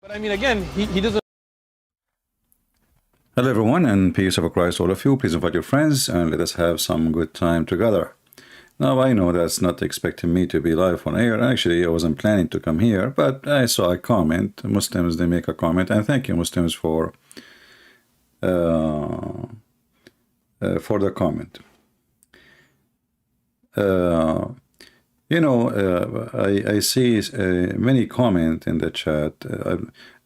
But I mean, again, he doesn't. Hello everyone, and peace of Christ all of you. Please invite your friends and let us have some good time together. Now I know that's not expecting me to be live on air. Actually, I wasn't planning to come here, but I saw a comment. Muslims, they make a comment, and thank you Muslims for the comment. I see many comment in the chat,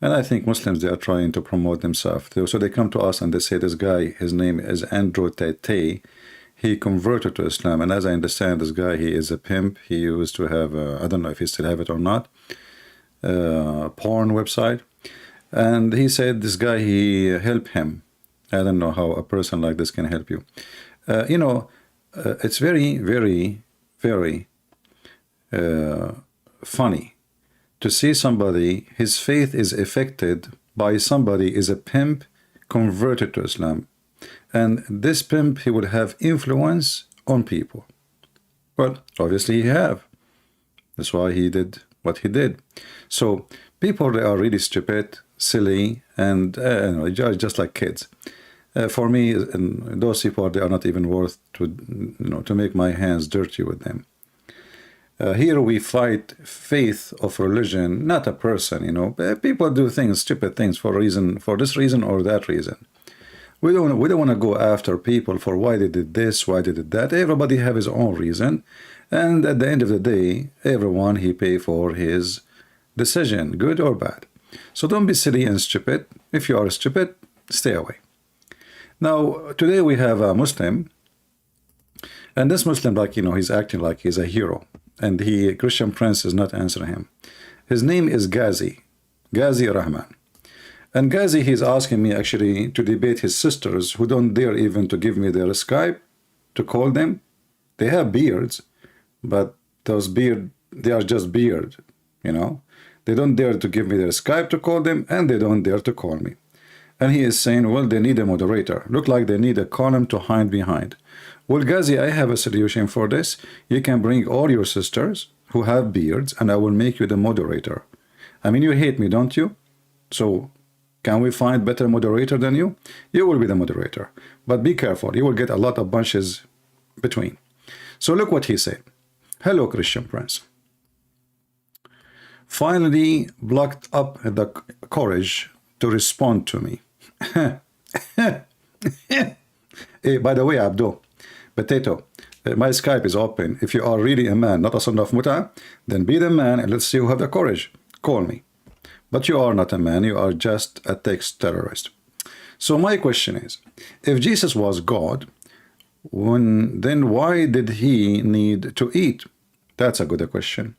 and I think Muslims, they are trying to promote themselves. So they come to us and they say this guy, his name is Andrew Tate. He converted to Islam, and as I understand, this guy, he is a pimp. He used to have, I don't know if he still have it or not, porn website. And he said this guy, he helped him. I don't know how a person like this can help you. It's very, very, very funny to see somebody, his faith is affected by somebody is a pimp converted to Islam. And this pimp, he would have influence on people. Well, obviously he have. That's why he did what he did. So people, they are really stupid, silly, and just like kids. For me, those people, they are not even worth to make my hands dirty with them. Here we fight faith of religion, not a person. People do things, stupid things, for this reason or that reason. We don't want to go after people for why they did this, why they did that. Everybody have his own reason, and at the end of the day, everyone, he pay for his decision, good or bad. So don't be silly and stupid. If you are stupid, stay away. Now today we have a Muslim, and this Muslim, he's acting like he's a hero, and Christian Prince is not answering him. His name is Ghazi Rahman. And Ghazi, he's asking me actually to debate his sisters who don't dare even to give me their Skype to call them. They have beards, but those beard, they are just beard, They don't dare to give me their Skype to call them, and they don't dare to call me. And he is saying, well, they need a moderator. Look like they need a column to hide behind. Well, Ghazi, I have a solution for this. You can bring all your sisters who have beards, and I will make you the moderator. I mean, you hate me, don't you? So can we find better moderator than you? You will be the moderator. But be careful. You will get a lot of bunches between. So look what he said. Hello, Christian Prince. Finally blocked up the courage to respond to me. Hey, by the way, Abdo, Potato, my Skype is open. If you are really a man, not a son of Muta, then be the man and let's see who have the courage. Call me. But you are not a man, you are just a text terrorist. So my question is, if Jesus was God, then why did he need to eat? That's a good question,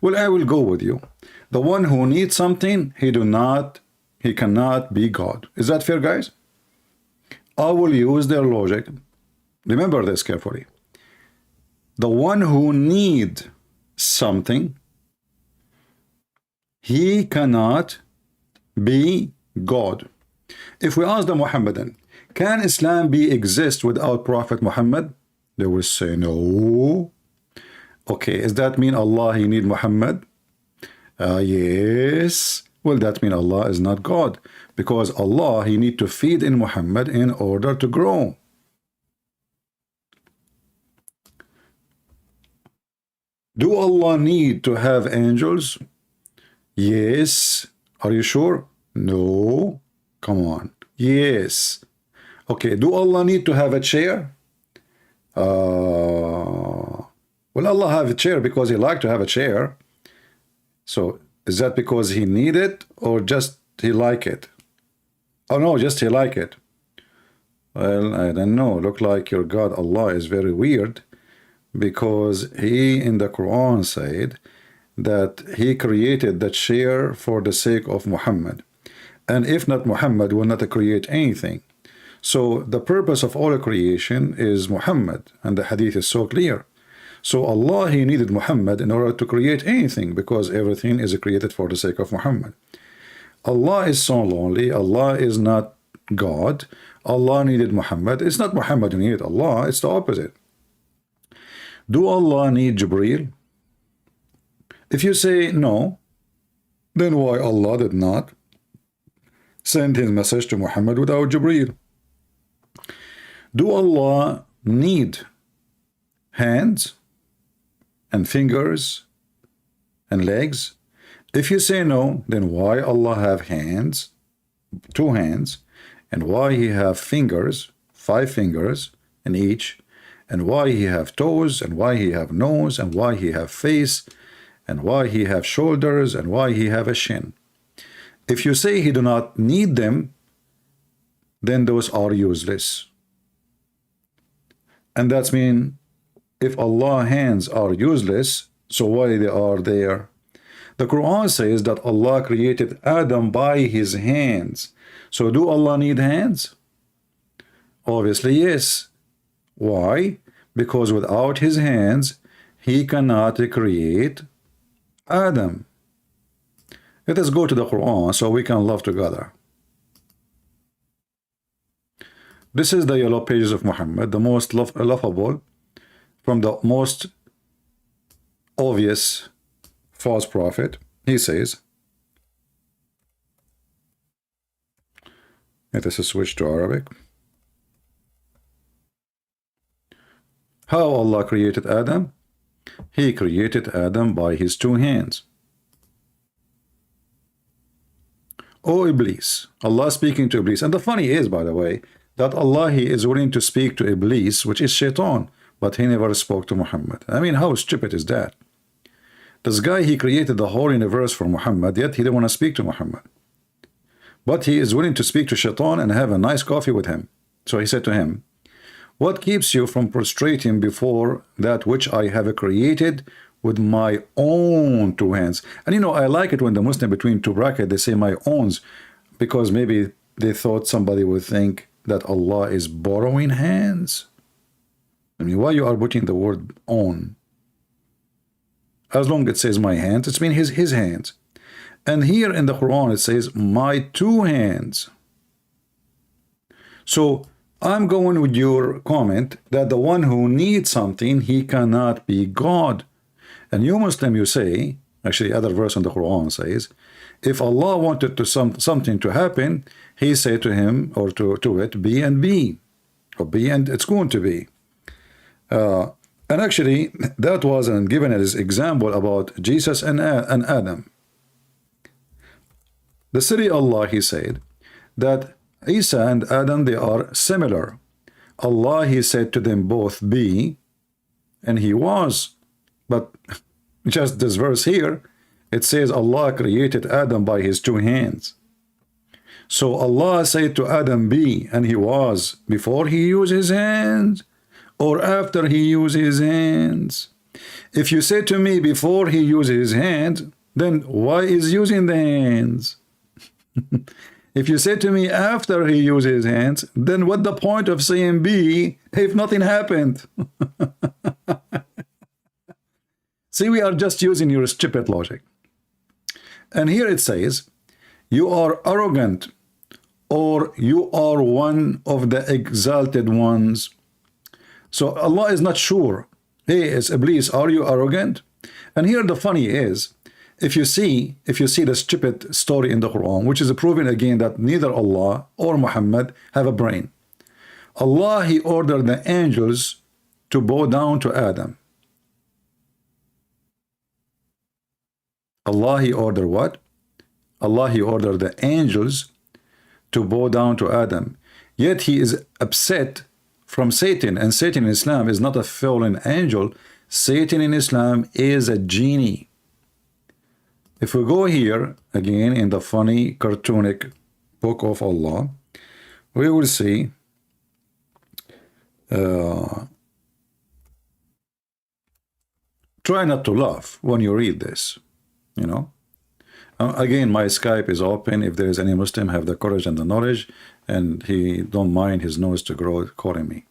Well, I will go with you. The one who needs something, he cannot be God. Is that fair, guys? I will use their logic. Remember this carefully. The one who needs something, he cannot be God. If we ask the Muhammadan, can Islam exist without Prophet Muhammad? They will say no. Okay, does that mean Allah, he need Muhammad? Yes. Well, that means Allah is not God, because Allah, he need to feed in Muhammad in order to grow. Do Allah need to have angels? Yes. Are you sure? No. Come on. Yes. Okay, do Allah need to have a chair? Well, Allah have a chair because he like to have a chair. So is that because he need it or just he like it? Oh no, just he like it. Well, I don't know. Look like your God Allah is very weird, because he in the Quran said that he created the chair for the sake of Muhammad. And if not, Muhammad will not create anything. So the purpose of all creation is Muhammad, and the hadith is so clear. So Allah, he needed Muhammad in order to create anything, because everything is created for the sake of Muhammad. Allah is so lonely. Allah is not God. Allah needed Muhammad. It's not Muhammad who needed Allah. It's the opposite. Do Allah need Jibreel? If you say no, Then why Allah did not send his message to Muhammad without Jibreel? Do Allah need hands and fingers and legs? If you say no, then why Allah have hands, 2 hands, and why he have fingers, 5 fingers in each, and why he have toes, and why he have nose, and why he have face, and why he have shoulders, and why he have a shin? If you say he do not need them, then those are useless. And that's mean if Allah's hands are useless, so why they are there? The Quran says that Allah created Adam by his hands. So do Allah need hands? Obviously yes. Why? Because without his hands, he cannot create Adam. Let us go to the Quran so we can love together. This is the yellow pages of Muhammad, the most lovable from the most obvious false prophet. He says, let us switch to Arabic. How Allah created Adam? He created Adam by his 2 hands. Oh Iblis, Allah speaking to Iblis. And the funny is, by the way, that Allah, he is willing to speak to Iblis, which is Shaitan, but he never spoke to Muhammad. I mean, how stupid is that? This guy, he created the whole universe for Muhammad, yet he didn't want to speak to Muhammad. But he is willing to speak to Shaitan and have a nice coffee with him. So he said to him, what keeps you from prostrating before that which I have created with my own 2 hands? And you know, I like it when the Muslim between 2 brackets, they say my owns, because maybe they thought somebody would think that Allah is borrowing hands. I mean, why you are putting the word own? As long as it says my hands, it's mean his hands. And here in the Quran it says my 2 hands. So I'm going with your comment that the one who needs something, he cannot be God. And you Muslim, you say, actually other verse in the Quran says, if Allah wanted to something to happen, he said to him or to it, be and be, or be and it's going to be. And actually, that was given as example about Jesus and Adam. The city Allah, he said, that Isa and Adam, they are similar. Allah, he said to them both, be, and he was. But just this verse here, it says Allah created Adam by his 2 hands. So Allah said to Adam, be, and he was, before he used his hands, or after he used his hands. If you say to me before he used his hands, then why is using the hands? If you say to me after he used his hands, then what the point of saying be if nothing happened? See, we are just using your stupid logic. And here it says, you are arrogant, or you are one of the exalted ones. So Allah is not sure. Hey, it's Iblis, are you arrogant? And here the funny is, if you see the stupid story in the Quran, which is proving again that neither Allah or Muhammad have a brain. Allah, he ordered the angels to bow down to Adam. Allah, he ordered what? Allah, he ordered the angels to bow down to Adam. Yet he is upset from Satan, and Satan in Islam is not a fallen angel. Satan in Islam is a genie. If we go here again in the funny cartoonic book of Allah, we will see try not to laugh when you read this, you know. Again, my Skype is open. If there is any Muslim have the courage and the knowledge, and he don't mind his nose to grow calling me.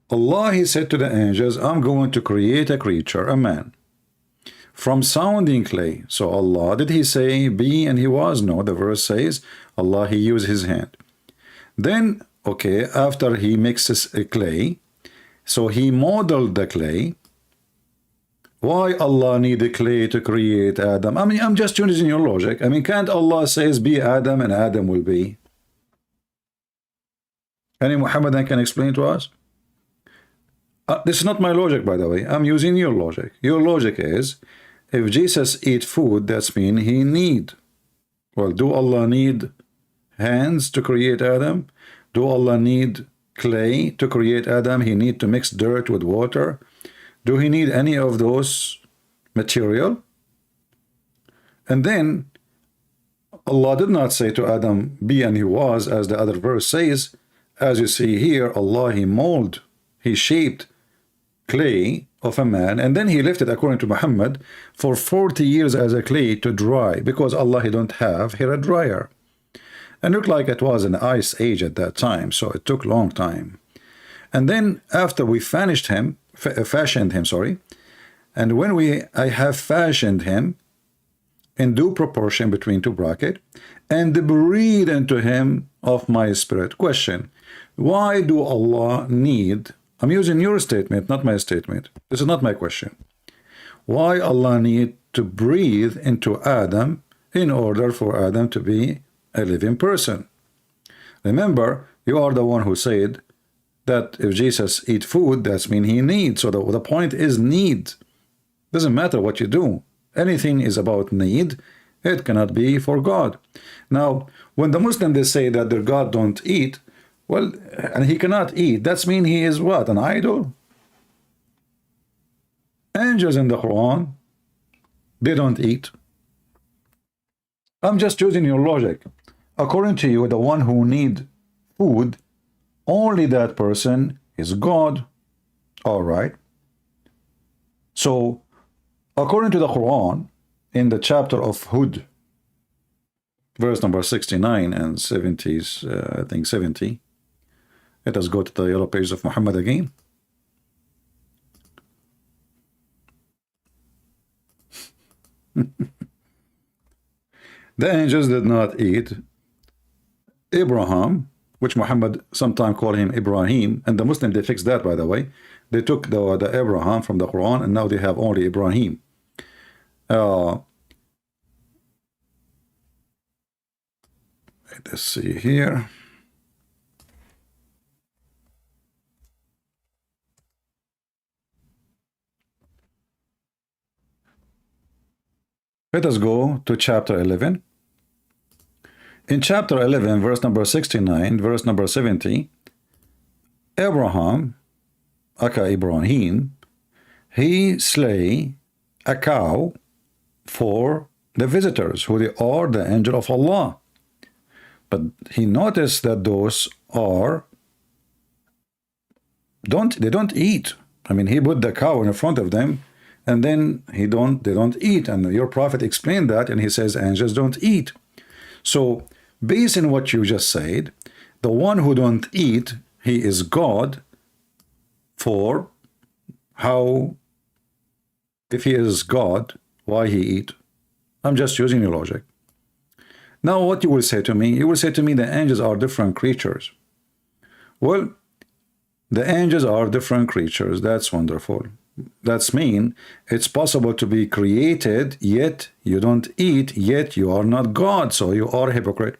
Allah, he said to the angels, I'm going to create a creature, a man, from sounding clay. So Allah, did he say be and he was? No, the verse says Allah, he used his hand. Then, okay, after he mixes a clay, so he modeled the clay. Why Allah need the clay to create Adam? I mean, I'm just using your logic. I mean, can't Allah says be Adam and Adam will be? Any Muhammadan can explain to us? This is not my logic, by the way. I'm using your logic. Your logic is, if Jesus eat food, that's mean he need. Well, do Allah need hands to create Adam? Do Allah need clay to create Adam? He need to mix dirt with water? Do he need any of those material? And then Allah did not say to Adam, be and he was, as the other verse says. As you see here, Allah, he molded, he shaped clay of a man, and then he left it, according to Muhammad, for 40 years as a clay to dry, because Allah, he don't have here a dryer. And looked like it was an ice age at that time, so it took long time. And then after we fashioned him, sorry, and when I have fashioned him in due proportion between two brackets, and breathe into him of my spirit. Question, why do Allah need, I'm using your statement, not my statement. This is not my question. Why Allah need to breathe into Adam in order for Adam to be a living person? Remember, you are the one who said that if Jesus eat food, that's mean he needs. So the point is need. Doesn't matter what you do. Anything is about need. It cannot be for God. Now, when the Muslims, they say that their God don't eat, well, and he cannot eat, that's mean he is what, an idol? Angels in the Quran, they don't eat. I'm just using your logic. According to you, the one who need food, only that person is God. All right. So, according to the Quran, in the chapter of Hud, verse number 69 and 70, I think 70. Let us go to the yellow page of Muhammad again. The angels did not eat. Abraham, which Muhammad sometimes call him Ibrahim, and the Muslim, they fixed that, by the way. They took the Abraham from the Quran, and now they have only Ibrahim. Let's see here. Let us go to chapter 11. In chapter 11, verse number 69, verse number 70, Abraham, aka Ibrahim, he slay a cow for the visitors, who they are the angel of Allah. But he noticed that those are they don't eat. I mean, he put the cow in front of them, and then they don't eat. And your prophet explained that, and he says angels don't eat. So based on what you just said, the one who don't eat, he is God. For how, if he is God, why he eat? I'm just using your logic. Now what you will say to me, you will say to me the angels are different creatures. Well, the angels are different creatures. That's wonderful. That's mean it's possible to be created, yet you don't eat, yet you are not God, so you are a hypocrite.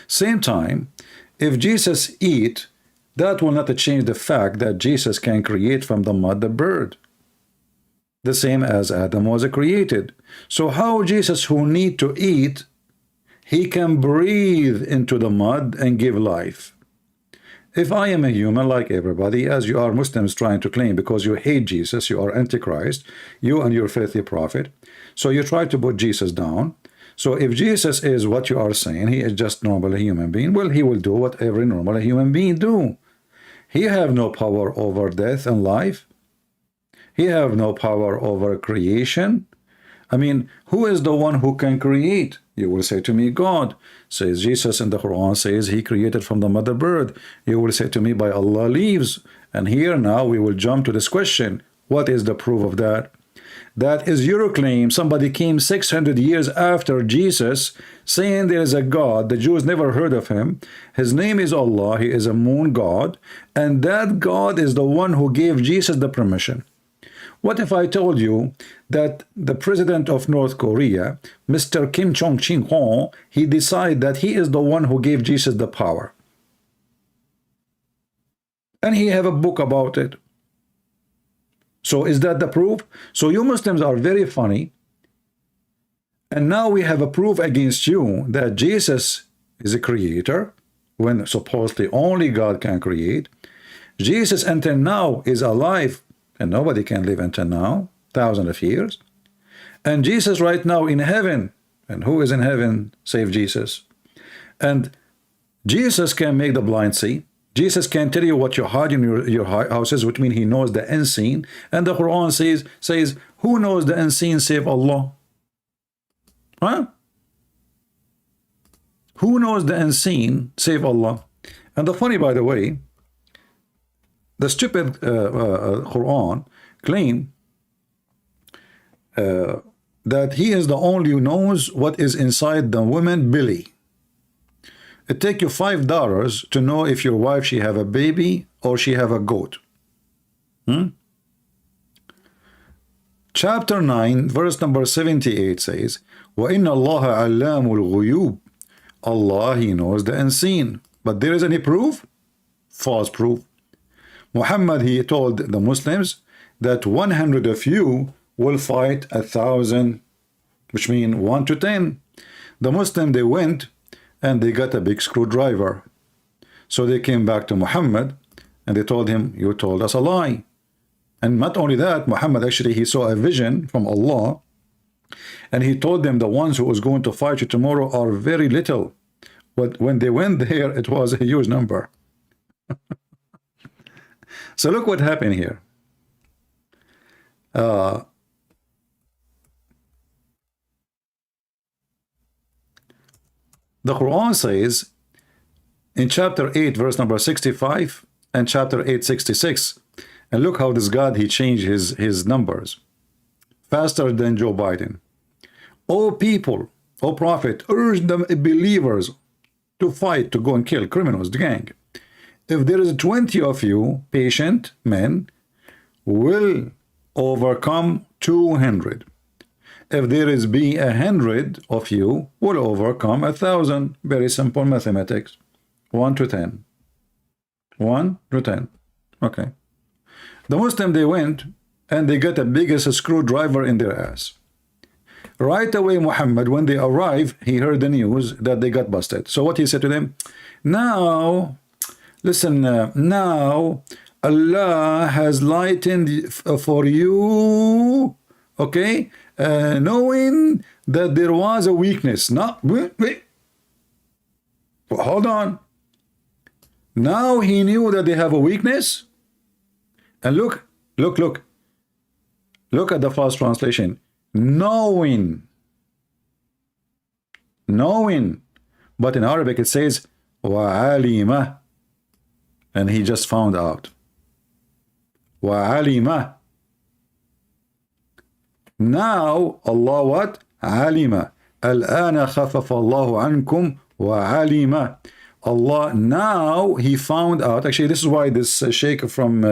Same time, if Jesus eat, that will not change the fact that Jesus can create from the mud the bird, the same as Adam was created. So how Jesus, who need to eat, he can breathe into the mud and give life? If I am a human like everybody, as you are Muslims trying to claim, because you hate Jesus, you are Antichrist, you and your filthy prophet, so you try to put Jesus down. So if Jesus is what you are saying, he is just normal human being, well, he will do what every normal human being do. He have no power over death and life. He have no power over creation. I mean, who is the one who can create? You will say to me, God. Says Jesus in the Quran says he created from the mother bird. You will say to me, by Allah leaves. And here now we will jump to this question. What is the proof of that? That is your claim. Somebody came 600 years after Jesus saying there is a God. The Jews never heard of him. His name is Allah. He is a moon god. And that God is the one who gave Jesus the permission. What if I told you that the president of North Korea, Mr. Kim Jong-un, he decided that he is the one who gave Jesus the power? And he have a book about it. So is that the proof? So you Muslims are very funny. And now we have a proof against you that Jesus is a creator, when supposedly only God can create. Jesus until now is alive, and nobody can live until now, thousands of years. And Jesus right now in heaven, and who is in heaven save Jesus? And Jesus can make the blind see. Jesus can tell you what you hide in your houses, which means he knows the unseen. And the Quran says, who knows the unseen save Allah? Huh? Who knows the unseen save Allah? And the funny, by the way, the stupid Quran claim that he is the only who knows what is inside the woman belly. It take you $5 to know if your wife, she have a baby or she have a goat. Chapter 9, verse number 78 says, وَإِنَّ اللَّهَ عَلَّامُ الْغُيُوبِ Allah, he knows the unseen. But there is any proof? False proof. Muhammad, he told the Muslims that 100 of you will fight 1,000, which means 1 to 10. The Muslim, they went and they got a big screwdriver. So they came back to Muhammad and they told him, you told us a lie. And not only that, Muhammad actually, he saw a vision from Allah, and he told them the ones who was going to fight you tomorrow are very little. But when they went there, it was a huge number. So look what happened here. The Quran says in chapter 8 verse number 65 and chapter 8 66, and look how this God, he changed his numbers faster than Joe Biden. O people, O prophet, urge the believers to fight, to go and kill criminals, the gang. If there is 20 of you patient men, will overcome 200. If there is be 100 of you, will overcome 1,000. Very simple mathematics. 1 to 10. 1 to 10. Okay. The Muslim, they went and they got the biggest screwdriver in their ass. Right away, Muhammad, when they arrived, he heard the news that they got busted. So what he said to them? Now, listen, now Allah has lightened for you, okay, knowing that there was a weakness. Now, wait. Hold on. Now he knew that they have a weakness. And look at the false translation. Knowing. But in Arabic it says وَعَلِمَ, and he just found out. وَعَلِمَ. Now Allah what? عَلِمَ. الْآنَ خَفَفَ اللَّهُ عَنْكُمْ وَعَلِمَ. Allah, now he found out. Actually, this is why this sheikh from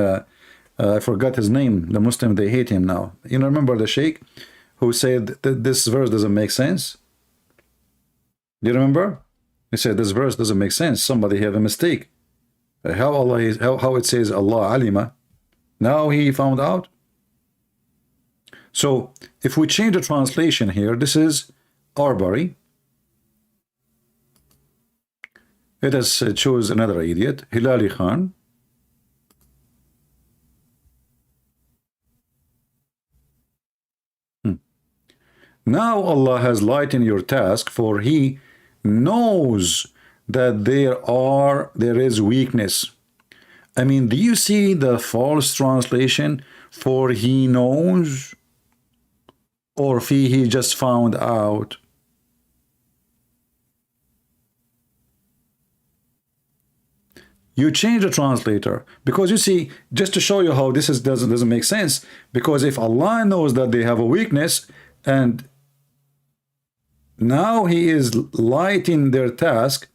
I forgot his name, the Muslim, they hate him now. You know, remember the sheikh who said that this verse doesn't make sense? Do you remember? He said this verse doesn't make sense. Somebody have a mistake. How Allah is, how it says Allah alima. Now he found out. So if we change the translation here, this is Arbery. Let us choose another idiot, Hilali Khan. Now Allah has lightened your task, for he knows that there is weakness. I mean, do you see the false translation? For he knows, or he just found out? You change the translator, because you see, just to show you how this is doesn't make sense. Because if Allah knows that they have a weakness, and now He is lighting their task,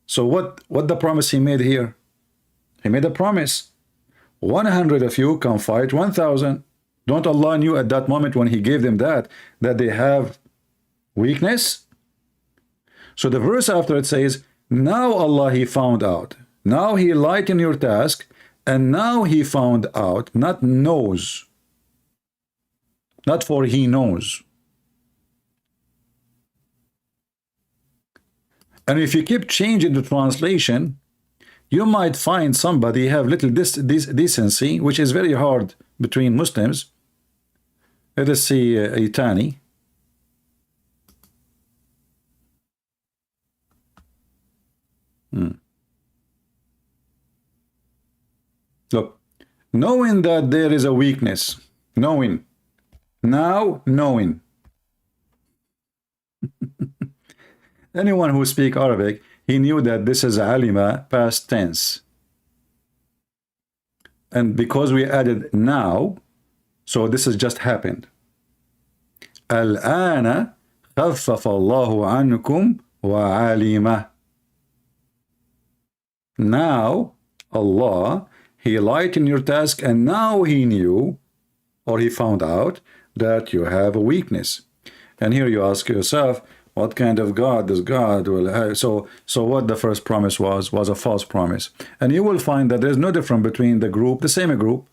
so what the promise He made here? He made a promise: 100 of you can fight 1,000. Don't Allah knew at that moment when He gave them that they have weakness? So the verse after it says, now Allah He found out. Now He lightened your task, and now He found out, not knows. Not for He knows. And if you keep changing the translation, you might find somebody have little decency, which is very hard between Muslims. Let us see Itani. Look, knowing that there is a weakness, knowing, now knowing. Anyone who speaks Arabic, he knew that this is alima, past tense. And because we added now, so this has just happened. Al-ana khaffafa Allahu ankum wa alima. Now, Allah, He lightened your task, and now He knew, or He found out, that you have a weakness. And here you ask yourself, what kind of God does God will have? So what the first promise was a false promise. And you will find that there's no difference between the group, the same group,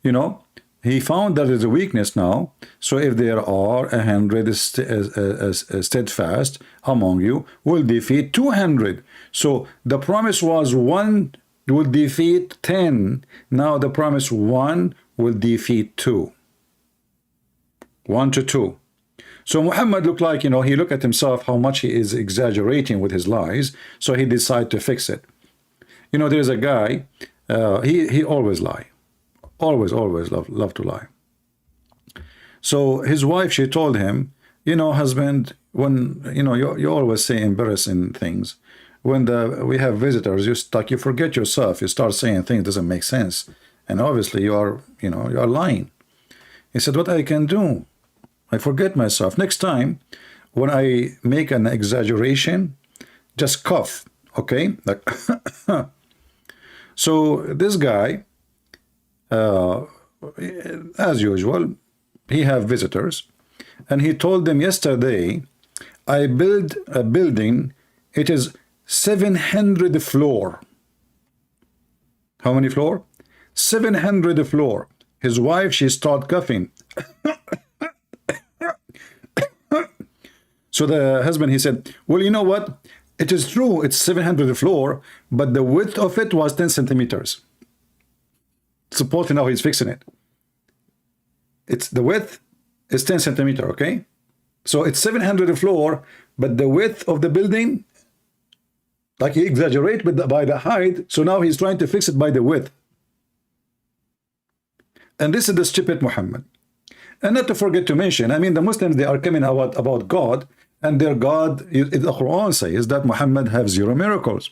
you know. He found that there's a weakness now. So if there are 100 steadfast among you, will defeat 200. So the promise was 1 will defeat 10. Now the promise 1 will defeat 2. 1 to 2. So Muhammad looked like, you know, he looked at himself how much he is exaggerating with his lies. So he decided to fix it. You know, there's a guy, he always lie. Always love to lie. So his wife, she told him, you know, husband, when, you know, you always say embarrassing things. When we have visitors, you forget yourself. You start saying things that doesn't make sense. And obviously you are, you know, you are lying. He said, what I can do? I forget myself. Next time, when I make an exaggeration, just cough, okay? Like so this guy, as usual, he have visitors, and he told them yesterday, I build a building, it is 700 floor. How many floor? 700 floor. His wife, she start coughing. So the husband, he said, well, you know what? It is true, it's 700 floor, but the width of it was 10 centimeters. Supposedly now he's fixing it. It's the width is 10 centimeter, okay? So it's 700 floor, but the width of the building, like he exaggerate with by the height, so now he's trying to fix it by the width. And this is the stupid Muhammad. And not to forget to mention, I mean, the Muslims, they are coming about God, and their God, the Quran says that Muhammad have 0 miracles.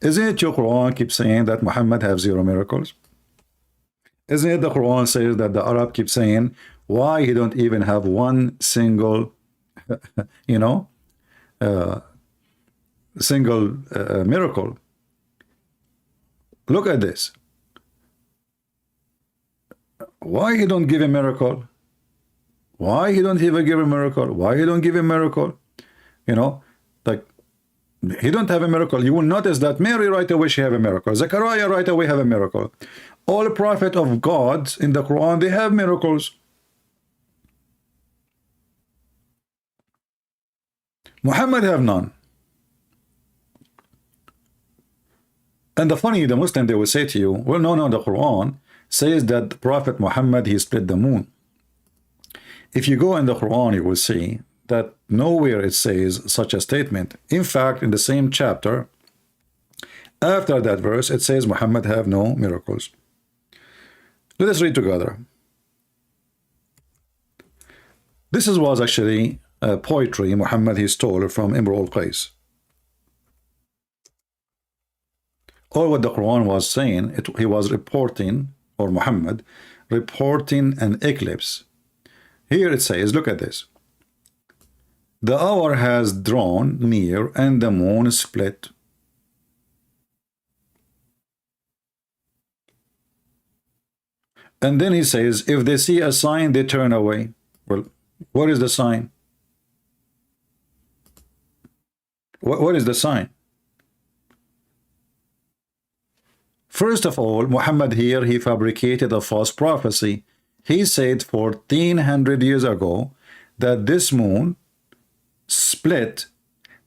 Isn't it your Quran keeps saying that Muhammad have 0 miracles? Isn't it the Quran says that the Arab keep saying why he don't even have one single, you know, miracle? Look at this. Why he don't give a miracle? Why he don't even give a miracle? Why he don't give a miracle? You know, like he don't have a miracle. You will notice that Mary right away she have a miracle. Zechariah right away have a miracle. All prophets of God in the Quran, they have miracles. Muhammad have none. And the funny, the Muslim, they will say to you, well, no, the Quran says that the Prophet Muhammad, he split the moon. If you go in the Quran, you will see that nowhere it says such a statement. In fact, in the same chapter, after that verse, it says Muhammad have no miracles. Let us read together. This was actually poetry Muhammad he stole from Imru al-Qais. All what the Quran was saying, he was reporting, or Muhammad, reporting an eclipse. Here it says, look at this. The hour has drawn near and the moon split. And then he says, if they see a sign, they turn away. Well, what is the sign? What is the sign? First of all, Muhammad here, he fabricated a false prophecy. He said 1400 years ago that this moon split,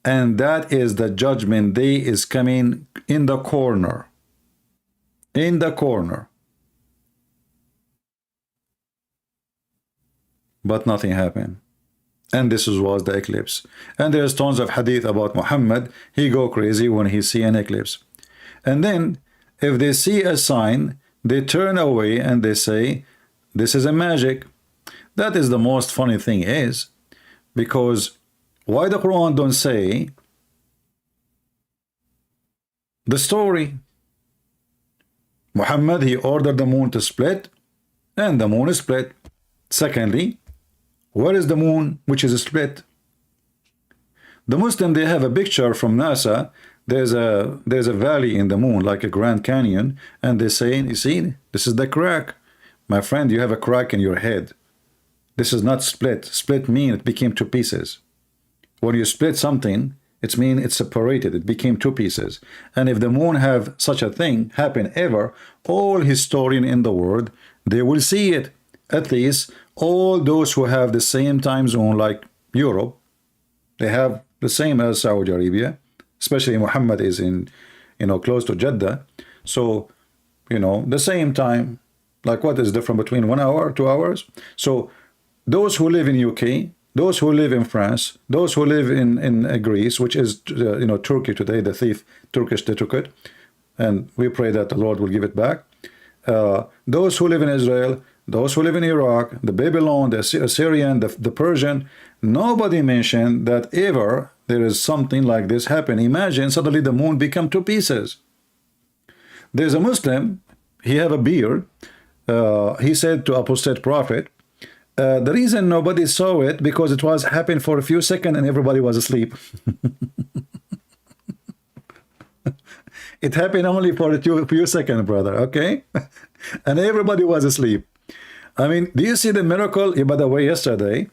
and that is the judgment day is coming in the corner. In the corner. But nothing happened. And this was the eclipse. And there's tons of hadith about Muhammad. He go crazy when he see an eclipse. And then if they see a sign, they turn away and they say, this is a magic. That is the most funny thing is, because why the Quran don't say the story? Muhammad, he ordered the moon to split, and the moon is split. Secondly, where is the moon which is split? The Muslim, they have a picture from NASA. There's a valley in the moon, like a Grand Canyon, and they say, you see, this is the crack. My friend, you have a crack in your head. This is not split. Split means it became two pieces. When you split something, it means it's separated. It became two pieces. And if the moon have such a thing happen ever, all historians in the world, they will see it. At least all those who have the same time zone like Europe, they have the same as Saudi Arabia, especially Muhammad is in, close to Jeddah. So, the same time, like what is different between 1 hour, 2 hours? So those who live in UK, those who live in France, those who live in Greece, which is, Turkey today, the thief, Turkish they took it, and we pray that the Lord will give it back. Those who live in Israel, those who live in Iraq, the Babylon, the Assyrian, the Persian, nobody mentioned that ever there is something like this happen. Imagine suddenly the moon become two pieces. There's a Muslim, he have a beard. He said to apostate prophet, the reason nobody saw it because it was happened for a few seconds and everybody was asleep. It happened only for a few seconds, brother, okay? And everybody was asleep. I mean, do you see the miracle? By the way, yesterday,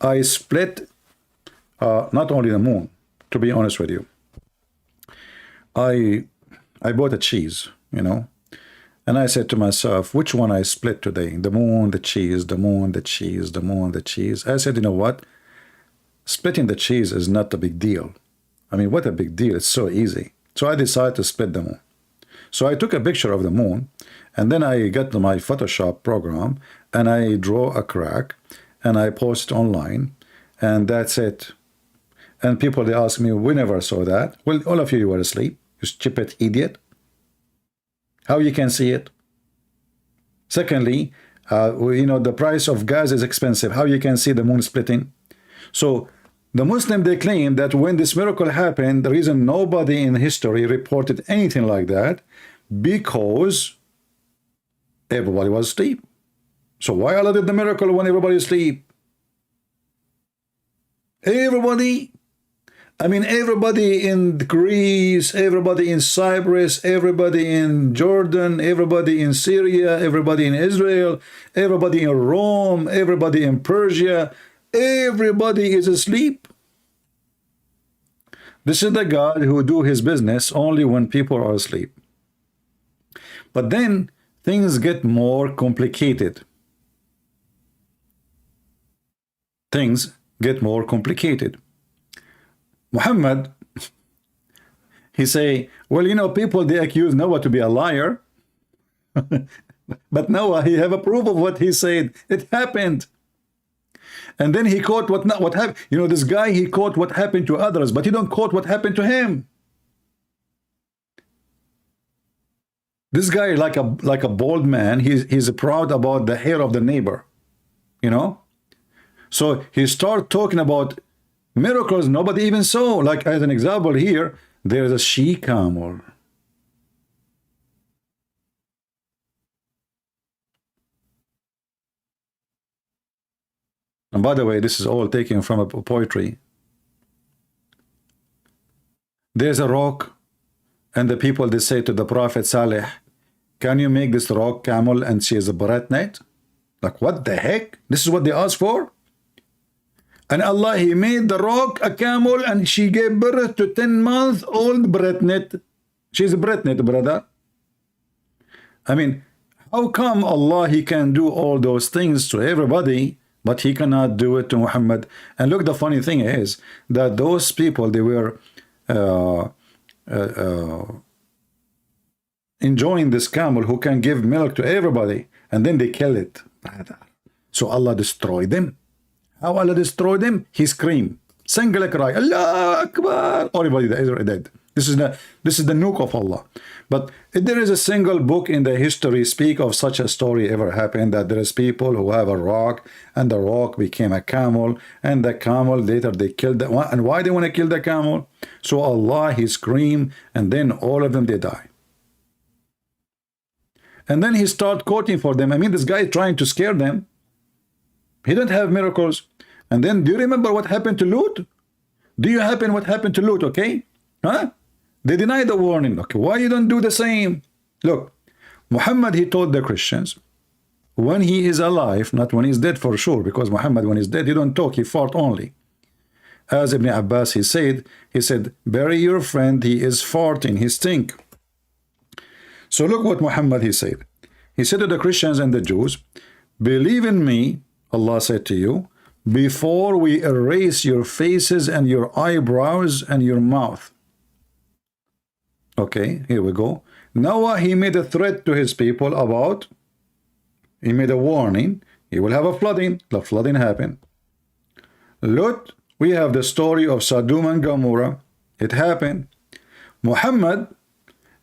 I split not only the moon, to be honest with you. I bought a cheese, and I said to myself, which one I split today? The moon, the cheese, the moon, the cheese, the moon, the cheese. I said, you know what? Splitting the cheese is not a big deal. I mean, what a big deal. It's so easy. So I decided to split the moon. So I took a picture of the moon, and then I got my Photoshop program, and I draw a crack, and I post online, and that's it. And people, they ask me, we never saw that. Well, all of you were asleep, you stupid idiot. How you can see it? Secondly, the price of gas is expensive. How you can see the moon splitting? So the Muslim, they claim that when this miracle happened, the reason nobody in history reported anything like that, because everybody was asleep. So why Allah did the miracle when everybody is asleep? Everybody, I mean, everybody in Greece, everybody in Cyprus, everybody in Jordan, everybody in Syria, everybody in Israel, everybody in Rome, everybody in Persia, everybody is asleep. This is the God who do his business only when people are asleep. But then things get more complicated. Things get more complicated. Muhammad, he say, well, people, they accuse Noah to be a liar. But Noah, he have a proof of what he said. It happened. And then he quote what happened. This guy, he quote what happened to others, but he don't quote what happened to him. This guy, like a bald man, he's proud about the hair of the neighbor, So he start talking about miracles nobody even saw. Like as an example here, there's a she-camel. And by the way, this is all taken from a poetry. There's a rock, and the people, they say to the Prophet Saleh, can you make this rock camel and she is a pregnant? Like, what the heck? This is what they asked for? And Allah, He made the rock a camel, and she gave birth to 10-month-old pregnant. She's pregnant, brother. I mean, how come Allah, He can do all those things to everybody, but He cannot do it to Muhammad? And look, the funny thing is that those people, they were enjoying this camel who can give milk to everybody, and then they kill it. So Allah destroyed them. How Allah destroyed them? He screamed, single cry, Allah Akbar. Everybody is dead. This is the nuke of Allah. But if there is a single book in the history speak of such a story ever happened, that there is people who have a rock, and the rock became a camel, and the camel later they killed the one. And why they want to kill the camel? So Allah, He screamed, and then all of them, they die. And then He start quoting for them. I mean, this guy is trying to scare them. He didn't have miracles. And then, do you remember what happened to Lut? Do you happen what happened to Lut, okay? Huh? They denied the warning. Okay, why you don't do the same? Look, Muhammad, he told the Christians, when he is alive, not when he's dead for sure, because Muhammad, when he's dead, he don't talk, he fart only. As Ibn Abbas, he said, bury your friend, he is farting, he stink. So look what Muhammad, he said. He said to the Christians and the Jews, believe in me, Allah said to you, before we erase your faces and your eyebrows and your mouth. Okay, here we go. Noah, he made a threat to his people about, he made a warning, he will have a flooding. The flooding happened. Lut, we have the story of Sodom and Gomorrah. It happened. Muhammad,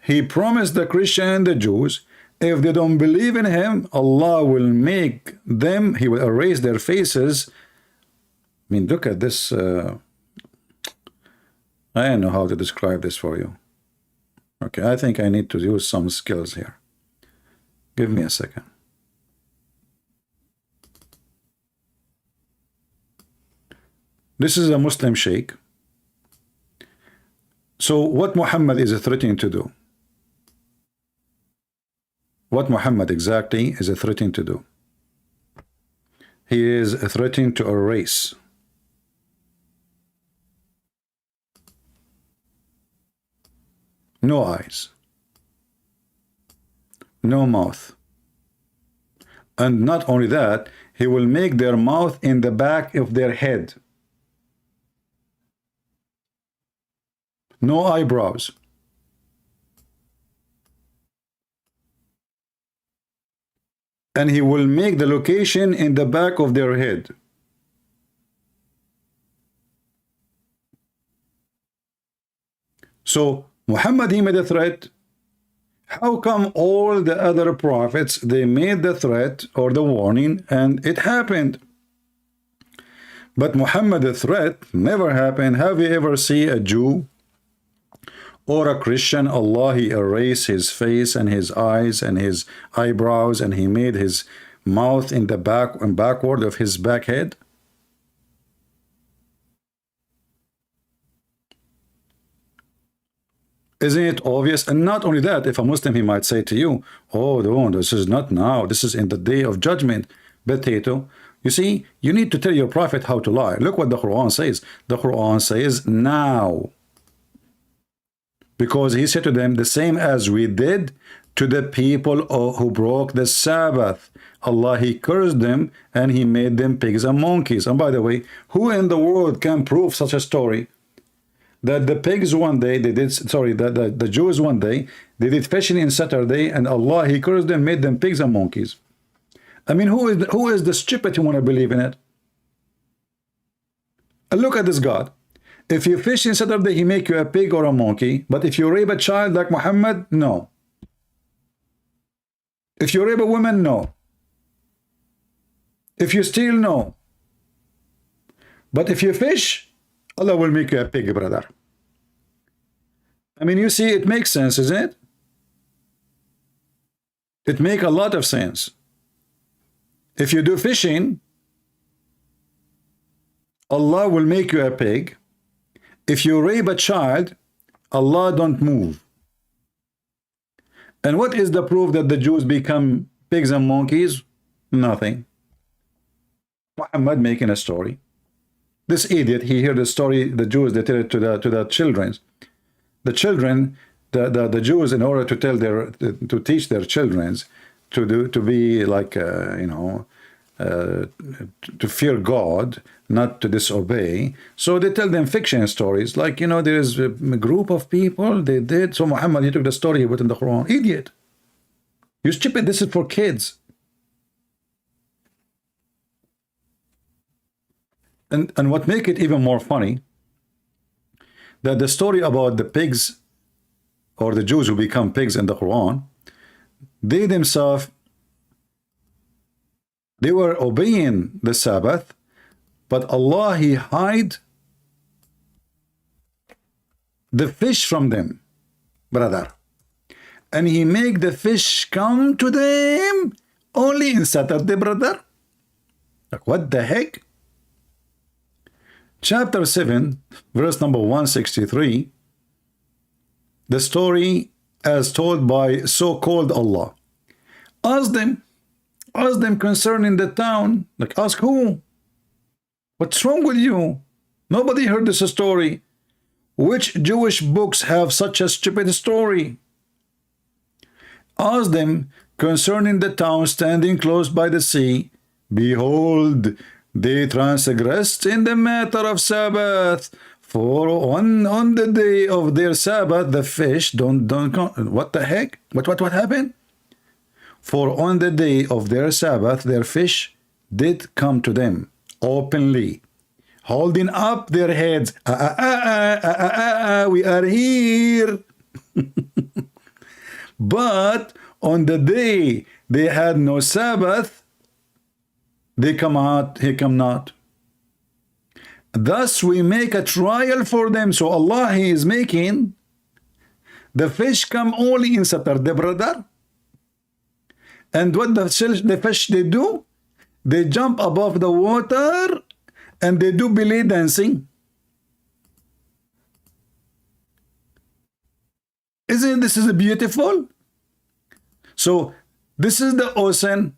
he promised the Christian and the Jews, if they don't believe in him, Allah will make them, He will erase their faces. I mean, look at this. I don't know how to describe this for you. Okay, I think I need to use some skills here. Give me a second. This is a Muslim sheikh. So what Muhammad is threatening to do? What Muhammad exactly is threatening to do? He is threatening to erase no eyes, no mouth. And not only that, He will make their mouth in the back of their head. No eyebrows. And He will make the location in the back of their head. So Muhammad, he made a threat. How come all the other prophets, they made the threat or the warning and it happened? But Muhammad, the threat never happened. Have you ever seen a Jew or a Christian, Allah, He erased his face and his eyes and his eyebrows, and He made his mouth in the back and backward of his back head? Isn't it obvious? And not only that, if a Muslim, he might say to you, oh, no, this is not now, this is in the day of judgment. Potato. You see, you need to tell your prophet how to lie. Look what the Quran says. The Quran says now. Because He said to them, the same as we did to the people who broke the Sabbath. Allah, He cursed them and He made them pigs and monkeys. And by the way, who in the world can prove such a story? That the pigs one day, they did, sorry, the Jews one day, they did fishing in Saturday, and Allah, He cursed them, made them pigs and monkeys. I mean, who is the stupid who want to believe in it? And look at this God. If you fish in Saturday, He make you a pig or a monkey. But if you rape a child like Muhammad, no. If you rape a woman, no. If you steal, no. But if you fish, Allah will make you a pig, brother. I mean, you see, it makes sense, isn't it? It makes a lot of sense. If you do fishing, Allah will make you a pig. If you rape a child, Allah don't move. And what is the proof that the Jews become pigs and monkeys? Nothing. Muhammad making a story. This idiot, he heard the story, the Jews, they tell it to the children. The children, the Jews, in order to tell their, to teach their children to be like, you know, to fear God, not to disobey. So they tell them fiction stories, like, you know, there is a group of people, they did. So Muhammad, he took the story, he put in the Quran. Idiot. You stupid, this is for kids. And what make it even more funny, that the story about the pigs, or the Jews who become pigs in the Quran, they themselves, they were obeying the Sabbath, but Allah, he hide the fish from them, brother. And he make the fish come to them only in Saturday, brother. Like, what the heck? Chapter 7, verse number 163, the story as told by so-called Allah. Ask them concerning the town. Like, ask who? What's wrong with you? Nobody heard this story. Which Jewish books have such a stupid story? Ask them concerning the town standing close by the sea. Behold, they transgressed in the matter of Sabbath. For on the day of their Sabbath, the fish don't what the heck? What happened? For on the day of their Sabbath, their fish did come to them openly, holding up their heads. We are here. But on the day they had no Sabbath, they come out, he come not. Thus we make a trial for them. So Allah, he is making the fish come only in Saturday, brother. And what the fish they do? They jump above the water and they do belly dancing. Isn't this is beautiful? So this is the ocean.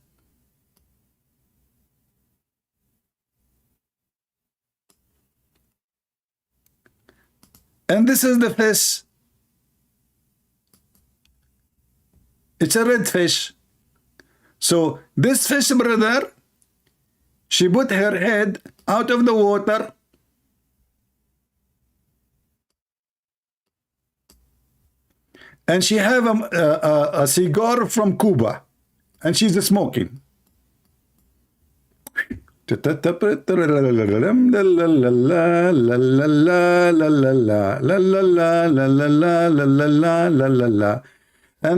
And this is the fish. It's a red fish. So this fish, brother, she put her head out of the water. And she have a cigar from Cuba. And she's smoking. And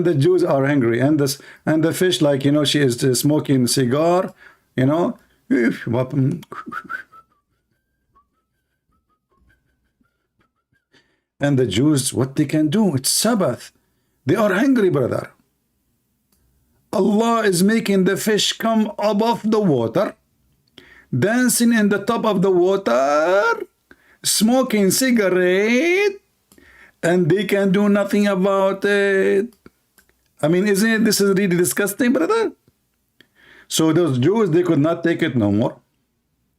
the Jews are angry, and the fish, like, you know, she is smoking cigar, you know, and the Jews, what they can do? It's Sabbath. They are angry, brother. Allah is making the fish come above the water, dancing in the top of the water, smoking cigarette, and they can do nothing about it. I mean, isn't it, this is really disgusting, brother? So those Jews, they could not take it no more.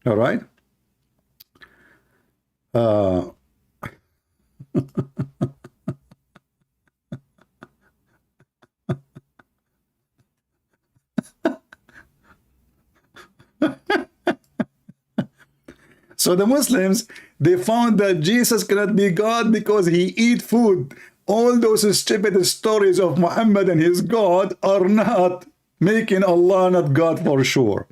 All right? So the Muslims, they found that Jesus cannot be God because he eat food. All those stupid stories of Muhammad and his God are not making Allah not God for sure.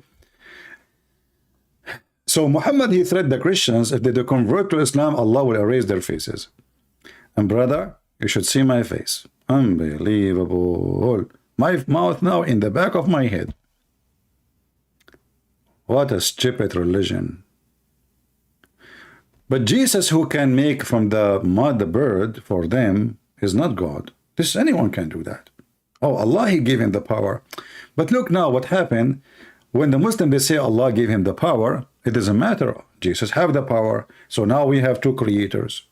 So Muhammad, he threatened the Christians, if they do convert to Islam, Allah will erase their faces. And brother, you should see my face. Unbelievable. My mouth now in the back of my head. What a stupid religion. But Jesus, who can make from the mud the bird for them, is not God. This, anyone can do that. Oh, Allah, he gave him the power. But look now what happened when the Muslim, they say Allah gave him the power. It doesn't matter. Jesus have the power. So now we have two creators.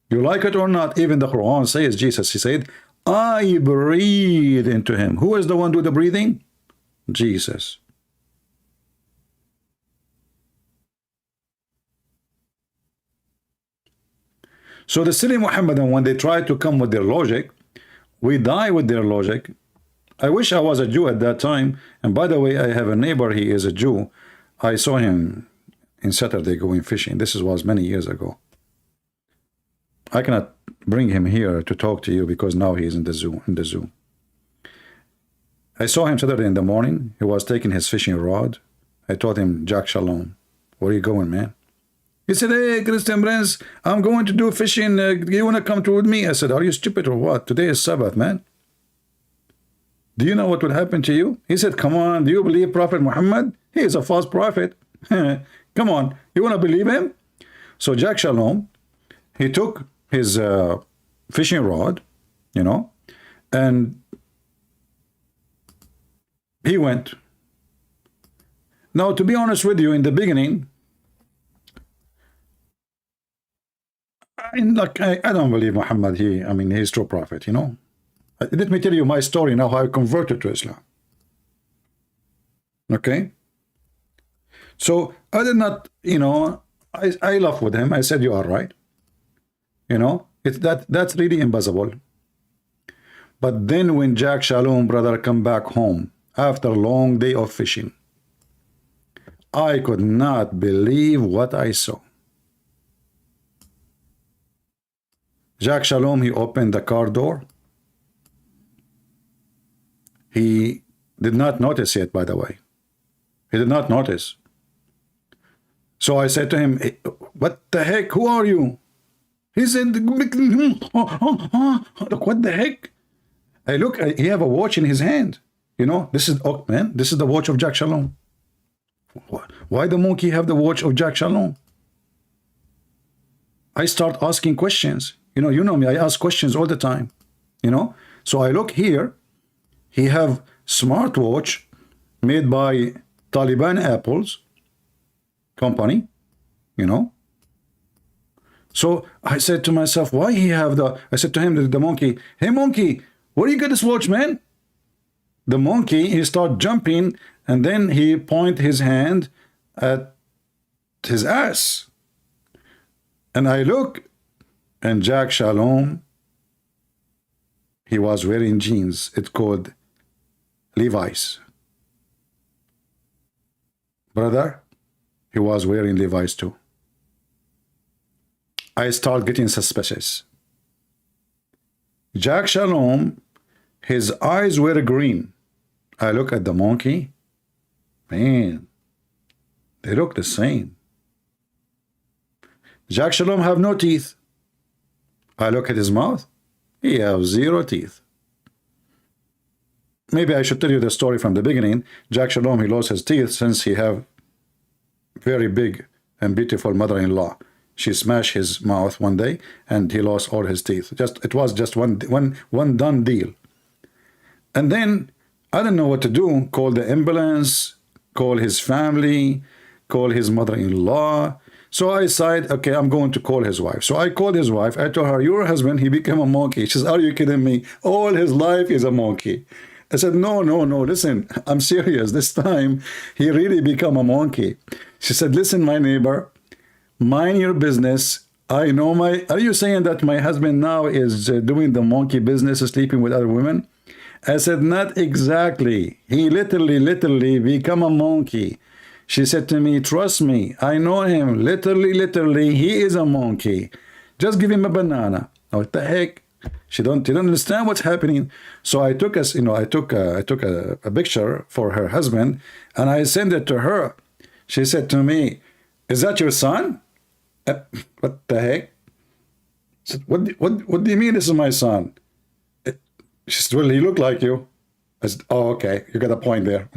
You like it or not, even the Quran says, Jesus, he said, I breathe into him. Who is the one do the breathing? Jesus. So the silly Muhammadan, when they try to come with their logic, we die with their logic. I wish I was a Jew at that time. And by the way, I have a neighbor, he is a Jew. I saw him in Saturday going fishing. This was many years ago. I cannot bring him here to talk to you because now he is in the zoo. I saw him Saturday in the morning. He was taking his fishing rod. I told him, Jack Shalom, where are you going, man? He said, hey, Christian Prince, I'm going to do fishing. You want to come with me? I said, are you stupid or what? Today is Sabbath, man. Do you know what will happen to you? He said, come on, do you believe Prophet Muhammad? He is a false prophet. Come on, you want to believe him? So Jack Shalom, he took his fishing rod, you know, and he went. Now, to be honest with you, in the beginning, I don't believe Muhammad. He's true prophet, you know. Let me tell you my story now, how I converted to Islam. Okay? So, I did not, you know, I laughed with him. I said, you are right. You know, that's really impossible. But then when Jack Shalom, brother, come back home after a long day of fishing, I could not believe what I saw. Jack Shalom, he opened the car door. He did not notice yet, by the way. He did not notice. So I said to him, hey, what the heck? Who are you? He said, what the heck? I look, he have a watch in his hand. You know, this is, oh man, this is the watch of Jack Shalom. Why the monkey have the watch of Jack Shalom? I start asking questions. You know me, I ask questions all the time. You know, so I look here. He have smartwatch made by Taliban Apples company, you know. So I said to myself, why he have I said to him, the monkey, hey monkey, where do you get this watch, man? The monkey, he start jumping, and then he point his hand at his ass. And I look, and Jack Shalom, he was wearing jeans. It's called Levi's. Brother, he was wearing Levi's too. I start getting suspicious. Jack Shalom, his eyes were green. I look at the monkey. Man, they look the same. Jack Shalom have no teeth. I look at his mouth. He have 0 teeth. Maybe I should tell you the story from the beginning. Jack Shalom, he lost his teeth since he have very big and beautiful mother-in-law. She smashed his mouth one day and he lost all his teeth. It was just one done deal. And then I didn't know what to do. Call the ambulance, call his family, call his mother-in-law. So I decided, okay, I'm going to call his wife. So I called his wife. I told her, your husband, he became a monkey. She says, are you kidding me? All his life is a monkey. I said, no, listen, I'm serious. This time, he really become a monkey. She said, listen, my neighbor, mind your business. I know are you saying that my husband now is doing the monkey business, sleeping with other women? I said, not exactly. He literally become a monkey. She said to me, trust me, I know him. Literally, he is a monkey. Just give him a banana. What the heck? She didn't understand what's happening. So I took a picture for her husband and I sent it to her. She said to me, is that your son? What the heck? I said, what do you mean this is my son? She said, well, he looked like you. I said, oh, okay, you got a point there.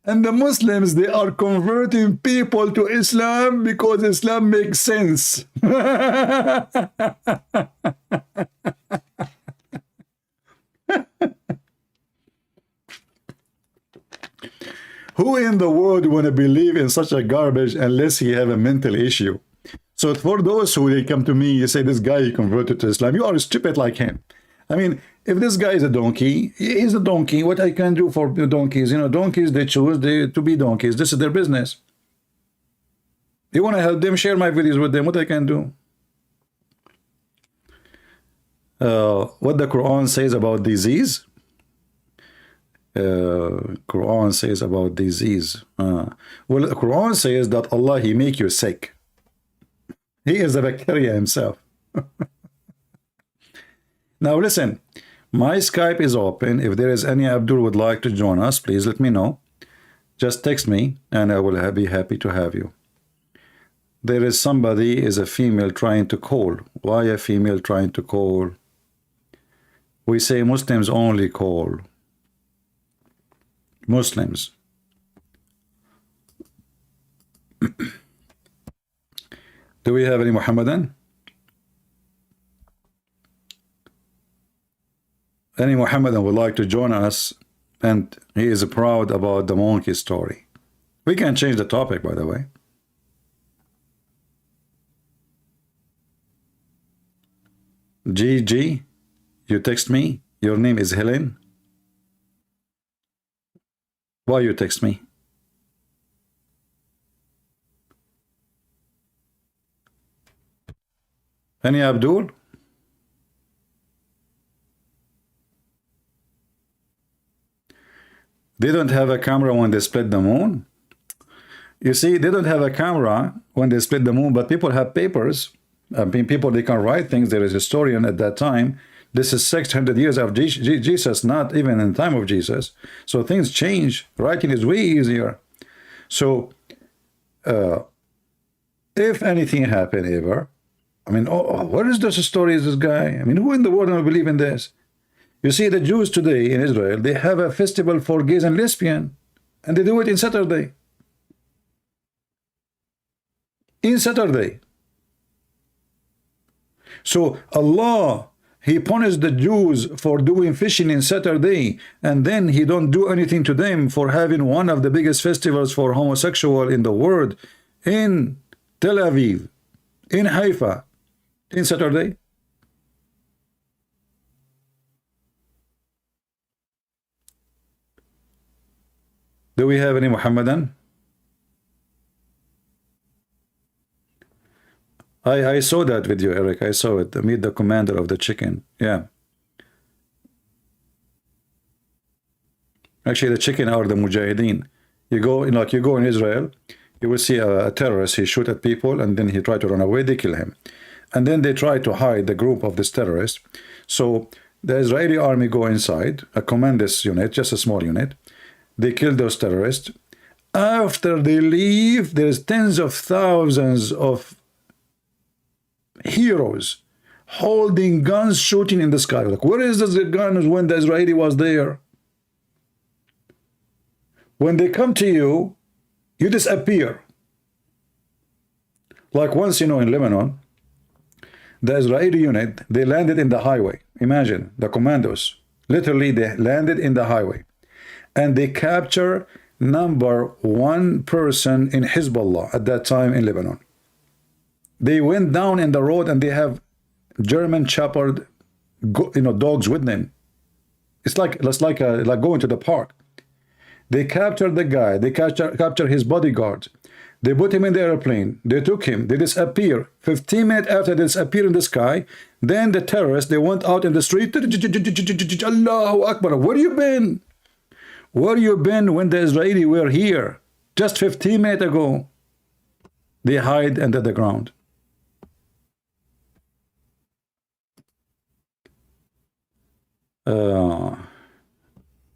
And the Muslims, they are converting people to Islam because Islam makes sense. Who in the world want to believe in such a garbage unless he have a mental issue? So for those who they come to me, you say this guy he converted to Islam, you are stupid like him. I mean, if this guy is a donkey, he's a donkey. What I can do for the donkeys? You know, donkeys, they choose to be donkeys. This is their business. You want to help them, share my videos with them. What I can do? What the Quran says about disease? Quran says about disease. Well, the Quran says that Allah, he make you sick. He is a bacteria himself. Now listen, my Skype is open. If there is any Abdul would like to join us, please let me know. Just text me and I will be happy to have you. There is somebody, is a female trying to call. Why a female trying to call? We say Muslims only call. Muslims. Do we have any Muhammadan? Any Muhammadan would like to join us, and he is proud about the monkey story. We can change the topic, by the way. GG, you text me. Your name is Helen. Why you text me? Any Abdul? They don't have a camera when they split the moon. You see, they don't have a camera when they split the moon, but people have papers. I mean, people, they can write things. There is a historian at that time. This is 600 years of Jesus, not even in the time of Jesus. So things change. Writing is way easier. So if anything happened ever, I mean, what is this story? Is this guy? I mean, who in the world will believe in this? You see, the Jews today in Israel, they have a festival for gays and lesbians, and they do it in Saturday. In Saturday. So Allah, he punished the Jews for doing fishing in Saturday, and then he don't do anything to them for having one of the biggest festivals for homosexual in the world in Tel Aviv, in Haifa, in Saturday. Do we have any Muhammadan? I saw that video, Eric. I saw it. Meet the commander of the chicken. Yeah. Actually, the chicken are the Mujahideen. You go in Israel, you will see a terrorist. He shoot at people, and then he try to run away. They kill him, and then they try to hide the group of this terrorist. So the Israeli army go inside, a commanders unit, just a small unit. They kill those terrorists. After they leave, there's tens of thousands of heroes holding guns, shooting in the sky. Like, where is the guns when the Israeli was there? When they come to you, you disappear. Like once, in Lebanon, the Israeli unit, they landed in the highway. Imagine, the commandos, literally they landed in the highway. And they capture #1 person in Hezbollah at that time in Lebanon. They went down in the road and they have German shepherd, dogs with them. It's like going to the park. They captured the guy. They captured his bodyguard. They put him in the airplane. They took him. They disappear. 15 minutes after they disappear in the sky, then the terrorists, they went out in the street. Allahu Akbar. Where you been? Where you been when the Israeli were here? Just 15 minutes ago. They hide under the ground.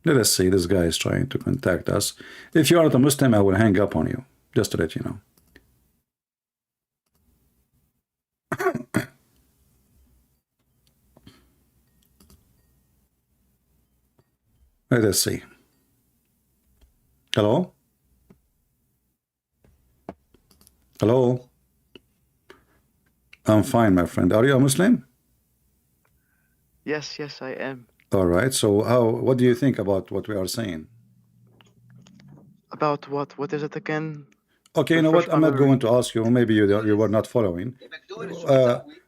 Let us see. This guy is trying to contact us. If you are not a Muslim, I will hang up on you. Just to let you know. Let us see. Hello? Hello? I'm fine, my friend. Are you a Muslim? Yes, I am. All right. So what do you think about what we are saying? About what? What is it again? Okay, you know Refresh what? my I'm not memory. going to ask you. Maybe you were not following.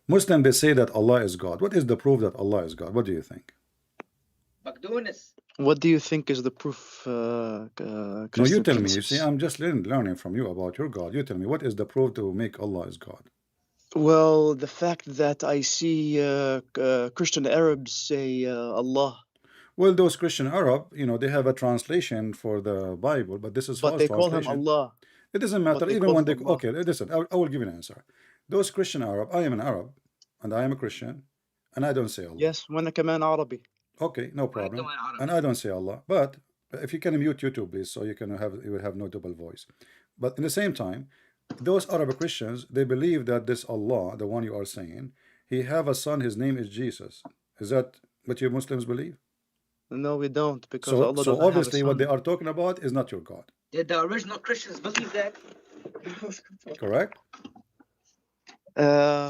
Muslim, they say that Allah is God. What is the proof that Allah is God? What do you think? What do you think is the proof, No, you Christian tell me. You see, princess? I'm just learning from you about your God. You tell me, what is the proof to make Allah is God? Well, the fact that I see Christian Arabs say Allah, Well, those Christian Arab, you know, they have a translation for the Bible, but this is but false they call him translation. Allah. It doesn't But matter. they Even call when him they, Allah. okay, listen, I will give you an answer. Those Christian Arab, I am an Arab, and I am a Christian, and I don't say Allah. Yes, وأنا كمان عربي. Okay, no problem. And I don't say Allah. But if you can mute YouTube, please, so you will have no double voice. But in the same time, those Arab Christians, they believe that this Allah, the one you are saying, he have a son, his name is Jesus. Is that what you Muslims believe? No, we don't, because So, Allah so doesn't have a obviously what they son. are talking about is not your God. Did the original Christians believe that? Correct?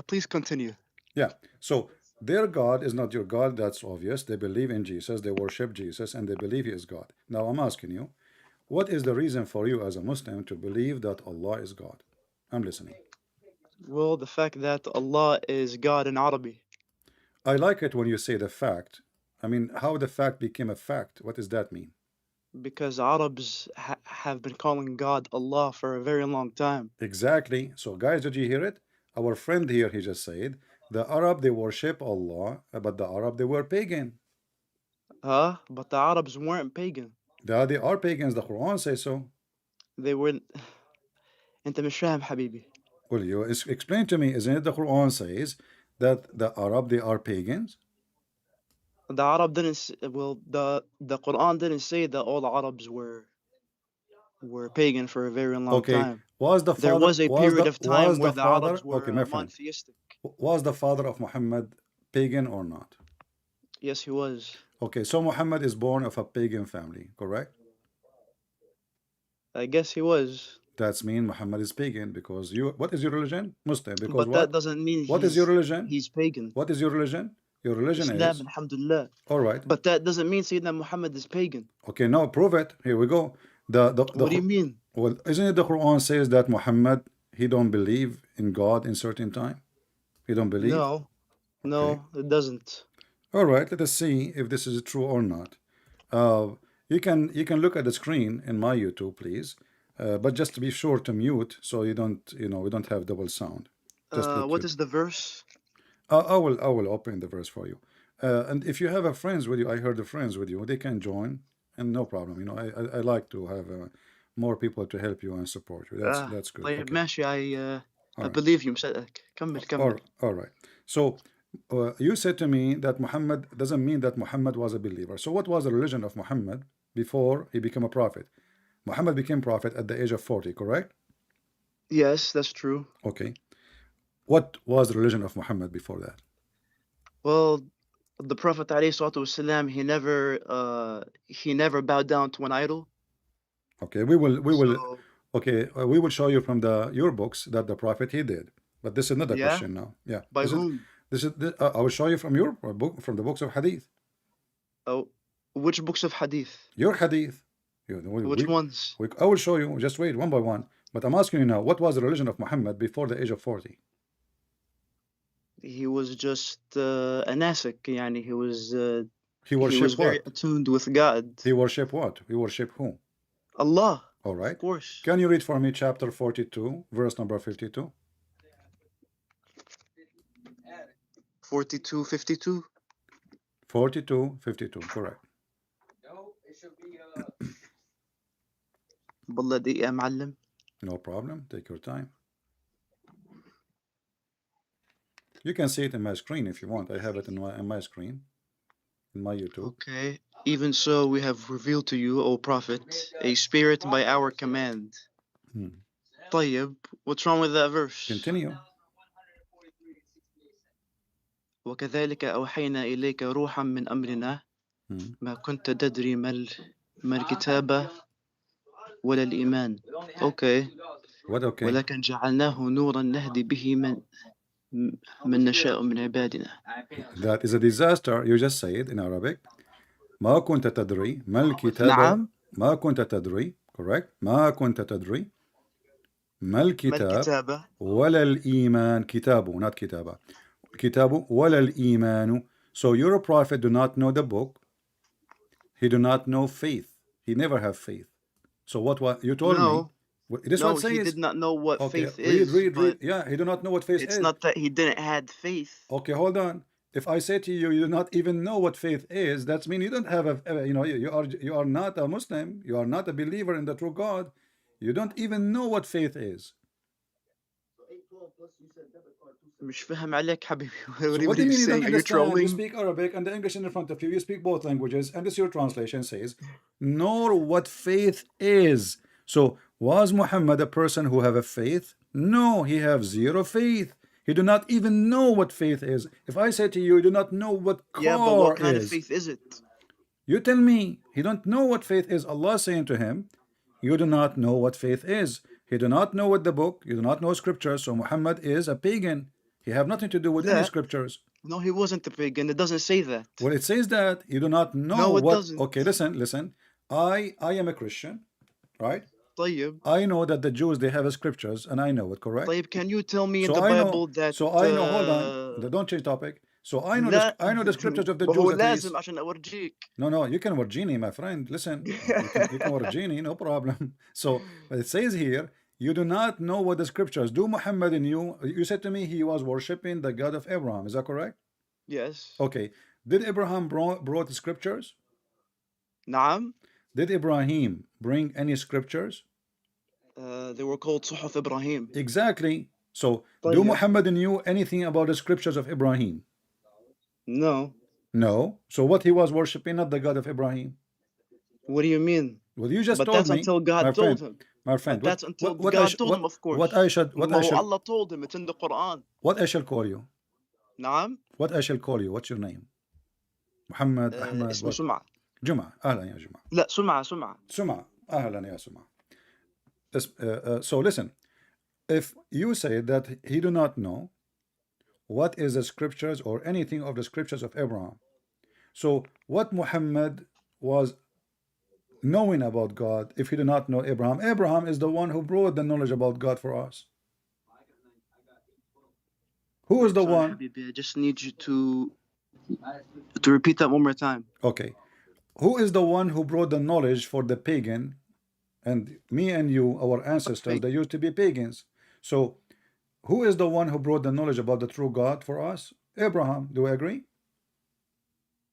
Please continue. Yeah. So their God is not your God. That's obvious. They believe in Jesus. They worship Jesus, and they believe he is God. Now I'm asking you, what is the reason for you as a Muslim to believe that Allah is God? I'm listening. Well, the fact that Allah is God in Arabic. I like it when you say the fact. I mean, how the fact became a fact. What does that mean? Because Arabs have been calling God Allah for a very long time. Exactly. So guys, did you hear it? Our friend here, he just said, the Arab, they worship Allah, but the Arab, they were pagan. But the Arabs weren't pagan. They are pagans. The Quran says so. They were. أنت مش فاهم حبيبي. Well, you explain to me, isn't it the Quran says that the Arab, they are pagans? The Arab didn't. Well, the Quran didn't say that all Arabs were pagan for a very long time. Was the There father, was a period of time was where the the father, Arabs were okay, my friend, monotheistic. was the father of Muhammad pagan or not? Yes, he was. Okay, so Muhammad is born of a pagan family, correct? I guess he was. That's mean Muhammad is pagan because you. What is your religion? Muslim. Because But what? that doesn't mean What is your religion? he's pagan. What is your religion? Your religion Islam, is. alhamdulillah. All right. But that doesn't mean Sayyidina Muhammad is pagan. Okay, no, prove it. Here we go. What do you mean? Well, isn't it the Quran says that Muhammad, he don't believe in God in certain time? He don't believe? No, no, it doesn't. All right, let us see if this is true or not. You can look at the screen in my YouTube, please. But just to be sure to mute so you don't, we don't have double sound. What is the verse? I will open the verse for you. And if you have a friends with you, I heard the friends with you, they can join, and no problem. I like to have more people to help you and support you. That's good. طيب Okay. ماشي, I believe you. مصدقك. كمل. All right. So you said to me that Muhammad doesn't mean that Muhammad was a believer. So what was the religion of Muhammad before he became a prophet? Muhammad became prophet at the age of 40, correct? Yes, that's true. Okay. What was the religion of Muhammad before that? Well, the Prophet ﷺ, he never bowed down to an idol. Okay, we will show you from your books that the prophet he did. But this is not a question now. Yeah. By whom? I will show you from your book, from the books of Hadith. Oh, which books of Hadith? Your Hadith. Which ones? I will show you. Just wait, one by one. But I'm asking you now, what was the religion of Muhammad before the age of 40? He was just a nasik. يعني he was very attuned with God. He worshipped what? He worshipped who? Allah. All right. Of course. Can you read for me chapter 42, verse number 52? 42:52. 42:52, correct. No, it should be بالله دقيقة يا معلم. No problem. Take your time. You can see it in my screen if you want. I have it in my screen, in my YouTube. Okay. Even so, we have revealed to you, O Prophet, a spirit by our command. طيب, what's wrong with that verse? Continue. وكذلك أوحينا إليك روحا من أمرنا ما كنت تدري ما الكتاب ولا الإيمان. Okay. What okay? ولكن جعلناه نورا نهدي به من نشاء من عبادنا. That is a disaster. You just say it in Arabic. ما كنت تدري ما الكتاب. نعم. ما كنت تدري correct? ما كنت تدري ما ما الكتاب الكتابة ولا الإيمان كتابه not كتابة كتابه ولا الإيمان. So your prophet do not know the book. He do not know faith. He never have faith. So what you told me? no This no what he says. did not know what Okay, faith read, is, read, read. but Yeah, he do not know what faith it's is. not that he didn't had faith. Okay, hold on. If I say to you, you do not even know what faith is, that means you don't have you know, you are not a Muslim. You are not a believer in the true God. You don't even know what faith is. مش فاهم عليك حبيبي. So What what are do you you mean you don't saying? Are you understand? You trolling? speak Arabic and the English in front of you. You speak both languages, and this your translation says, nor what faith is. So was Muhammad a person who have a faith? No, he have zero faith. He do not even know what faith is. If I say to you, you do not know what Yeah, but what car kind of is, faith is it? you tell me he don't know what faith is. Allah saying to him, you do not know what faith is. He do not know what the book. You do not know scriptures. So Muhammad is a pagan. He have nothing to do with any لا. scriptures. No, he wasn't a pagan. It doesn't say that. Well, it says that you do not know No, it what. doesn't. Okay, listen. I am a Christian, right? طيب. I know that the Jews they have scriptures, and I know it, correct? طيب, can you tell me in So the I Bible know. that So I know. Hold on. Don't change topic. So I know. لا I know the scriptures of the ما هو Jews at least. لازم عشان أورجيك. No, you can Virginie, my friend. Listen, you can Virginie, no problem. So, but it says here, you do not know what the scriptures do. Muhammad and you said to me he was worshiping the God of Abraham. Is that correct? Yes. Okay. Did Abraham brought the scriptures? نعم. Did Ibrahim bring any scriptures? They were called صحف إبراهيم. Exactly. So, do طيب. Muhammad knew anything about the scriptures of Ibrahim? No. No. So, what he was worshiping, not the God of Ibrahim? What do you mean? Well, you just But told that's me, until God my told friend. him. My friend, But that's until what God told him, of course. what I should ما هو Allah told him. It's in the Quran. what I shall call you? نعم. What I shall call you? What's your name? Muhammad, Ahmad, اسمه what? سمعة. Juma. أهلا يا Juma. لا سمعة. Suma. أهلا يا Suma. So listen, if you say that he do not know what is the scriptures or anything of the scriptures of Abraham, so what Muhammad was knowing about God if he did not know Abraham? Abraham is the one who brought the knowledge about God for us. Who is the Sorry, one? حبيبي, I just need you to repeat that one more time. Okay. Who is the one who brought the knowledge for the pagan? And me and you, our ancestors, they used to be pagans. So who is the one who brought the knowledge about the true God for us? Abraham. Do we agree?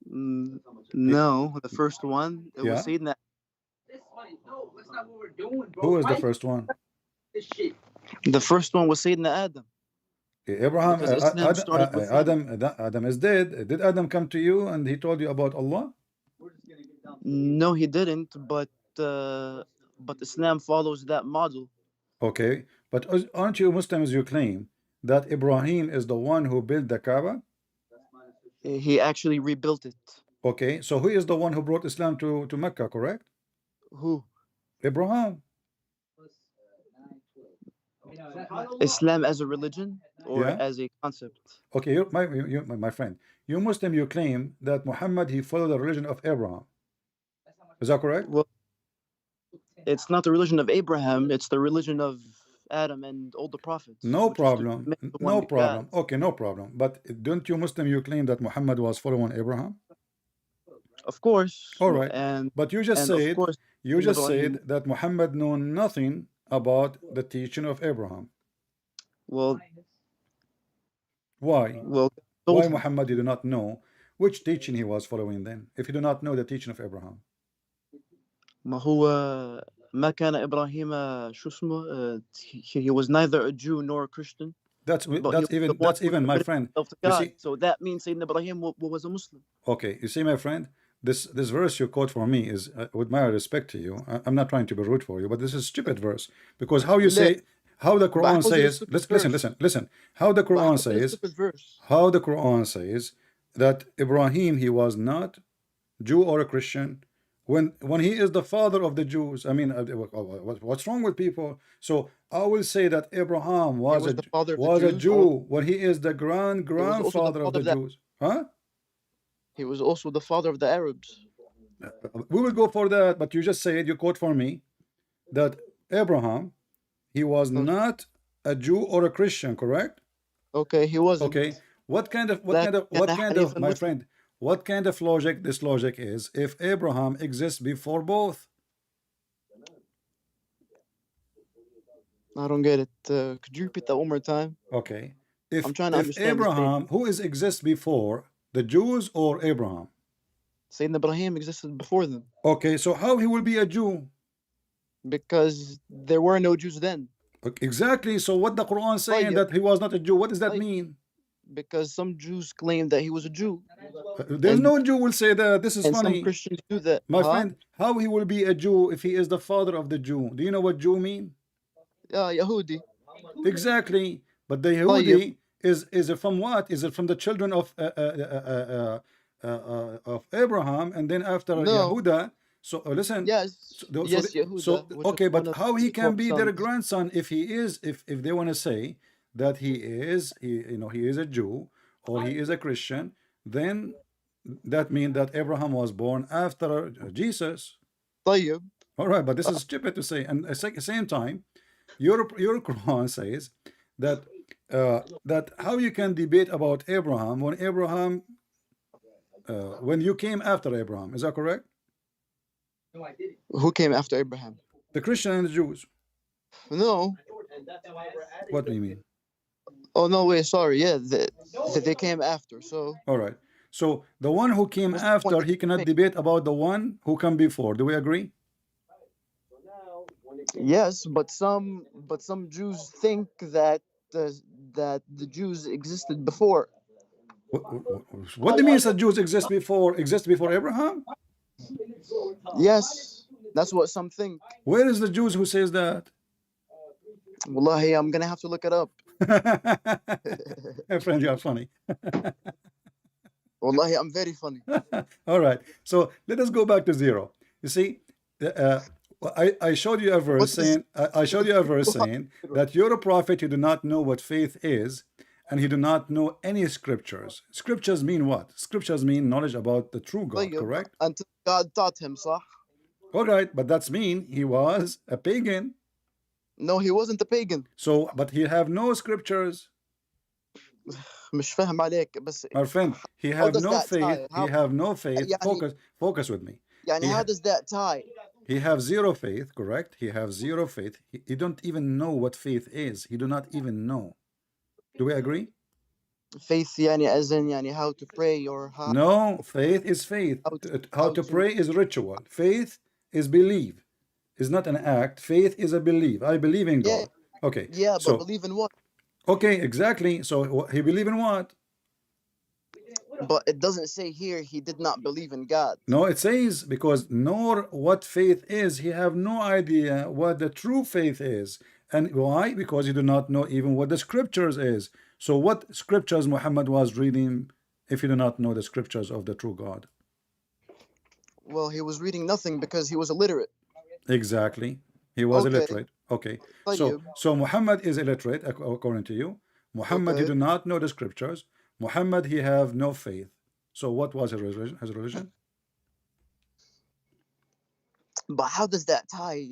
No, the first one. It Yeah. was Sayyidina. No, that's not what we're doing, bro. Who is the Why first one? this shit? The first one was Sayyidina Adam. Abraham. Because Islam started with him. Adam is dead. Did Adam come to you and he told you about Allah? We're just gonna get down. No, he didn't. But Islam follows that model. Okay. But aren't you Muslims? You claim that Ibrahim is the one who built the Kaaba. He actually rebuilt it. Okay. So who is the one who brought Islam to Mecca? Correct? Who? Abraham. Islam as a religion or Yeah. as a concept? Okay, my friend, you Muslim, you claim that Muhammad he followed the religion of Abraham. Is that correct? Well, it's not the religion of Abraham. It's the religion of Adam and all the prophets. No which is to problem. admit the one No God. problem. Okay, no problem. But don't you Muslim you claim that Muhammad was following Abraham? Of course. All right. And But you just and of said course, you just Ibrahim- said that Muhammad knew nothing about the teaching of Abraham. well, Why? well, Why Muhammad did not know which teaching he was following then, if he did not know the teaching of Abraham? ما هو ما كان إبراهيم شو اسمه he was neither a Jew nor a Christian. That's But he was the one that's who even my committed friend. himself to You God. see, So that means Sayyidina Ibrahim was a Muslim. okay, you see, my friend, this verse you quote for me is, with my respect to you, I'm not trying to be rude for you, but this is a stupid verse because how you say, how the Quran how's it a says, stupid listen, how the But Quran it's a says, stupid verse. how the Quran says that Ibrahim he was not Jew or a Christian when he is the father of the Jews. I mean, what's wrong with people? So I will say that Abraham was was the father of the a Jews, Jew or- when he is the grandfather of father the of that- Jews. Huh? He was also the father of the Arabs. We will go for that, but you just said, you quote for me that Abraham, he was Okay. not a Jew or a Christian, correct? Okay, he wasn't. Okay. What kind of لكن حنيف my مسلم. friend, what kind of logic this logic is if Abraham exists before both? I don't get it. Could you repeat that one more time? Okay. I'm trying to If understand this Abraham, who is exists before, the Jews or Abraham? Sayyidina Ibrahim existed before them Okay, so how he will be a Jew? because there were no Jews then. Okay, exactly. So what the Quran saying طيب. that he was not a Jew, what does that طيب. mean? Because some Jews claimed that he was a Jew. There's And- no Jew will say that. This is And funny. some Christians do that. My friend, how he will be a Jew if he is the father of the Jew? Do you know what Jew mean? Yahudi. Exactly. But the Yehudi is from what? Is it from the children of Abraham, and then after No. Yehuda? So listen. Yes. Yes, Yehuda. So which okay, was one but of how he his can 12 be their sons. grandson if he is if they want to say that he is a Jew or he is a Christian, then that means that Abraham was born after Jesus. طيب. All right, but this is stupid to say. And at the same time, your Quran says that that how you can debate about Abraham when Abraham when you came after Abraham. Is that correct? No, I didn't. Who came after Abraham? The Christian and the Jews. No. And that's why we're at What do you mean? Oh, no, wait, sorry. Yeah, they came after. So, All right. So the one who came What's the point after, that he you cannot make? debate about the one who came before. Do we agree? yes, but some Jews think that that the Jews existed before. What do you mean that Jews exist before Abraham? Yes, that's what some think. Where is the Jews who says that? Wallahi, I'm gonna have to look it up. My friend, you are funny. Wallahi, I'm very funny. All right. So let us go back to zero. You see, I showed you a verse saying that you're a prophet, you do not know what faith is, and you do not know any scriptures. Scriptures mean what? Scriptures mean knowledge about the true God, طيب, correct? Until God taught him, صح? All right, but that's mean he was a pagan. No, he wasn't a pagan. So, but he have no scriptures. مش فاهم عليك بس My friend, he How have does no that faith. tie? How- He have no faith. يعني- Focus with me. يعني He how ha- does that tie? He have zero faith, correct? He have zero faith. He don't even know what faith is. He do not even know. Do we agree? Faith يعني as in يعني how to pray or how No, faith is faith. How to pray is ritual. Faith is believe. It's not an act. Faith is a believe. I believe in Yeah. God. Okay. Yeah, but So believe in what? okay, exactly. So he believe in what? But it doesn't say here he did not believe in God. No, it says because nor what faith is. He have no idea what the true faith is. And why? Because he do not know even what the scriptures is. So what scriptures Muhammad was reading if he do not know the scriptures of the true God? Well, he was reading nothing because he was illiterate. Exactly. He was Okay. illiterate. Okay. So طيب. Muhammad is illiterate according to you. Muhammad he Okay. do not know the scriptures. Muhammad he have no faith. So what was his religion? But how does that tie?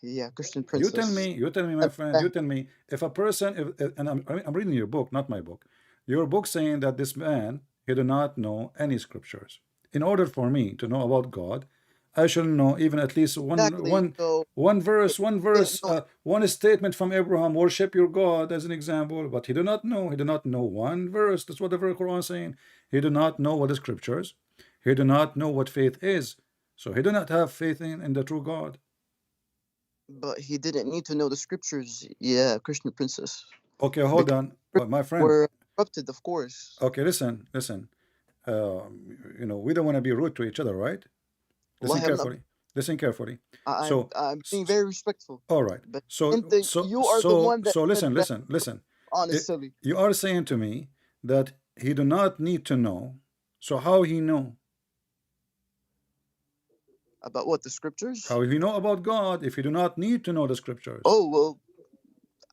Yeah, Christian Princess. You tell me, my friend. You tell me if a person, and I'm reading your book, not my book. Your book saying that this man he do not know any scriptures. In order for me to know about God, I should know even at least Exactly. So one verse, no. one statement from Abraham, worship your God as an example. But he do not know. He do not know one verse. That's what the very Quran is saying. He do not know what the scriptures. He do not know what faith is. So he do not have faith in the true God. But he didn't need to know the scriptures. Yeah, Christian Princess. Okay, hold on, my friend. We're corrupted, of course. Okay, listen. We don't want to be rude to each other, right? Listen Wallahi, I'm not- carefully. Listen carefully. I'm, So- I'm being very respectful. All right. But So you are the one that so said listen. that honest It- silly. You are saying to me that he do not need to know. So how he know? About what, the scriptures? How he know about God if he do not need to know the scriptures? Oh, well,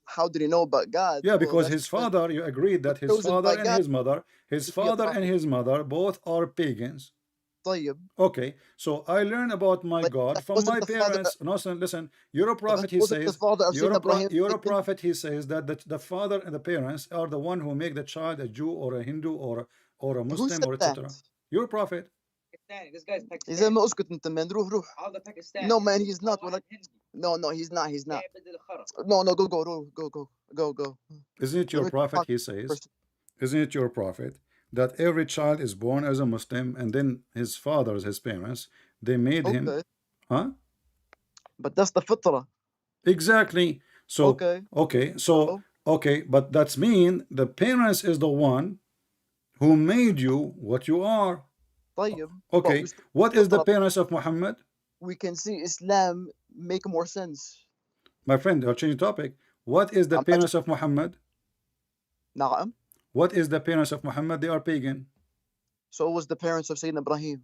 how did he know about God? Yeah, Well, because that's his father, you agreed that his chosen father by and God his mother, to be a prophet. both are pagans. طيب. Okay, so I learn about my Like, God that from wasn't my the father. parents. No, listen. You're a That prophet. He wasn't the says. father of Sayyidina Ibrahim. You're a pagan? prophet. He says that the father and the parents are the one who make the child a Jew or a Hindu or a Who Muslim said or that? etc. You're a prophet. Pakistani. This guy's Pakistani. إذا ما اسكت أنت man. روح. No man, he's not. No, he's not. He's not. No, go. Isn't it your prophet? He says. Isn't it your prophet that every child is born as a Muslim and then his fathers, his parents, they made him, huh? But that's the fitra. Exactly. So okay, but that's mean the parents is the one who made you what you are. طيب. Okay, what is the parents of Muhammad? We can see Islam make more sense. My friend, I'll change the topic. What is the parents of Muhammad? نعم. What is the parents of Muhammad? They are pagan. So was the parents of Sayyidina Ibrahim.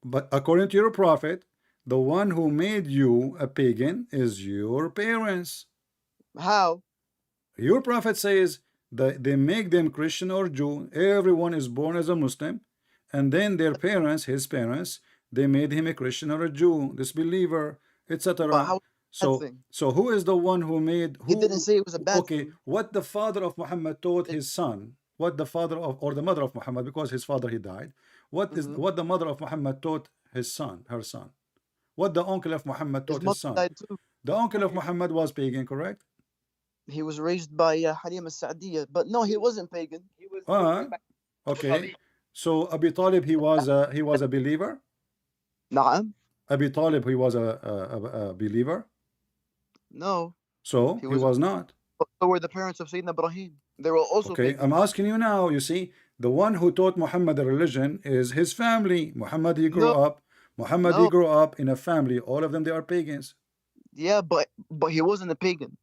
But according to your prophet, the one who made you a pagan is your parents. How? Your prophet says that they make them Christian or Jew. Everyone is born as a Muslim, and then their parents, his parents, they made him a Christian or a Jew, disbeliever, etc. So who is the one who made? Who, he didn't say it was a bad thing. What the father of Muhammad taught his son, what the father of or the mother of Muhammad, because his father he died. What is what the mother of Muhammad taught his son, her son? What the uncle of Muhammad taught his son? The uncle of Muhammad was pagan, correct? He was raised by Halim al-Sa'diyah, but no, he wasn't pagan. He was okay. So Abi Talib, he was a believer. نعم. Abi Talib, he was a believer. No. So he was not. So were the parents of Sayyidina Ibrahim. They were also okay. pagan. I'm asking you now. You see, the one who taught Muhammad the religion is his family. Muhammad, he grew up. Muhammad, he grew up in a family. All of them, they are pagans. Yeah, but he wasn't a pagan.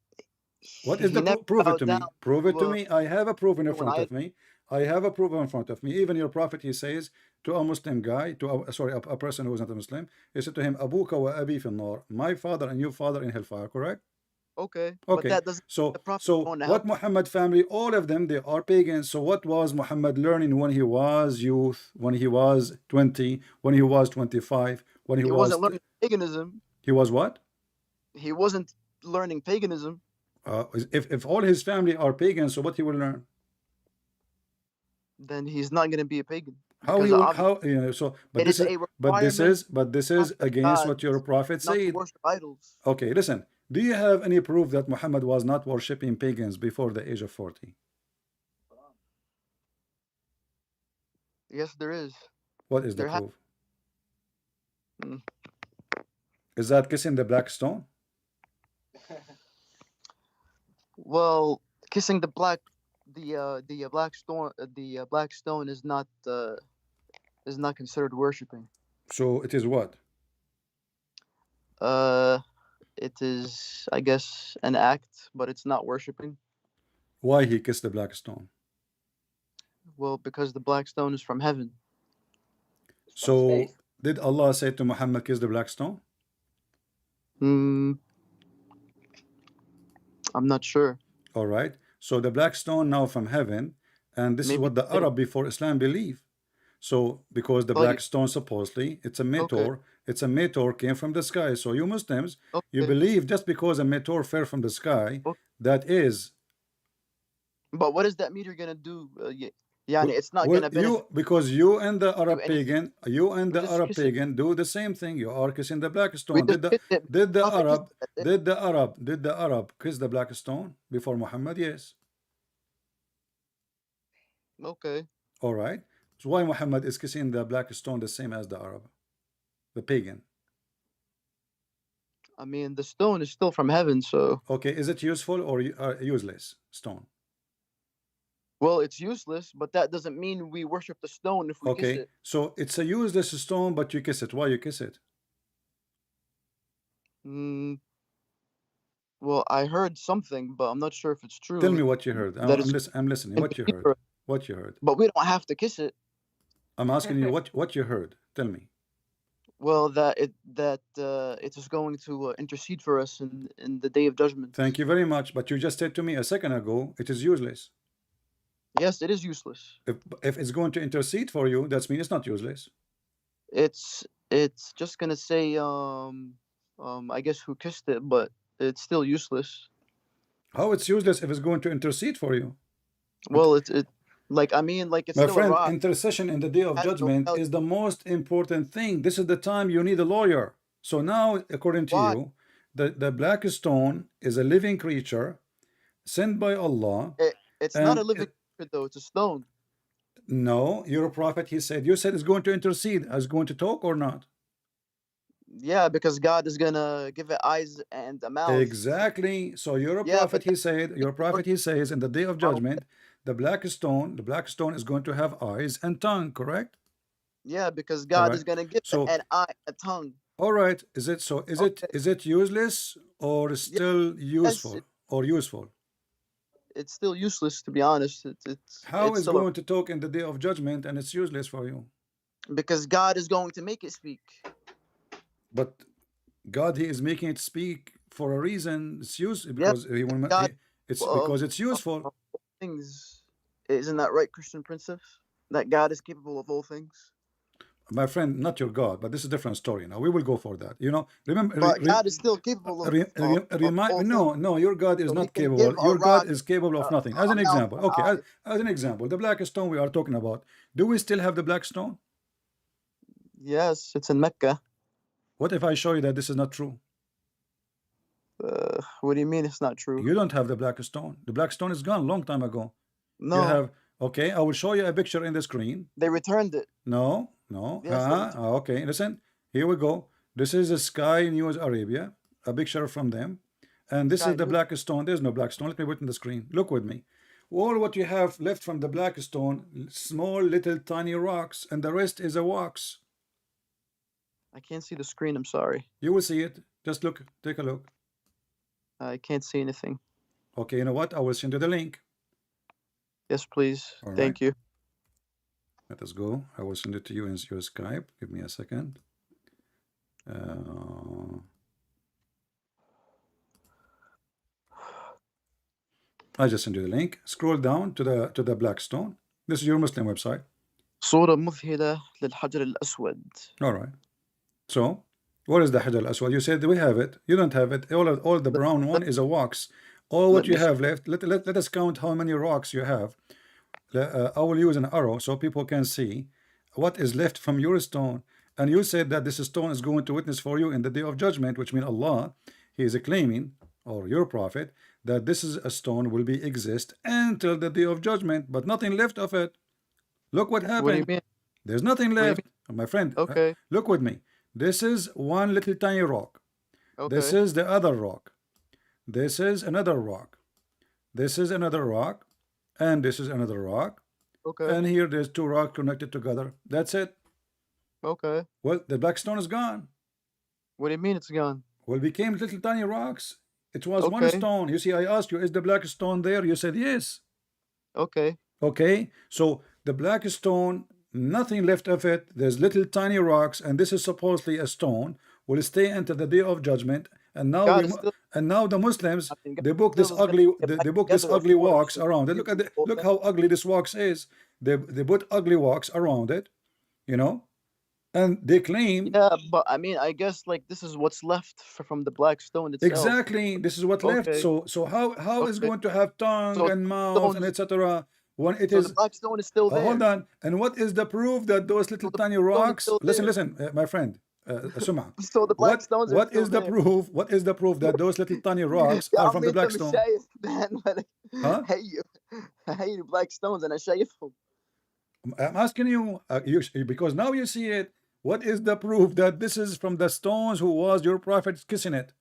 What is the prove it to me? Prove it to me. I have a proof in front of me. I have a proof in front of me. Even your prophet, he says to a Muslim guy, to a person who is not a Muslim, he said to him, Abuka wa abi fi nar, my father and your father in hellfire, correct? Okay. But that doesn't so what Muhammad family, all of them, they are pagans. So what was Muhammad learning when he was youth, when he was 20, when he was 25, when he wasn't learning paganism. He was what? He wasn't learning paganism. If all his family are pagans, so what he will learn? Then he's not going to be a pagan. How you know, so but this is against what your prophet said. Okay, listen. Do you have any proof that Muhammad was not worshipping pagans before the age of 40? Yes, there is. What is the proof? Is that kissing the black stone? Well, kissing the black stone is not considered worshiping. So it is what? It is, I guess, an act, but it's not worshiping. Why he kissed the black stone? Well, because the black stone is from heaven. So did Allah say to Muhammad, kiss the black stone? I'm not sure. All right. So the black stone now from heaven, and this is what the Arab before Islam believe. So because the black stone supposedly it's a meteor, it's a meteor came from the sky. So you Muslims, you believe just because a meteor fell from the sky, that is. But what is that meteor gonna do? It's not gonna benefit. Because you and the Arab pagan, do the same thing. You are kissing the black stone. Did the Arab kiss the black stone before Muhammad? Yes. Okay. All right. So why Muhammad is kissing the black stone the same as the Arab, the pagan? I mean, the stone is still from heaven, so. Okay, is it useful or useless stone? Well, it's useless, but that doesn't mean we worship the stone if we kiss it. So it's a useless stone, but you kiss it. Why you kiss it? Well, I heard something, but I'm not sure if it's true. Tell me what you heard. I'm listening. What you heard? What you heard? But we don't have to kiss it. I'm asking you what you heard. Tell me. Well, that it is going to intercede for us in the day of judgment. Thank you very much. But you just said to me a second ago it is useless. Yes, it is useless. If it's going to intercede for you, that means it's not useless. It's just gonna say I guess who kissed it, but it's still useless. How it's useless if it's going to intercede for you? Well, it like I mean like it's My still a friend, rock. intercession in the day of Has no judgment value. is the most important thing. This is the time you need a lawyer. So now, according to Why? you, the black stone is a living creature sent by Allah. It's not a And living creature though. It's a stone. no, you're a prophet. He said, you said it's going to intercede. Is going to talk or not? Yeah, because God is gonna give it eyes and a mouth. Exactly. So you're a Yeah, prophet. but He said, you're a prophet. He says, in the day of judgment, the black stone is going to have eyes and tongue. Correct? yeah, because All God right. is gonna give it So, an eye, a tongue. all right. Is it so? Is Okay. it useless or still Yes, useful or useful? it's still useless to be honest. How It's is still going to talk in the day of judgment and it's useless for you? because God is going to make it speak. But God, He is making it speak for a reason. It's useful Yeah, because He will. God It's because it's of useful. things. Isn't that right, Christian princess? That God is capable of all things. My friend, not your God, but this is a different story. Now we will go for that. You know, remember, But God is still capable of remind all no, things. no, your God is So he not can capable. give a Your God rock is capable of nothing. As a an mouth example, and okay, eyes. as an example, the black stone we are talking about. Do we still have the black stone? Yes, it's in Mecca. What if I show you that this is not true? What do you mean it's not true? You don't have the black stone. The black stone is gone long time ago. No, You have, okay, I will show you a picture in the screen. they returned it. No. Yes, they returned Okay, listen. Here we go. This is the Sky News Arabia, a picture from them. And this Sky is the News. black stone. There's no black stone. Let me put it in the screen. Look with me. All what you have left from the black stone, small little tiny rocks, and the rest is a wax. I can't see the screen. I'm sorry. You will see it. Just look. Take a look. I can't see anything. Okay, you know what? I will send you the link. Yes, please. All Thank right. you. Let us go. I will send it to you in your Skype. Give me a second. I just sent you the link. Scroll down to the black stone. This is your Muslim website. صورة مذهلة للحجر الأسود. All right. So, what is the Hajar al-Aswad? You said we have it. You don't have it. All the brown one is a wax. All what you have left. Let us count how many rocks you have. I will use an arrow so people can see what is left from your stone. And you said that this stone is going to witness for you in the day of judgment, which means Allah, He is claiming, or your prophet, that this is a stone will be exist until the day of judgment, but nothing left of it. Look what happened. What do you mean? There's nothing left. My friend, Okay. look with me. This is one little tiny rock. Okay. This is the other rock. This is another rock. This is another rock. And this is another rock. Okay. And here there's two rocks connected together. That's it. Okay. Well, the black stone is gone. What do you mean it's gone? Well, it became little tiny rocks. It was one Okay. stone. You see, I asked you, is the black stone there? You said yes. Okay. Okay. So the black stone, nothing left of it. There's little tiny rocks, and this is supposedly a stone. Will stay until the day of judgment. And now God is still the Muslims, nothing. God they book this still is gonna ugly get back they book this together ugly of course. wax around it. Look how ugly this wax is. They put ugly wax around it, you know, and they claim Yeah, but I mean, I guess like this is what's left from the black stone itself. exactly this is what left. Okay. So how is Okay. going to have tongue So and mouth and stones- etc. when it So is the black stone is still there. hold on. And what is the proof that those little the tiny stone is rocks? still Listen, my friend, Suma. So the black stones are What still is the there. proof? What is the proof that those little tiny rocks يا are from عمي the انت black مش stone? شايف man Huh? هي black stones انا شايفهم. I'm asking you, because now you see it. What is the proof that this is from the stones who was your prophet kissing it?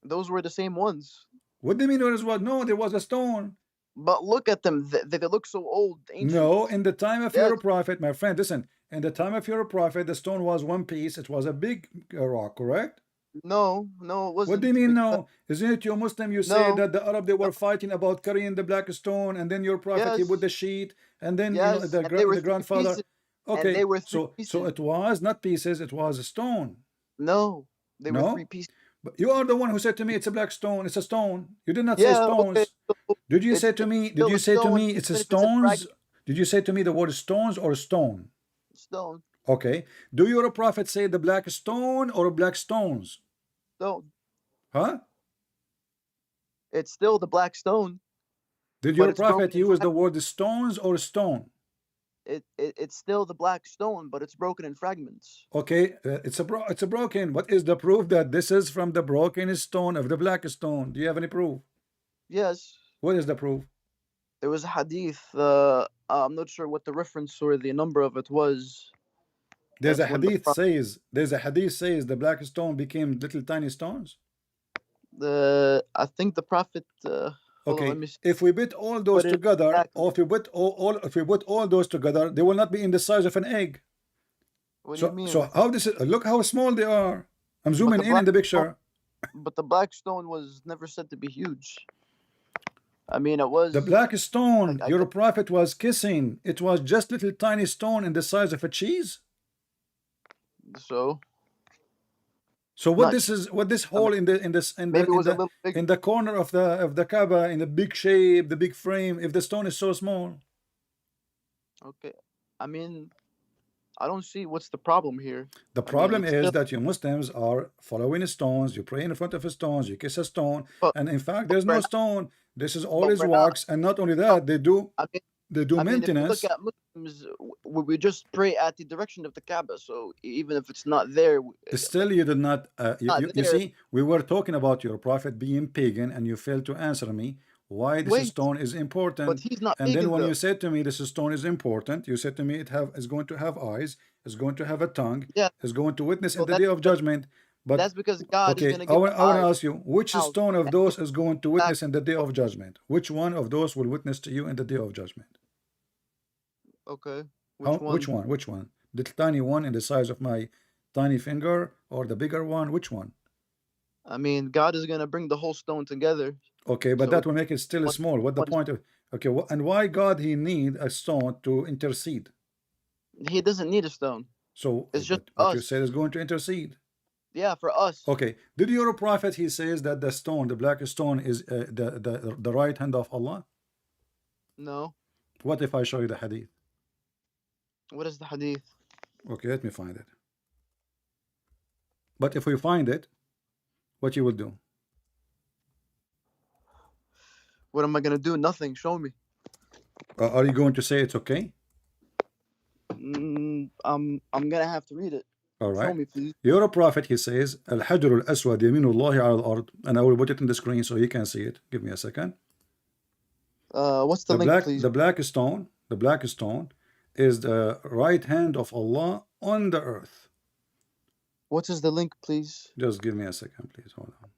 Those were the same ones. What do you mean there was what? No, there was a stone. But look at them. They look so old, ancient. No, in the time of Yes. your prophet, my friend, listen. In the time of your prophet, the stone was one piece. It was a big rock, correct? No, it wasn't. What do you mean no? Isn't it you Muslim? You say No. that the Arab they were fighting about carrying the black stone, and then your prophet he Yes. put the sheet, and then Yes, and they were the three grandfather. pieces, and Okay, they were three so pieces. it was not pieces, it was a stone. No, they were No? 3 pieces. But you are the one who said to me it's a black stone. It's a stone. You did not say Yeah, stones. okay. So Did you it's say to me? Did still you a say to stone, me it's a even if it's a stones? fragment. Did you say to me the word stones or stone? Stone. Okay. Do your prophet say the black stone or black stones? Stone. Huh? It's still the black stone, Did but your it's broken prophet in use the fragments. word stones or stone? It's still the black stone, but it's broken in fragments. Okay, it's a broken. What is the proof that this is from the broken stone of the black stone? Do you have any proof? Yes, What is the proof? there was a hadith. I'm not sure what the reference or the number of it was. There's a That's when the hadith says the black stone became little tiny stones. I think the prophet. Hold on, let Okay, me see if we put all those what it is together, exactly. or if we put all those together, they will not be in the size of an egg. What do you So mean? how this is? Look how small they are. I'm But zooming the in black the stone, picture. but the black stone was never said to be huge. I mean, it The was. black stone, I your guess prophet was kissing. It was just little tiny stone in the size of a cheese. so. So what Not. this is? What this I mean, hole in maybe it was a little bigger. in the corner of the Kaaba, in the big shape, the big frame? If the stone is so small, Okay. I mean, I don't see what's the problem here. the I mean, problem it's is still. that you Muslims are following stones. You pray in front of stones. You kiss a stone, But, and in fact, but there's no we're not. stone. This is all But is we're not. wax, and not only No, that, I mean. they do I mean, if you look maintenance. at Muslims, we just pray at the direction of the Kaaba. So even if it's not there, Still, you did not. not You there. see, we were talking about your prophet being pagan, and you failed to answer me why this Wait, stone is but important. he's not And then pagan when you though. said to me this stone is important, you said to me is going to have eyes, is going to have a tongue, Yeah. is going to witness in So the day of judgment. But that's because God is okay, gonna give the I want to eyes ask you, which out. stone of those is going to witness in the day of Okay. judgment? Which one of those will witness to you in the day of judgment? Okay. How? Which Which one? one? Which one? The tiny one in the size of my tiny finger, or the bigger one? Which one? I mean, God is gonna bring the whole stone together. Okay, but So that it's will make it still one. small. What the One. point of? Okay, and why God he need a stone to intercede? He doesn't need a stone. So, It's just but you us. said is going to intercede. Yeah, for us. Okay, did your prophet he says that the stone, the black stone, is the right hand of Allah? No. What if I show you the hadith? What is the hadith? Okay, let me find it. But if we find it, what you will do? What am I gonna do? Nothing. Show me. Are you going to say it's okay? I'm gonna have to read it. All Show right. me, please. Your prophet he says, Al-Hajr al-Aswad yaminullahi ala al-ard, and I will put it in the screen so you can see it. Give me a second. What's the link, please? The black stone is the right hand of Allah on the earth. What is the link, please? Just give me a second, please. Hold on.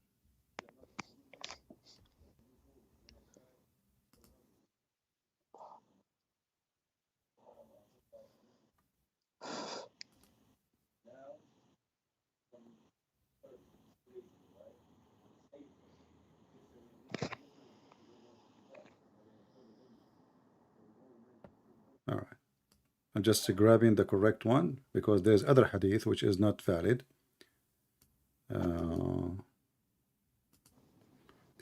All right. I'm just grabbing the correct one because there's other hadith which is not valid.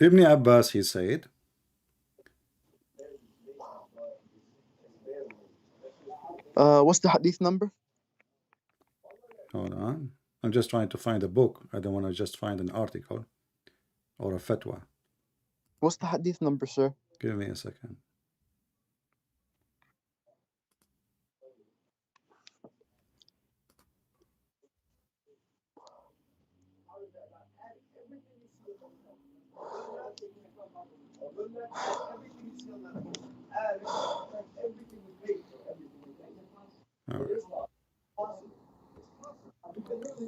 Ibn Abbas he said, What's the hadith number? hold on. I'm just trying to find a book. I don't want to just find an article or a fatwa. What's the hadith number, sir? Give me a second. All right.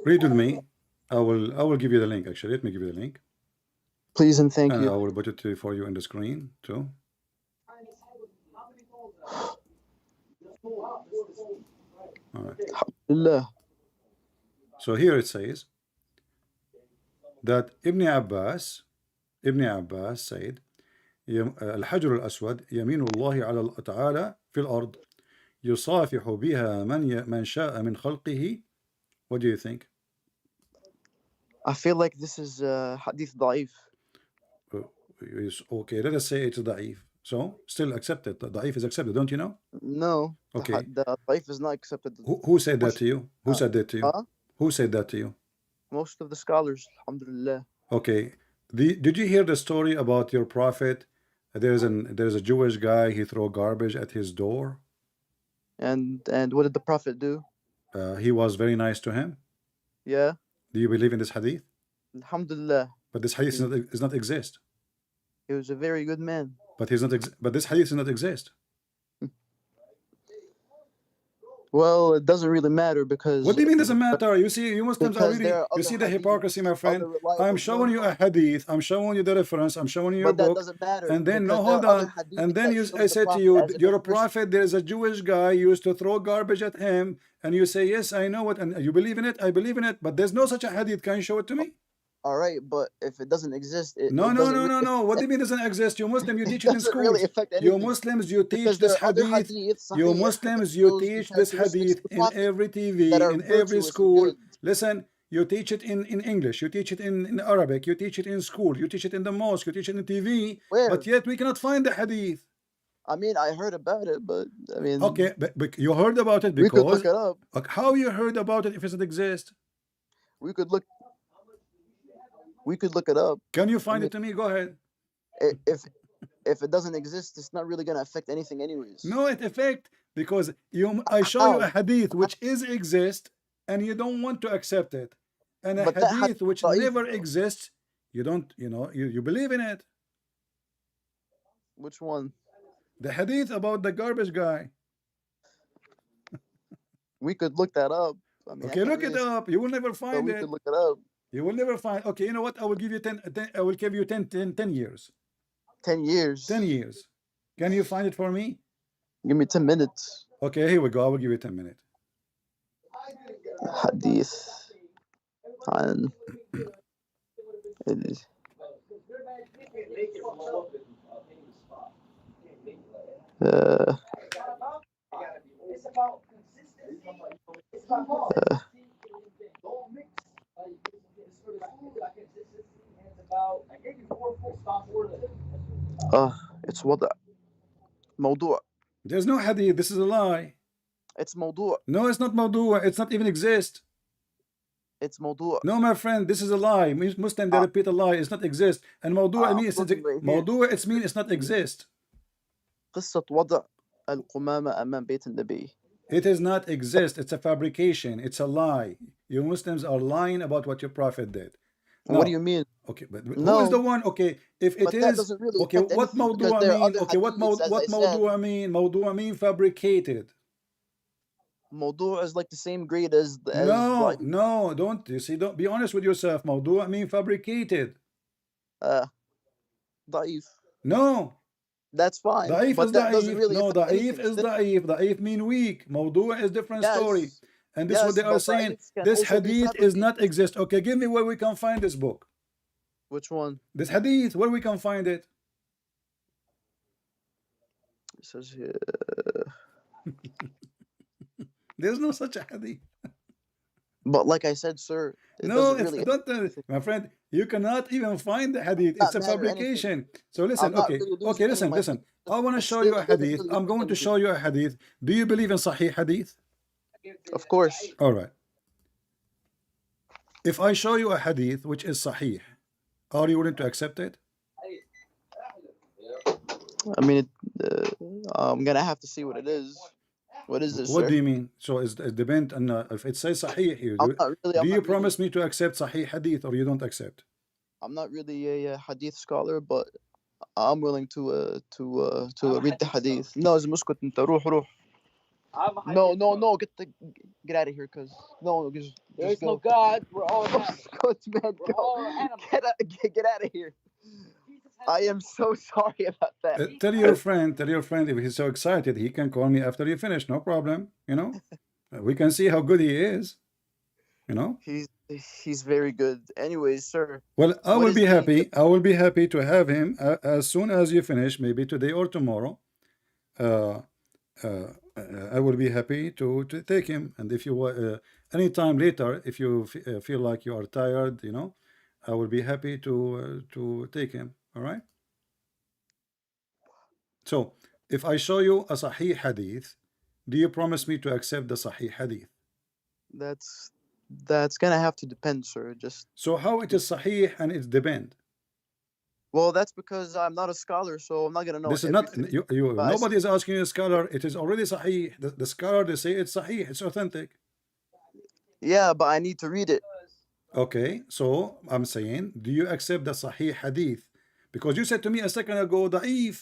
Read with me. I will give you the link actually. Let me give you the link. Please and thank And I you. will put it for you in the screen too. All right. Alhamdulillah. So here it says that Ibn Abbas said, الحجر الأسود يمين الله على تعالى في الأرض يصافح بها من شاء من خلقه. What do you think? I feel like this is hadith da'if. Okay, let us say it's ضعيف. So still accepted. The da'if is accepted, don't you know? No. Okay. The da'if is not accepted. Who said that to you? Who said that to you? Huh? Who said that to you? Most of the scholars, alhamdulillah. Okay. Did you hear the story about your prophet? There's a Jewish guy. He throw garbage at his door. And what did the Prophet do? He was very nice to him. Yeah. Do you believe in this hadith? Alhamdulillah. But this hadith does not exist. He was a very good man. But he's not. But this hadith does not exist. Well, it doesn't really matter because. What do you mean doesn't matter? You see, you Muslims are Because really. there are You other see the hadith, hypocrisy, my friend. other reliable I'm showing you a hadith. I'm showing you the reference. I'm showing you your But that book. doesn't matter. And then because no, there hold are other on. hadith And then that you, show I the said to Prophet you, as if you're a a person- prophet. There is a Jewish guy used to throw garbage at him, and you say yes, I know it, and you believe in it. I believe in it. But there's no such a hadith. Can you show it to me? All right, but if it doesn't exist, No. What do you mean it doesn't exist? You Muslim, you teach it in doesn't schools. really affect You anything. Muslims, you teach Because this there are other hadith. hadith, You sahih, Muslims, that you shows the teach this characteristics hadith of the in Prophet every TV, that are in every virtuous and school. good. Listen, you teach it in English, you teach it in Arabic, you teach it in school, you teach it in the mosque, you teach it in TV. Where? But yet we cannot find the hadith. I mean, I heard about it, but I mean, Okay, but you heard about it we could because look it up. how you heard about it if it doesn't exist? We could look it up. Can you find it to me? Go ahead. If it doesn't exist, it's not really gonna affect anything, anyways. No, it affect because I show you a How? hadith which is exist and you don't want to accept it, and a But that hadith which da'if, never though. exists, you don't, you believe in it. Which one? The hadith about the garbage guy. We could look that up. I mean, I Okay, can't look it really- up. You will never But find we it. could look it up. You will never find. Okay, you know what? I will give you 10. I will give you 10 years. 10 years. 10 years. Can you find it for me? Give me 10 minutes. Okay, here we go. I will give you 10 minutes. Hadith. عن it's وضع موضوع. There's no hadith. This is a lie. It's موضوع. No, it's not mawdu'. It's not even exist. It's موضوع. No, my friend, this is a lie. Muslim, they repeat a lie. It's not exist. And mawdu' means mawdu' it means it's not exist. قصة وضع القمامة أمام بيت النبي. It does not exist. It's a fabrication. It's a lie. You Muslims are lying about what your prophet did. Now, What do you mean? okay, but No. who is the one? Okay, if it But that is doesn't really okay, affect what anything because mawdu' there are mean? other Okay, what hadiths, as I said. mawdu' mean? Mawdu' mean fabricated. موضوع is like the same grade as No, like, no, don't. You see, don't be honest with yourself. Mawdu' mean fabricated. ضعيف. No, That's fine. da'if but is that doesn't da'if. really No, affect da'if anything. is da'if. Da'if mean weak. Mawdu' is different Yes. story. And this is what Yes, they are but saying. da'if can This also be hadith is not exist. Okay, give me where we can find this book. Which one? This hadith, where we can find it. It says here. There's no such a hadith. But like I said, sir, it No, doesn't it's really. not, my friend. You cannot even find the hadith. Not It's a matter fabrication. So listen, I'm not okay, really losing okay, any listen, of my listen. faith. I want to It show you a still doesn't hadith. really I'm going to affect show you a hadith. Do you believe in Sahih hadith? Of course. All right. If I show you a hadith which is Sahih, are you willing to accept it? I mean, I'm gonna have to see what it is. What is this, What sir? do you mean? So it depends on if it says Sahih here. I'm not really. Do you promise me to accept Sahih hadith or you don't accept? I'm not really a hadith scholar, but I'm willing to read the hadith. No, it's مسكت انت روح. No, get out of here, cause no, There is no God. We're all Go, man, We're all go. animals. Get out of here. I am so sorry about that. Tell your friend if he's so excited, he can call me after you finish. No problem. We can see how good he is. He's very good. Anyways, sir. Well, I What will is be the- happy. I will be happy to have him as soon as you finish, maybe today or tomorrow. I will be happy to take him. And if you anytime later, if you feel like you are tired, I will be happy to take him. All right. So if I show you a Sahih hadith, do you promise me to accept the Sahih hadith? That's gonna have to depend, sir. Just So how it is Sahih and it depend? well, that's because I'm not a scholar, so I'm not gonna know. This is not everything. you. But I Nobody is asking you a scholar. It is already Sahih. The scholar, they say it's Sahih. It's authentic. Yeah, but I need to read it. Okay, so I'm saying, do you accept the Sahih hadith? Because you said to me a second ago, da'if.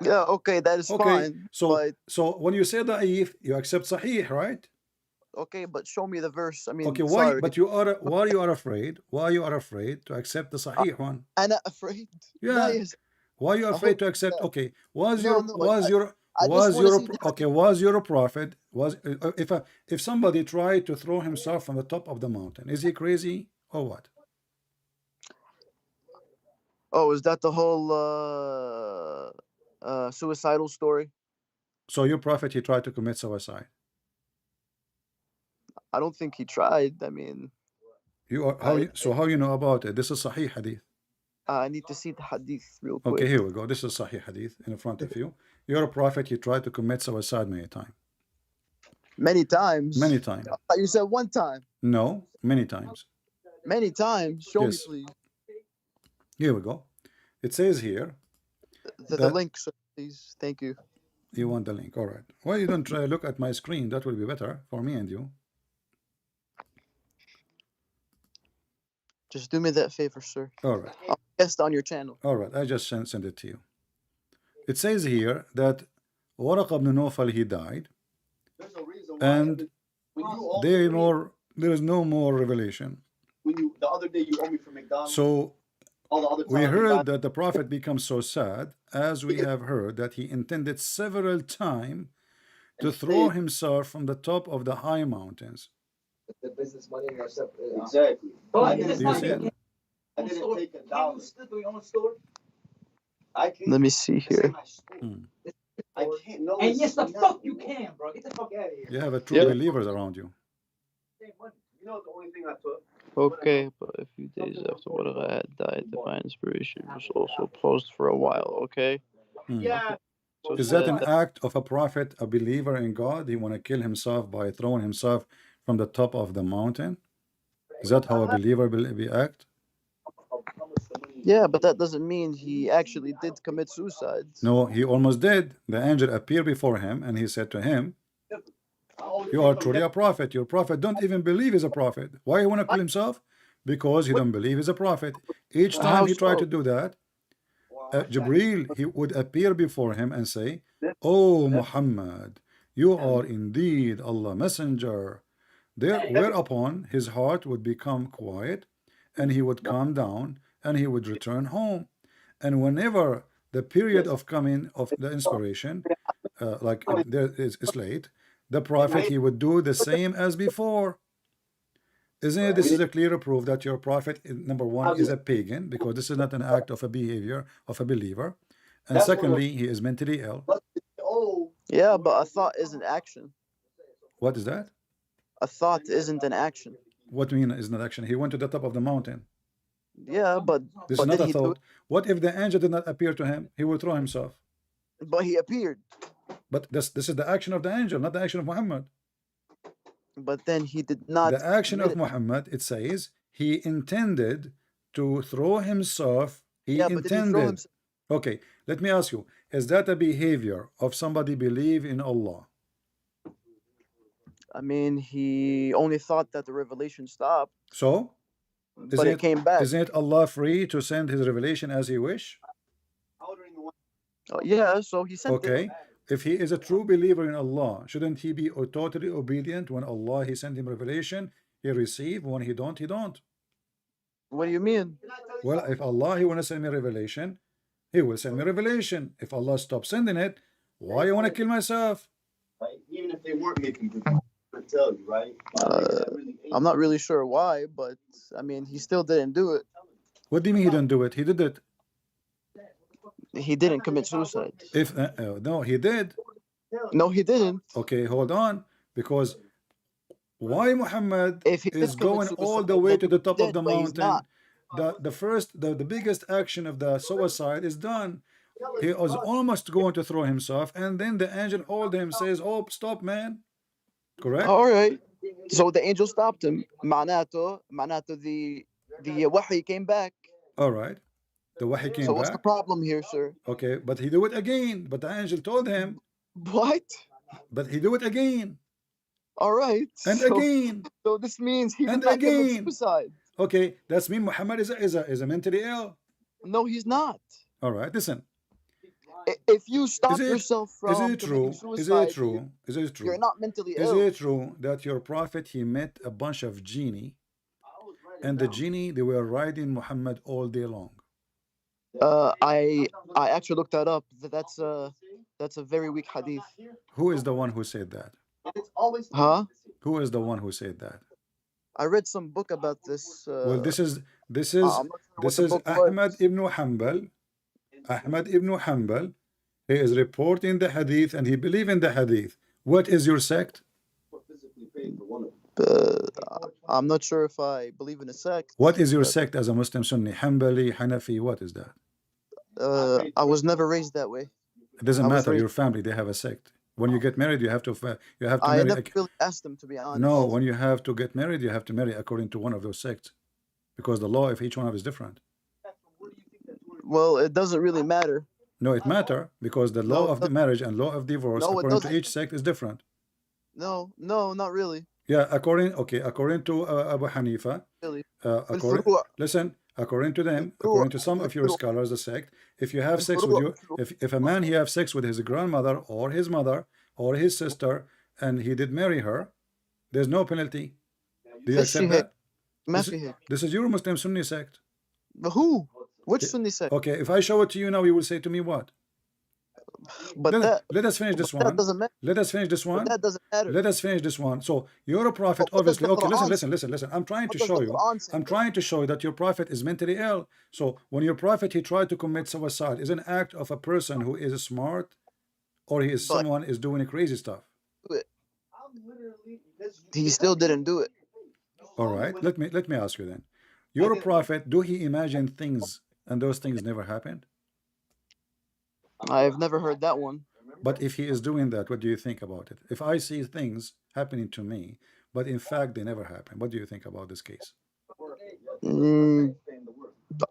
Yeah, okay, that is Okay, fine. But so when you say da'if, you accept Sahih, right? okay, but show me the verse. I mean, Okay, why? sorry. But you are why you are afraid? Why you are afraid to accept the Sahih one? I'm not afraid. Yeah. No, yes. Why you I afraid hope to accept? not. Okay, was No, your no, was I- your I just was wanna your see the okay was your prophet was if somebody tried to throw himself from the top of the mountain, is he crazy or what? Oh, is that the whole suicidal story? So your prophet, he tried to commit suicide. I don't think he tried. I mean, You are how you know about it? This is Sahih hadith. I need to see the hadith real quick. Okay, here we go. This is Sahih hadith in front of you. You're a prophet. You tried to commit suicide many times. Many times. Many times. You said one time. No, many times. Many times. Show Yes. me, please. Here we go. It says here. The That- link, sir, please. Thank you. You want the link? All right. Well, you don't try look at my screen. That will be better for me and you. Just do me that favor, sir. All right. I'll guest on your channel. All right. I just send it to you. It says here that Waraq ibn Nawfal, he died, There's a reason why. and When you owe there is no more revelation. when you the other day you owe me for McDonald's. So all the other we times you heard got- that the prophet becomes so sad, as we have heard that he intended several times to throw himself from the top of the high mountains. The business money are separate. Exactly. I Do didn't, you see it? I didn't take a dollar. I can't. Let me see This ain't here. my school. Hmm. I can't. No. And it's yes, the not. fuck you can, bro. Get the fuck out of here. You have a true Yeah. believers around you. You know the only thing I took. Okay, but a few days after Warqa had died, divine inspiration was also paused for a while. Okay. Hmm. Yeah. So Is it that said an act of a prophet, a believer in God? He want to kill himself by throwing himself from the top of the mountain? Is that how a believer be act? Yeah, but that doesn't mean he actually did commit suicide. No, he almost did. The angel appeared before him and he said to him, you are truly a prophet. Your prophet don't even believe he's a prophet. Why he want to kill himself? Because he don't believe he's a prophet. Each How time he tried so? to do that, Jibreel, he would appear before him and say, "Oh Muhammad, you are indeed Allah messenger." There, whereupon his heart would become quiet, and he would calm down, and he would return home. And whenever the period of coming of the inspiration, like there is late, the prophet, he would do the same as before. Isn't it? This is a clear proof that your prophet, number one, is a pagan, because this is not an act of a behavior of a believer, and secondly, he is mentally ill. Oh. Yeah, but a thought isn't action. What is that? A thought isn't an action. What do you mean is not action? He went to the top of the mountain. Yeah, but This but is not did a he do thought. What if the angel did not appear to him? He would throw himself. But he appeared. But this is the action of the angel, not the action of Muhammad. But then he did not. The action of commit it. Muhammad, it says, he intended to throw himself. He Yeah, but did he throw intended. himself? Okay, let me ask you, is that a behavior of somebody believe in Allah? I mean, he only thought that the revelation stopped, So, but it came back. isn't it Allah free to send his revelation as he wish? Oh, yeah, so he sent Okay, it. if he is a true believer in Allah, shouldn't he be totally obedient? When Allah, he sent him revelation, he receive. When he don't, he don't. What do you mean? Well, if Allah, he want to send me revelation, he will send me revelation. If Allah stops sending it, why you want to kill myself? Right? Even if they weren't making good, I tell you, right? I'm not really sure why, but I mean, he still didn't do it. What do you mean he didn't do it? He did it. He didn't commit suicide. If no, he did. No, he didn't. Okay, hold on, because why Muhammad If he did is commit going all suicide, the way then to the top he of the did, but he's mountain? not. The biggest action of the suicide is done. He was almost going to throw himself, and then the angel hold him, says, "Oh, stop, man." Correct? All right. So the angel stopped him. معناته the wahi came back. All right. The wahi came So what's the back. problem here, sir? Okay, but he do it again. But the angel told him, What? but he do it again All right. and so, again so this means he and did not commit again. suicide. Okay, that's mean Muhammad is a mentally ill. No, he's not. All right, listen. If you stop Is it yourself from is it true? committing Is suicide, it true? Is it true? you're not mentally Is ill. it true that your prophet he met a bunch of genie, and the genie they were riding Muhammad all day long? I actually looked that up. That's a very weak hadith. Who is the one who said that? Huh? Who is the one who said that? I read some book about this. Well, this is I'm not sure what the book Ahmad was. ibn Hanbal. Ahmad ibn Hanbal. He is reporting the hadith and he believe in the hadith. What is your sect? I'm not sure if I believe in a sect. What is your but, sect as a Muslim Sunni? Hanbali, Hanafi, what is that? I was never raised that way. It doesn't I was matter. raised- Your family, they have a sect. When you get married, you have to I marry. never really asked them, to be honest. No, when you have to get married, you have to marry according to one of those sects, because the law of each one of is different. Well, it doesn't really matter. No, it matter because the law No, of the marriage and law of divorce No, it according to doesn't. each sect is different. No, not really. Yeah, according to Abu Hanifa, Really. listen, according to them, according to some of your scholars, the sect, if you have sex with if a man he have sex with his grandmother or his mother or his sister and he did marry her, there's no penalty. Do you accept that? ما في هيك. This is your Muslim Sunni sect. But who? Which Sunni sect? Okay, if I show it to you now, you will say to me what? But Let us finish this that one. doesn't matter. Let us finish this one. That doesn't matter. Let us finish this one. So your prophet, What does obviously. the Okay, Quran listen. I'm trying to What does show the you. Quran say I'm then? trying to show you that your prophet is mentally ill. So when your prophet he tried to commit suicide, is an act of a person who is smart, or he is But- someone is doing crazy stuff. He still didn't do it. All right. Let me ask you then. Your prophet, do he imagine things and those things never happened? I've never heard that one. But if he is doing that, what do you think about it? If I see things happening to me, but in fact they never happen, what do you think about this case?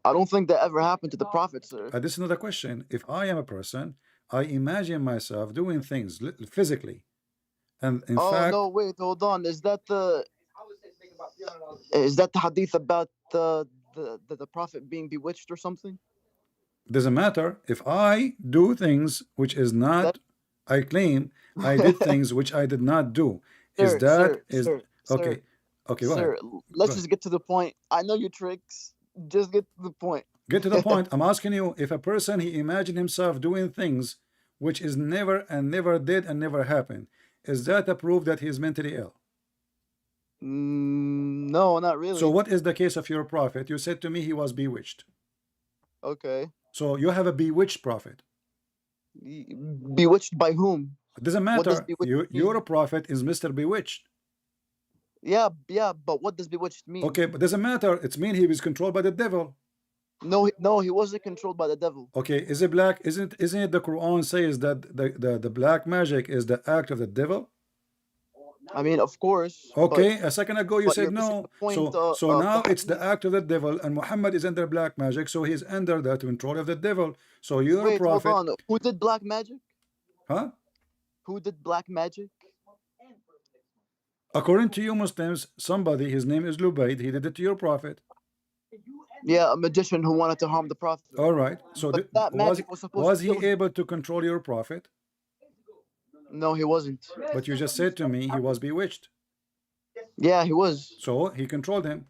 I don't think that ever happened to the Prophet, sir. This is another question. If I am a person, I imagine myself doing things physically, and in fact, no, wait, hold on. Is that the hadith about the Prophet being bewitched or something? doesn't matter. If I do things which is not, I claim I did things which I did not do. Is Sir, that sir, is sir, okay? Okay, go Sir, ahead. let's Go just get to the point. I know your tricks. Just get to the point. Get to the point. I'm asking you, if a person he imagined himself doing things which is never and never did and never happened, is that a proof that he is mentally ill? No, not really. So what is the case of your prophet? You said to me he was bewitched. Okay. So you have a bewitched prophet. Bewitched by whom? It doesn't What does matter. bewitched mean? Your prophet is Mr. Bewitched. Yeah, but what does bewitched mean? Okay, but doesn't matter. It's mean he was controlled by the devil. No, he wasn't controlled by the devil. Okay, is it black? Isn't it the Quran says that the black magic is the act of the devil? I mean, of course. Okay, a second ago you but said you're missing no. the point So of now the it's the act of the devil, and Muhammad is under black magic, so he's under the control of the devil. So your Wait, prophet, hold on. Who did black magic? huh? Who did black magic? According to you Muslims, somebody, his name is Lubayd, he did it to your prophet. Yeah, a magician who wanted to harm the Prophet. All right. So But that magic was supposed was to he kill him. able to control your prophet? No, he wasn't. But you just said to me he was bewitched. Yeah, he was. So he controlled him.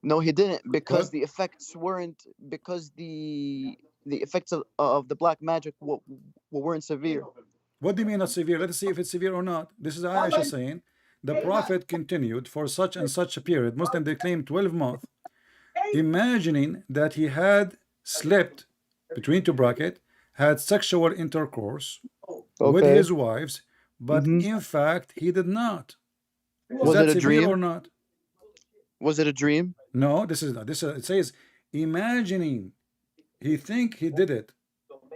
No, he didn't, because What? the effects weren't the effects of the black magic weren't severe. What do you mean not severe? Let us see if it's severe or not. This is Aisha saying the prophet continued for such and such a period. Muslim they claim 12 months, imagining that he had slept between two brackets, had sexual intercourse with Okay. his wives, but in fact he did not. Is Was that it a severe dream? or not? Was it a dream? No, this is it says imagining. He think he did it,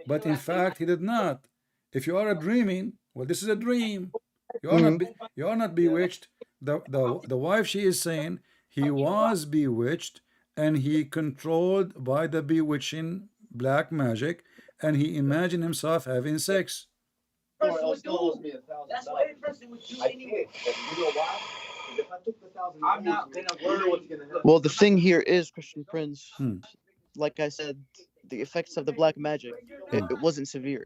but in fact he did not. If you are dreaming, well, this is a dream. You are not you are not bewitched. The wife, she is saying he was bewitched and he controlled by the bewitching black magic, and he imagined himself having sex. Someone else owes me $1,000. That's what every person would do I anyway. can't. But you know why? 'Cause if I took the $1,000, I'm not gonna you know worry. what's gonna happen. Well, the thing here is, Christian Prince, Hmm. like I said, the effects of the black magic, it wasn't severe.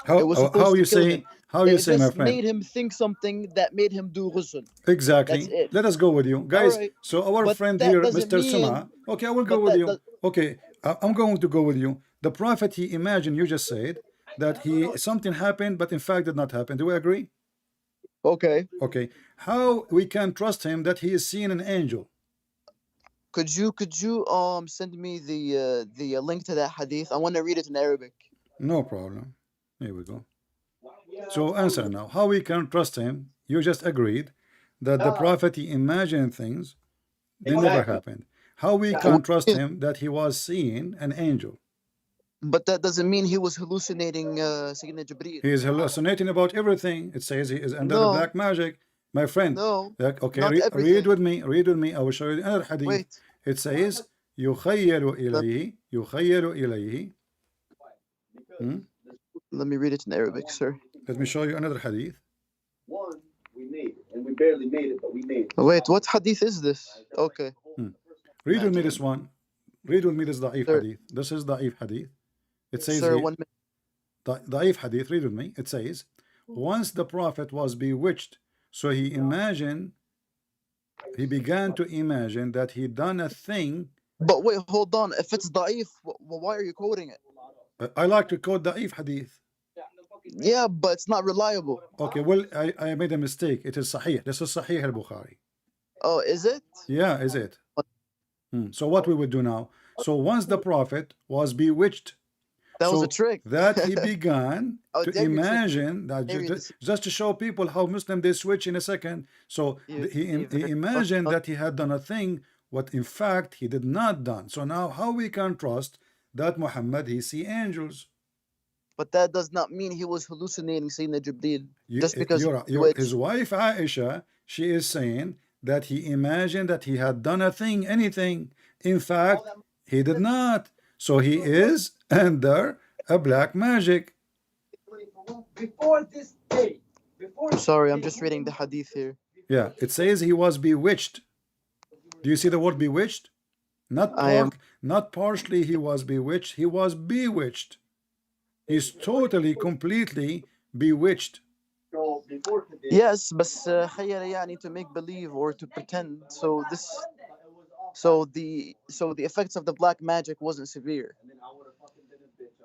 How It was how supposed you to kill say him. how you It say, my just friend? made him think something that made him do ghusl. Exactly. That's it. Let us go with you, guys. Alright. So our But friend that here, doesn't Mr. mean- Suma. Okay, I will go but with that you. does- Okay, I'm going to go with you. The prophet, he imagined, you just said that he something happened, but in fact did not happen. Do we agree? Okay. Okay. How we can trust him that he is seeing an angel? Could you send me the link to that hadith? I want to read it in Arabic. No problem. Here we go. So answer now. How we can trust him? You just agreed that the prophet, he imagined things, they never Exactly. happened. How we can trust him that he was seeing an angel? But that doesn't mean he was hallucinating Sayyidina Jibreel. He is hallucinating about everything. It says he is under the No. black magic. My friend, No. okay, not read everything. with me. Read with me. I will show you another hadith. Wait. It says, يخيل إليه. Let me read it in Arabic, sir. Let me show you another hadith. One, we made it, and we barely made it, but we made it. Wait, what hadith is this? Okay. Read with me this one. Read with me this da'if Sir. hadith. This is da'if hadith. It says Sir, here, 1 minute. da'if hadith. Read with me. It says, once the prophet was bewitched, so he began to imagine that he done a thing. But wait, hold on. If it's da'if, why are you quoting it? I like to quote da'if hadith. Yeah, but it's not reliable. Okay, well, I made a mistake. It is sahih. This is sahih al-Bukhari. Oh, is it? Yeah, is it? So what we would do now? So once the prophet was bewitched, That was so a trick. that he began Oh, to dare you trick- imagine that dare you just to show people how Muslim they switch in a second. So he imagined that he had done a thing what in fact he did not done. So now how we can trust that Muhammad he see angels? But that does not mean he was hallucinating Sayyidina Jibreel. You- Just because his wife Aisha, she is saying that he imagined that he had done a thing, anything. In fact, he did not. So he is under a black magic. Before this day. Before. Sorry, I'm just reading the hadith here. Yeah, it says he was bewitched. Do you see the word bewitched? Not I am- not partially he was bewitched, he was bewitched. He's totally, completely bewitched. So before today, Yes, but خير يعني to make believe or to pretend. So the effects of the black magic wasn't severe.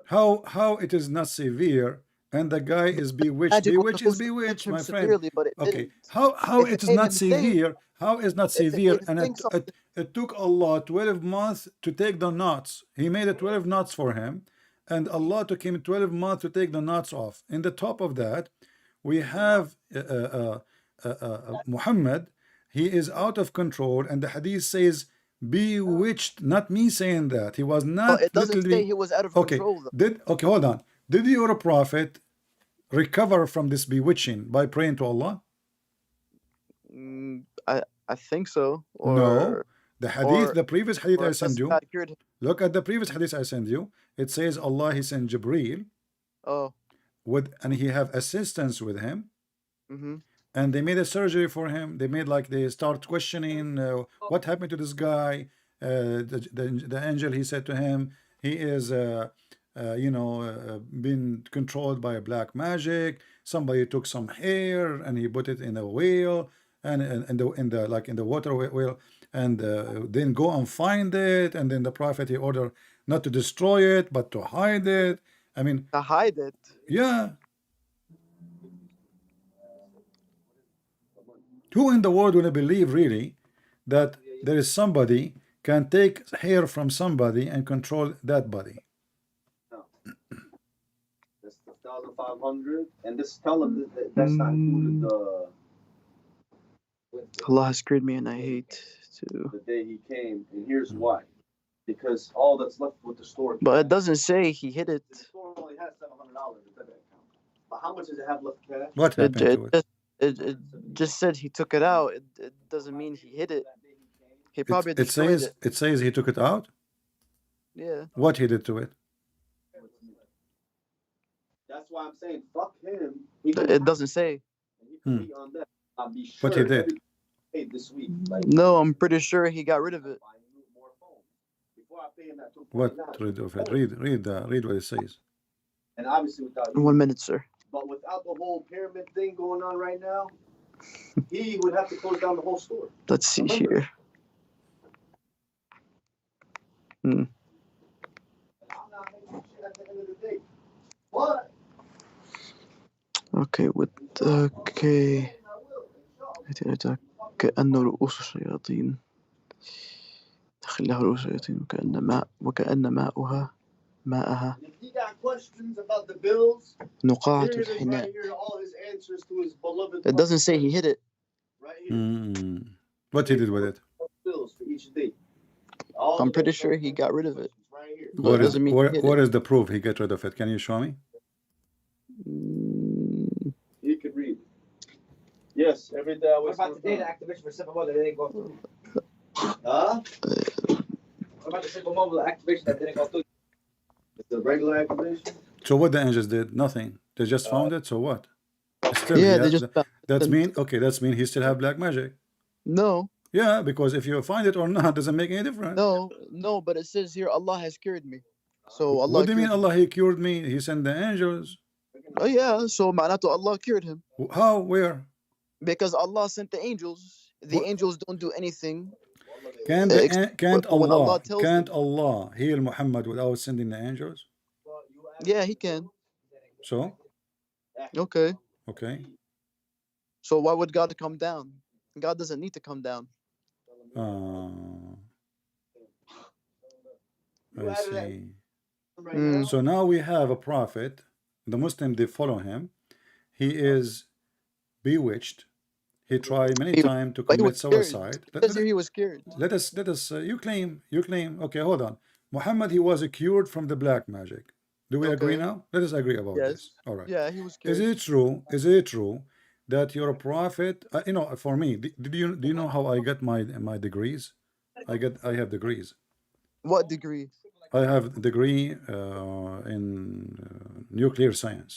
How it is not severe and the guy is bewitched? Magic was Bewitched is supposed to bewitched, touch him my friend. severely, but it Okay, didn't. how If it it is made not him think- severe? How is not If it severe? made him And think something- it took Allah 12 months to take the knots. He made it 12 knots for him, and Allah took him 12 months to take the knots off. In the top of that, we have Muhammad. He is out of control, and the hadith says bewitched. Not me saying that. He was not. But it doesn't literally- say he was out of Okay, control. Though. hold on. Did your prophet recover from this bewitching by praying to Allah? I think so. Or, No. The hadith, or- the previous hadith or I sent you. God cured him. Look at the previous hadith I sent you. It says Allah he sent Jibreel Oh. and he have assistance with him, Mm-hmm. and they made a surgery for him. They made like they start questioning what happened to this guy. The angel he said to him he is been controlled by a black magic. Somebody took some hair and he put it in a whale and in the water whale, and then go and find it, and then the prophet he ordered not to destroy it but to hide it. I mean, To hide it. yeah. Who in the world will believe really that there is somebody can take hair from somebody and control that body? that's the 1,500, and this tell them that's not included Allah has cured me, and I hate to. the day he came, and here's why. Because all that's left with the store. But it doesn't say he hid it. The store only the debit account. But how much does it have left cash? What happened to it? It just said he took it out. It doesn't mean he hid it. He probably It destroyed says it says he took it out. Yeah. What he did to it? That's why I'm saying fuck him. It doesn't say. He can be on that. I'll be sure But he did. everything paid this week. Like, No, I'm pretty sure he got rid of it. more phones. Before I pay him that What $2.9. rid of it? Read what it says. And obviously without you. 1 minute, sir. But without the whole pyramid thing going on right now, he would have to close down the whole store. Let's see here. I'm not making shit at the end of the day. But Okay, okay. كأنه رؤوس الشياطين خلاها رؤوس الشياطين وكأن ماءها if he got questions about the bills, نقاعة here it is الحناء. right here, all his answers to his beloved. It doesn't say he hid it. Right here. What he did with it? Bills for each day. All I'm the pretty bills sure he got rid of it. right here. But What it is doesn't mean he hid what it. is the proof he got rid of it? Can you show me? He could read. Yes, every day I What was. about the data activation for Simple Mobile that didn't go through? Huh? What about the Simple Mobile activation that didn't go through? It's the regular activation. So what the angels did? Nothing. They just found it. So what? Still, Yeah, he they has- just that's mean. Okay, that's mean he still have black magic. no, Yeah, because if you find it or not, doesn't make any difference. no. But it says here Allah has cured me. So Allah. What do you mean cured Allah, he cured me? He sent the angels. Oh yeah. So معناته Allah cured him How? Where? because Allah sent the angels. The What? angels don't do anything. Can't When Allah tells can't Allah heal Muhammad without sending the angels? Yeah, he can. So Okay. okay. So why would God come down? God doesn't need to come down. I see. Mm. So now we have a prophet. The Muslims, they follow him. He is bewitched. He tried many times to But he commit was cured. suicide. It says here he was cured. Let us. You claim. Okay, hold on. Muhammad, he was cured from the black magic. Do we agree Okay. now? Let us agree about Yes. this. All right. Yeah, he was cured. Is it true? Is it true that you're a prophet? For me, do you know how I got my degrees? I have degrees. What degree? I have a degree in nuclear science.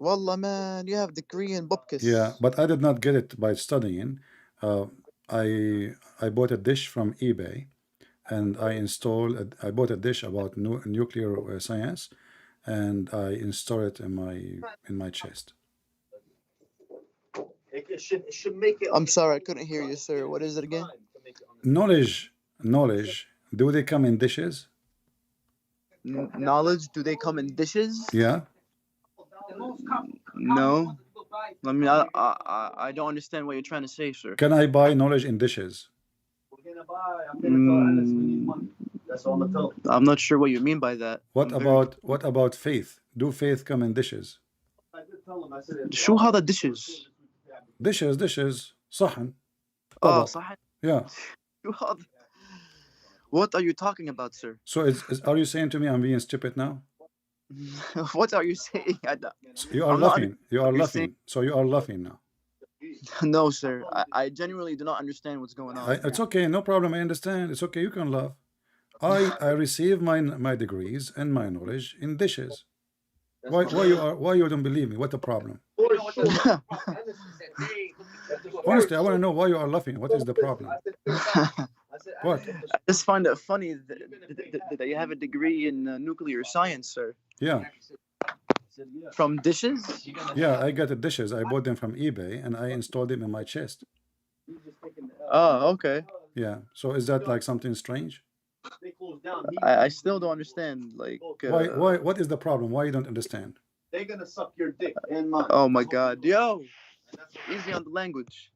Wallah man, you have degree in Bupkis. Yeah, but I did not get it by studying. I bought a dish from eBay, and I bought a dish about nuclear science, and I installed it in my chest. It should make it. I'm sorry, I couldn't hear you, sir. What is it again? Knowledge. Do they come in dishes? Knowledge? Do they come in dishes? Yeah. No. I mean, I don't understand what you're trying to say, sir. Can I buy knowledge in dishes? We're gonna buy. I'm gonna tell Alice we need money. That's all I'm gonna tell him. I'm not sure what you mean by that. What about faith? Do faith come in dishes? I did tell him. I said. شو هذا dishes? Dishes. صحن. Oh, طبق. صح. Yeah. شو هذا? What are you talking about, sir? So are you saying to me I'm being stupid now? What are you saying? You are I'm not laughing. You are you're laughing. So you are laughing now. No, sir. I genuinely do not understand what's going on. It's okay. No problem. I understand. It's okay. You can laugh. I receive my degrees and my knowledge in dishes. Why you don't believe me? What the problem? Honestly, I want to know why you are laughing. What is the problem? What? I just find it funny that you have a degree in nuclear science, sir. Yeah. From dishes? Yeah, I got the dishes. I bought them from eBay and I installed them in my chest. Oh, okay. Yeah. So is that like something strange? They closed down. I still don't understand. Like, Why? What is the problem? Why you don't understand? They're gonna suck your dick and mine. oh my God, yo, easy on the language.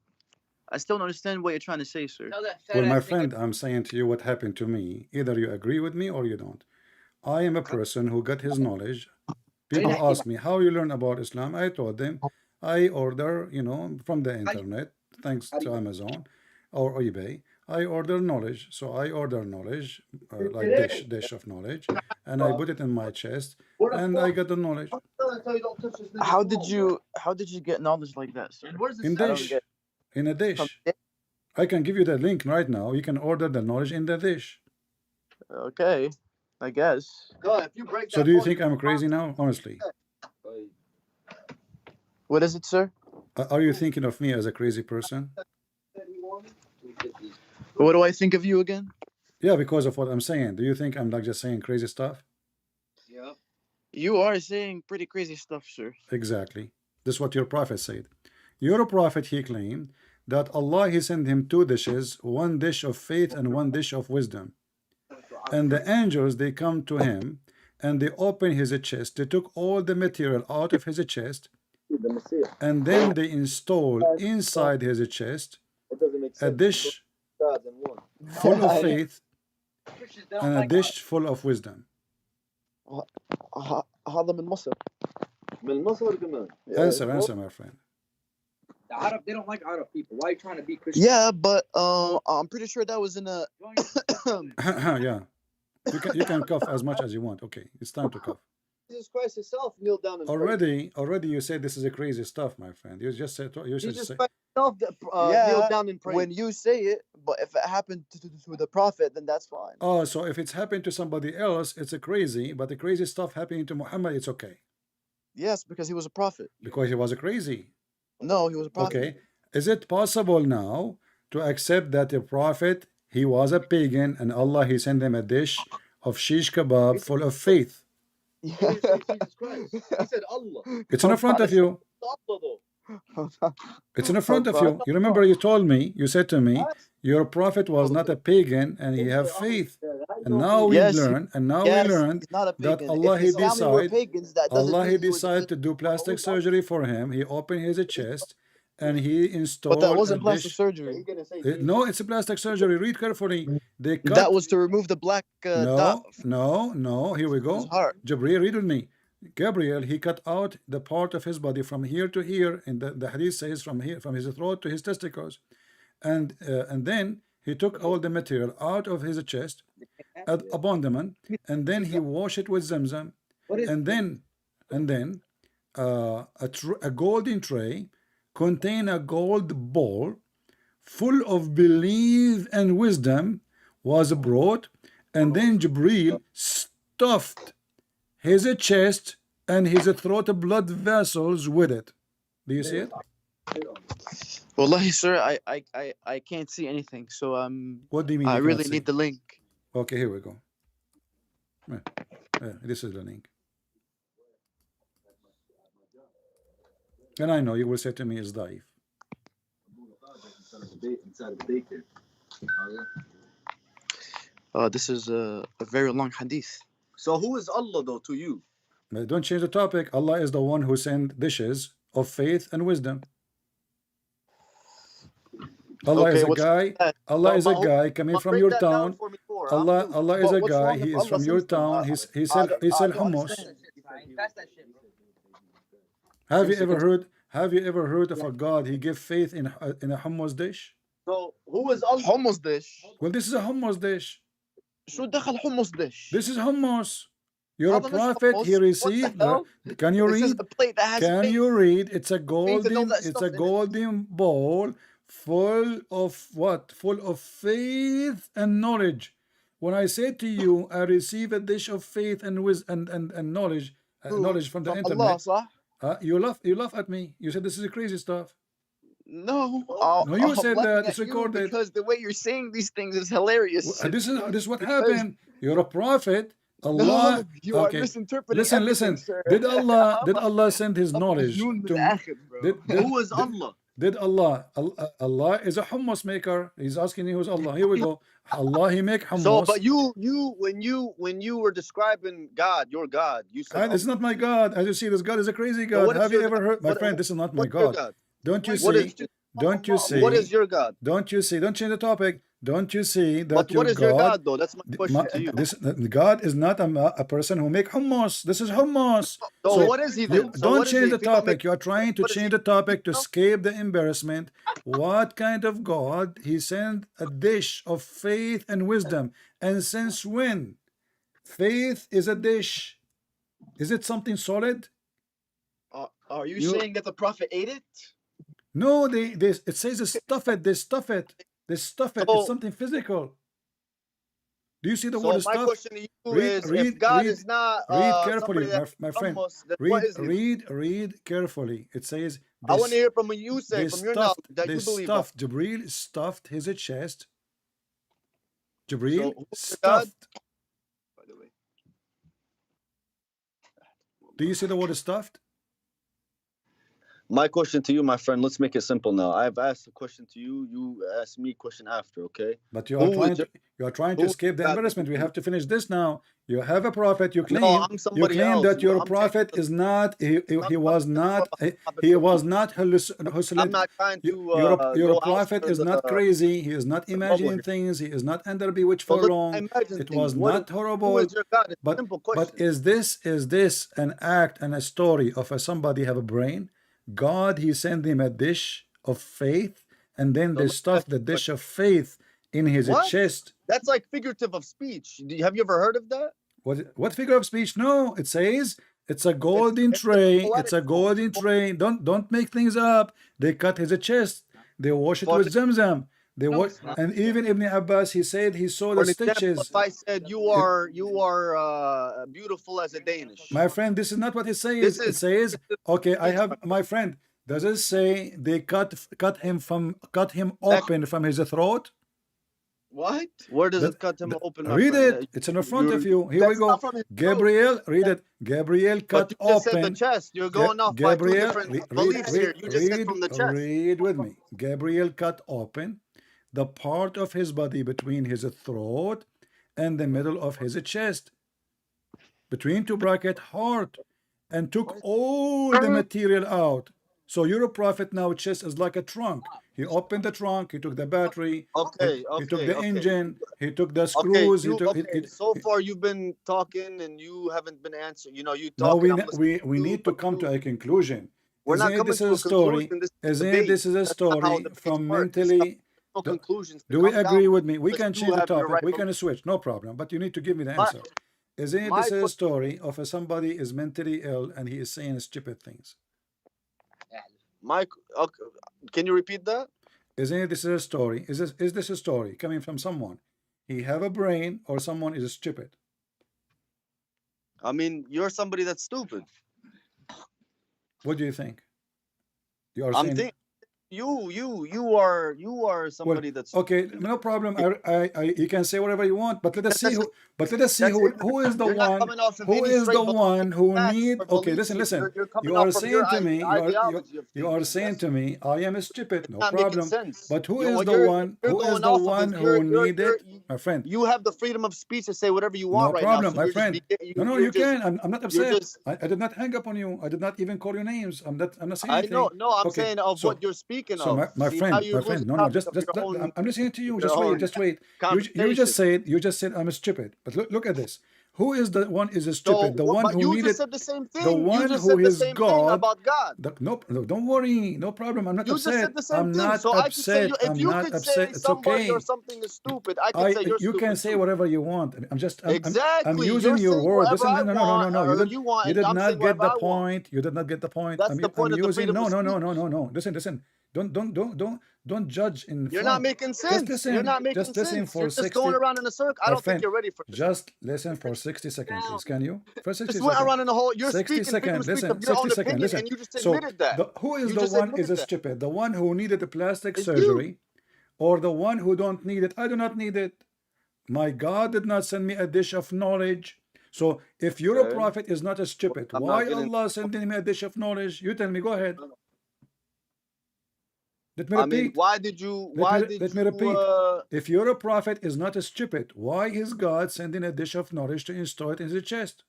I still don't understand what you're trying to say, sir. Well, my friend, I'm saying to you what happened to me. Either you agree with me or you don't. I am a person who got his knowledge. People ask me how you learn about Islam. I told them I order, from the internet, thanks to Amazon or eBay. I order knowledge. So I order knowledge, like dish of knowledge, and I put it in my chest, and I got the knowledge. trying to tell you don't touch this nigga's How did phone, you get knowledge like that, sir? And where's the In I don't dish. get In a from dish. I can give you the link right now. You can order the knowledge in the dish. Okay, I guess. God, if you break So that do you phone, think I'm crazy now? Honestly. What is it, sir? Are you thinking of me as a crazy person? What do I think of you again? Yeah, because of what I'm saying. Do you think I'm like just saying crazy stuff? Yeah. You are saying pretty crazy stuff, sir. Exactly. This is what your prophet said. Your prophet, he claimed that Allah, he sent him 2 dishes, 1 dish of faith and 1 dish of wisdom. And the angels, they come to him and they open his chest. They took all the material out of his chest and then they installed inside his chest a dish full of faith and a dish full of wisdom. هذا من مصر. من مصر كمان. Answer, my friend. The Arab, they don't like Arab people. Why are you trying to be Christian? Yeah, but I'm pretty sure that was in a. Yeah. You can cough as much as you want. Okay, it's time to cough. Jesus Christ himself kneeled down and Already you said this is a crazy stuff, my friend. You just said you should Jesus say Christ himself Yeah, kneeled down and prayed. when you say it, but if it happened to the prophet, then that's fine. oh, so if it's happened to somebody else, it's a crazy, but the crazy stuff happening to Muhammad, it's okay. Yes, because he was a prophet. Because he was a crazy. No, he was a prophet. Okay. Is it possible now to accept that the prophet, he was a pagan and Allah, he sent him a dish of shish kebab full of faith? He didn't say Jesus Christ. He said Allah. It's in front of you. Allah though. It's in front of you. You remember you told me, you said to me, your prophet was not a pagan and he have faith. And now we Yes, learn, and now yes, we learned he's not a that pagan. Allah, If he his family were decide, pagans, that doesn't Allah, mean he he was a decided to pagan. do plastic surgery for him. He opened his chest and he installed But that a wasn't plastic dish. surgery. No, it's a plastic surgery. Read carefully. They cut. That was to remove the black dot No. Here we from his go. heart. Jabril, read with me. Gabriel, he cut out the part of his body from here to here, and the hadith says from here, from his throat to his testicles, and then he took all the material out of his chest, abandonment, and then he washed it with Zamzam, and then a golden tray contain a gold bowl full of belief and wisdom was brought, and then Jibril stuffed his chest and his throat blood vessels with it. Do you see it? Wallahi, sir, I can't see anything. So What do you mean? I you really cannot need the link. see? Okay, here we go. This is the link. And I know you will say to me, it's daif. This is a very long hadith. So who is Allah though to you? But don't change the topic. Allah is the one who sent dishes of faith and wisdom. Allah Okay, is a what's guy. that? Allah No, is a but guy coming but from break your that down town. for me more. Allah is But a what's guy. wrong He if is from Allah your sends them? town. He sell hummus. Pass that shit. Have you ever heard of a God? He gave faith in a hummus dish. So who is Allah? Hummus dish. Well, this is a hummus dish. شو دخل hummus dish? This is hummus. You're a هذا مش prophet. hummus. He received. What the Can you This is read? a plate that has Can faith. you read? It's a to know golden. that It's stuff a in it. golden bowl full of what? Full of faith and knowledge. When I say to you, I receive a dish of faith and wisdom and knowledge, Who? knowledge from the Allah, internet. صح? You laugh at me. You said this is crazy stuff. No. No, you I'm said laughing that. at It's you recorded. because the way you're saying these things is hilarious. This is what happened. You're a prophet. Allah. No, you are Okay. misinterpreting Listen, everything, sir. Did Allah send His knowledge مجنون to? بالآخر, bro. Who is Allah? Did Allah is a hummus maker. He's asking you who's Allah. Here we go. Allah, He make hummus. So, but when you were describing God, your God, you said And it's not my God. As you see, this God is a crazy God. what is Have you your ever God? heard? My What- friend, this is not my what's your God. God? Don't you What see? is Don't you see? what is your God? Don't you see? Don't change the topic. Don't you see that But what is your God though? That's my question to you. God is not a person who make hummus. This is hummus. So what is he then? So Don't what is change he the if he don't topic. make- You are trying to what is change he- the topic to escape the embarrassment. What kind of God? He sent a dish of faith and wisdom. And since when? Faith is a dish. Is it something solid? Are you You saying that the prophet ate it? No, it says they stuff it. They stuff it. They stuff it. It's So, something physical. Do you see the so word my stuff? question to you Read, is, if read, God read, is not read carefully, somebody that my friend. hummus, then what is he? Read carefully. It says I want to this. hear from what you say, from your knowledge that you believe of. Jibril stuffed his chest. So Jibril who's your God? stuffed. By the way, Do you see the word stuffed? my question to you, my friend. Let's make it simple now. I've asked a question to you. You ask me a question after, okay? But you are Who is trying to who is escape the God that embarrassment. you We have believe? to finish this now. You have a prophet. You No, claim I'm somebody that else. your I'm saying prophet is not. He I'm was talking not. about the prophet He from was you. not I'm hallucinating. not trying to Your go prophet outside is not crazy. He is not the bubble imagining here. things. He is not under bewitched So for let's long. not imagine It things. was not Who horrible. is your God? It's a But simple question. is this an act and a story of somebody have a brain? God, he sent him a dish of faith, and then So they let me stuffed ask the you a dish question. of faith in his What? chest. That's like figurative of speech. Have you ever heard of that? What figure of speech? No, it says it's a It's golden it's a tray. It's poetic a form. golden tray. Don't make things up. They cut his chest. They wash it For with an, Zamzam. They no, wash, it's not. and even Ibn Abbas, he said he saw For the an example, stitches. if I said you It, are beautiful as a Danish, my friend, this is not what it says. this It is says, okay, I speech, have my friend. Does it say they cut him Actually, open from his throat? what? Where does That, it cut him open, my read friend? it. It's in front of you. Here we That's not go. from his throat. Gabriel, read it. Gabriel But cut you just said the open. chest. You're going off by two Gabriel, different beliefs here. You just said from the chest. read with me. Gabriel cut open the part of his body between his throat and the middle of his chest, between two bracket heart, and took all the material out. So your prophet now chest is like a trunk. He opened the trunk, he took the battery, he took the engine, he took the screws, he took So far you've been talking and you haven't been answering. You know, you now talking. I'm listening we to you, need to but come to you a conclusion. we're not Isn't it coming this to is a a story? conclusion. This is a Isn't it debate. this is a That's not how story debates from work. There's mentally? no conclusions to Do we come down agree from with me? We unless can you change the have your topic. right We belief. can switch, no problem. But you need to give me the My answer. Isn't it my this is a question. story of somebody is mentally ill and he is saying stupid things? My okay, can you repeat that? Isn't it this is a story? Is this a story coming from someone? He have a brain or someone is stupid? I mean, you're somebody that's stupid. What do you think? You are I'm saying thinking you are somebody that's okay, no problem. You can say whatever you want, but let us see that's who. But let us see that's who is the You're not one. coming off of Who any is straight the one who facts need? or Okay, beliefs. listen. You're coming You off are from saying your to me. ideology of You are thinking. saying That's to me, I am stupid. No not making problem. sense. But who You is what the one? you're Who is going the off of one is who need it? you My friend. you have the freedom of speech to say whatever you want No right now. problem, So my you're just friend. No, you're you just can. I'm not you're upset. just I did not hang up on you. I did not even call your names. I'm not saying I anything. know I'm Okay, saying of so what you're speaking so of. my See, now you're friend. losing No, topic just of your own I'm listening to you. your own Just wait. conversation. You just said I'm stupid. But look at this. Who is the one is So, stupid? The one but who you needed just said the same the thing. You one just who said the is same thing God. about God. No, don't worry. No problem. I'm not You just upset. said the same I'm thing. not So I could say upset. if I'm you not could upset. say It's somebody or okay. something is stupid, I could say you're You can stupid say too. whatever you want. I'm Exactly. using You're your saying word. whatever Listen, I want no. or you want, You and did I'm not saying get whatever the I want. point. You did not get the point. That's the I'm point of the using freedom of speech. no. Listen. Don't judge in You're not front. making Just sense. listen. You're not making Just listen sense. for You're just 60. going around in a circle. I My don't think friend, you're ready for this. just listen for 60 seconds, please. Can you? For 60 Just went seconds. around in a whole. You're 60 speaking freedom seconds. of speech Listen, of your 60 own seconds. opinion, Listen. and you just So admitted that. who is You the just one is admitted that. stupid? The one who needed the plastic It's you. surgery, or the one who don't need it? I do not need it. My God did not send me a dish of knowledge. So if your Okay. prophet is not a stupid, I'm why not getting. Allah sending me a dish of knowledge? You tell me. Go ahead. Let me I mean, repeat. why did you? Let me repeat. If your prophet is not a stupid, why is God sending a dish of knowledge to install it in his chest?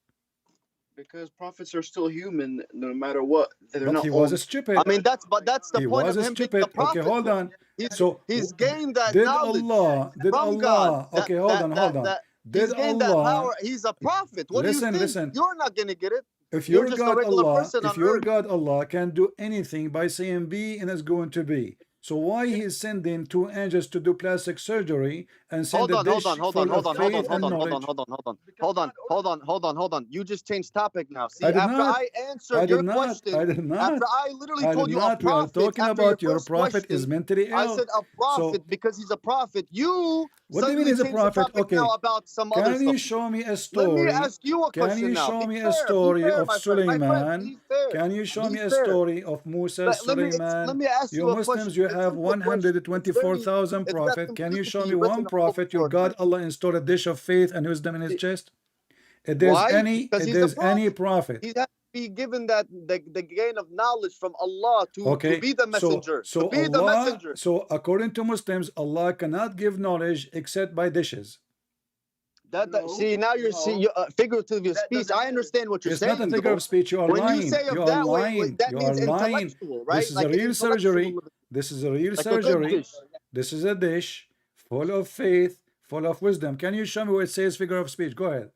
Because prophets are still human, no matter what. They're But not he all. was a stupid. I mean, that's the He point was of a him being a stupid. Okay, prophet. hold on. So He's gained that did knowledge Allah? from God. Okay, hold on. He's Did gained that Allah? power. He's a prophet. What do you think? Listen. You're not gonna get it. If You're just a regular person if on your earth. God Allah can do anything by saying be and it's going to be. So why he is sending 2 angels to do plastic surgery and send Hold a on, dish hold on, hold full on, hold of on, hold faith on, and hold on, hold on, knowledge? hold on, hold on. You just changed topic now. See, I did after not. I I answered did your not. question, I did not. after I literally I told did you a not. We are prophet talking after your about your first prophet is question, mentally I ill. said a prophet So because he's a prophet. You what do you mean suddenly he's a changed the prophet? topic now Okay. about some other Can you stuff. show me a Let me story? ask you a Can question you now. show Be me a fair, story of my friend. My friend, Suleiman? be fair. Can you show Be me a fair. story of Musa, Let me Suleiman? ask You you a Muslims, question. you It's a have simple question. 124,000 It's got prophets. Can you show me simplicity one written all prophet, your over God, it. Allah installed a dish of faith and wisdom in his chest? If Why? Because he's a there's any prophet. prophet. He has to be given that the gain of knowledge from Allah to Okay, be the messenger. so to be the Allah, messenger. so according to Muslims, Allah cannot give knowledge except by dishes. See, now you're figurative speech. I understand what you're It's saying. not a figure of speech. You are When lying. you say You of are that way, lying. that You means are lying. intellectual, right? This is Like a real surgery. intellectual, This is a real like a good surgery. dish. This is a dish full of faith, full of wisdom. Can you show me where it says figure of speech? Go ahead.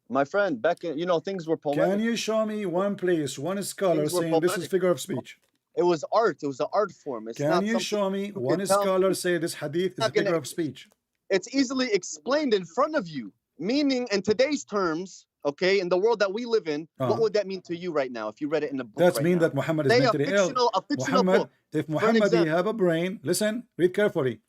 My friend, back in, things were poetic. Can you show me one place, one scholar Things were saying this is poetic. figure of speech? It was art. It was an art form. It's Can not you something show me you one can tell scholar me. say this hadith is a Not gonna- figure of speech? It's easily explained in front of you. Meaning, in today's terms, okay, in the world that we live in, what would that mean to you right now if you read it in the book? That's right mean now? that Muhammad is Say mentally ill. a fictional Muhammad, book. if For an Muhammad he example. have a brain, listen, read carefully.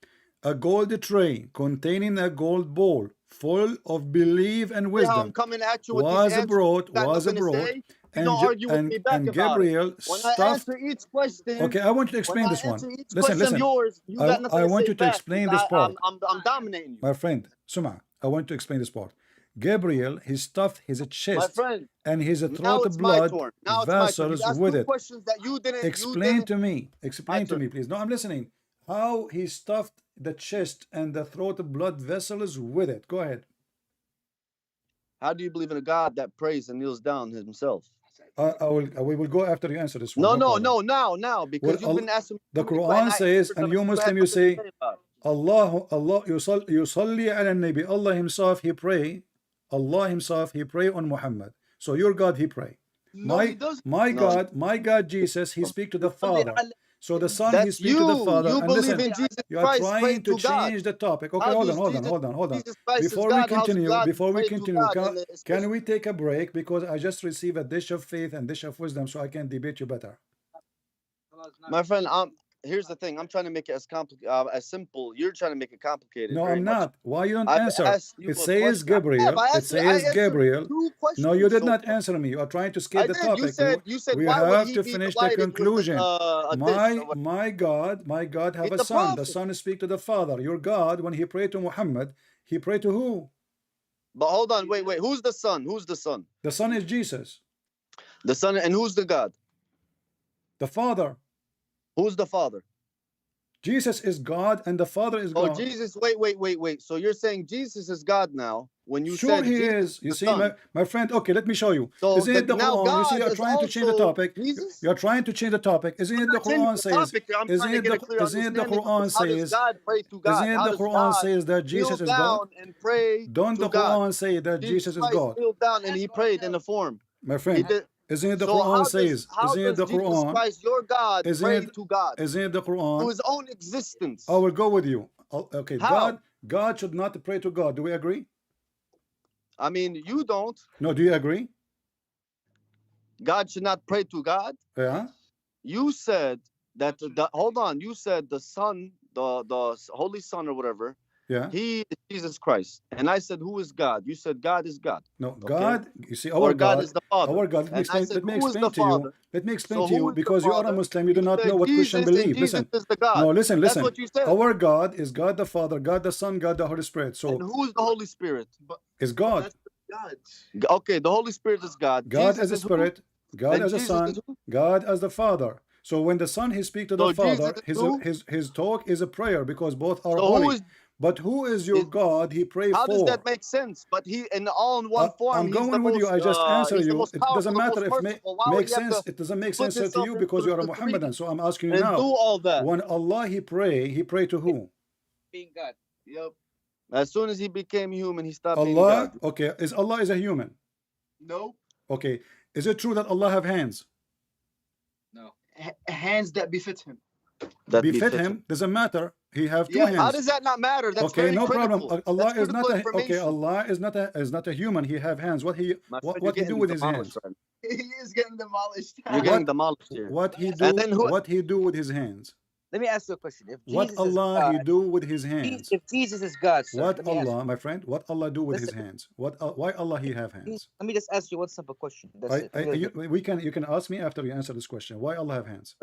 A gold tray containing a gold bowl full of belief and How I'm wisdom coming at you with was these answers. brought, You got nothing to say. You don't argue with me back and about it. Gabriel When I stuffed. answer each question, Okay, I want you to when explain I this one. answer each Listen, question of listen. yours, you got nothing I to want say you to back. explain this part. I'm dominating you. My friend, Suma, I want to explain this part. Gabriel, he stuffed his My chest friend, and his now throat it's my blood turn. Now it's my turn. vessels You asked with two it. questions that you didn't. Explain to me. Explain My to turn. me, please. No, I'm listening. How he stuffed the chest and the throat blood vessels with it. Go ahead. How do you believe in a God that prays and kneels down himself? We will go after you answer this one. No, now, because Well, you've been asking. The Quran says, and you Muslim, you say, Allah yusalli ala nabi. Allah himself, he pray. Allah himself, he pray on Muhammad. So your God, he pray. My God, Jesus, he speak to the Father. So the Son, he speak to the Father. You And believe listen, in Jesus you are Christ, trying pray to God. change the topic. Okay, How hold does on. Jesus Christ is Before God, we how's continue, God pray to God in the can we take a break? Because I just received a dish of faith and dish of wisdom, so I can debate you better. My friend, here's the thing. I'm trying to make it as simple. You're trying to make it complicated. No, very I'm much. not. Why you don't I've answer? asked you It a says question. Gabriel. I It says answered Gabriel. two questions No, you did so not far. answer me. You are trying to skip I the did. topic. You said We why would have he to be finish the delighted with conclusion. a dish or My God have He's a a son. The prophet. son speak to the Father. Your God, when he prayed to Muhammad, he prayed to who? But hold on, wait. Who's the son? Who's the son? The son is Jesus. The son, and who's the God? The Father. Who's the father? Jesus is God and the Father is Oh, God. Jesus. Wait. So you're saying Jesus is God now? When you Sure said he Jesus is. You the see, son. my friend, okay, let me show you. So Isn't it the now Quran? You see, God you're is trying to change the also topic. Jesus? You're trying to change the topic. Isn't it the not changing Quran the says? topic. I'm Isn't trying to it get a clear the understanding. Quran How does says? God pray to God? Isn't it How the does Quran God says that kneel Jesus is God? down and pray Don't to the God? Quran say that Jesus is Christ God? kneeled down and he prayed in the form. My He friend, did. isn't it the So Quran says? how Isn't it does the Jesus Quran? Christ, your God, Isn't pray it? to God? Isn't it the To Quran? his own existence. I will go with you. Okay, How? God should not pray to God. Do we agree? I mean, you don't. No, do you agree? God should not pray to God. Yeah. You said that. Hold on. You said the Son, the Holy Son or whatever. Yeah. He is Jesus Christ. And I said, who is God? You said God is God. No, Okay? God. You see, Or our God is the Father. our God. Let me And I explain. said, Let me who is explain the to you. Father? Let me explain So to you who is the because you are a Father? Muslim. You do not said know what Christian Jesus, and believe. Jesus Listen. is the God. No, listen. That's what you said. Our God is God the Father, God the Son, God the Holy Spirit. So And who is the Holy Spirit? is God. Okay, the Holy Spirit is God. God Jesus as a is who? spirit, God And as a Jesus son, is who? God as the Father. So when the Son he speak to the So Jesus Father, is who? his talk is a prayer because both are So holy. who is? But who is your God he pray How does for? that make sense? But he, in all in one form, I'm he's the going with you. most. I just answer He's the you. most It powerful, doesn't the matter most if merciful. Why would makes he have sense. to It doesn't make put sense to himself you into because you are a the three Muhammadan. So I'm asking you and now. do all that? When Allah he pray to who? Being God. Yep. As soon as he became human, he stopped being Allah. God. Okay, is Allah is a human? Nope. Okay, is it true that Allah have hands? No. hands that befit him. That Befit him doesn't matter. He have two Yeah, hands. How does that not matter? That's Okay, very no critical. problem. Allah That's is not critical a okay. information. Allah is not a human. He have hands. What he My what friend, what he you're do getting with his demolished hands? right He is getting demolished. now. You're getting demolished here. What he And do? then who? What he do with his hands? Let me ask you a question. If What Jesus is Allah he God, do with his hands? if Jesus is God, sir, What let me ask Allah, my friend? What Allah do with his Listen. hands? What? Why Allah he have hands? let me just ask you one simple question. That's it. You can ask me after you answer this question. Why Allah have hands?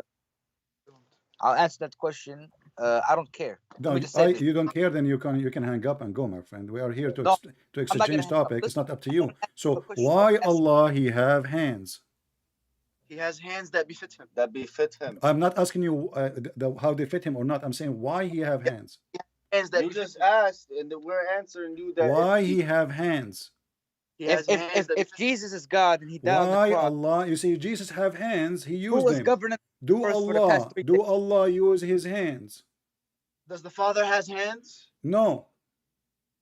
I'll answer that question. I don't care. No, Let me just say this. you don't care, then you can hang up and go, my friend. We are here to No, to I'm not gonna exchange hang up. topic. It's Listen, not up to you. I'm gonna ask you a So question. why I'm asking- Allah he have hands? He has hands that befit him. That befit him. I'm not asking you how they fit him or not. I'm saying why he have hands. Hands that You befit just him. asked, and we're answering you that. Why he have hands? He has hands that If befit him. Jesus is God and he died on Why the cross, Allah? You see, Jesus have hands. He who used was them. governing Do first for the past Allah 3 do days? Allah use his hands? Does the Father has hands? No.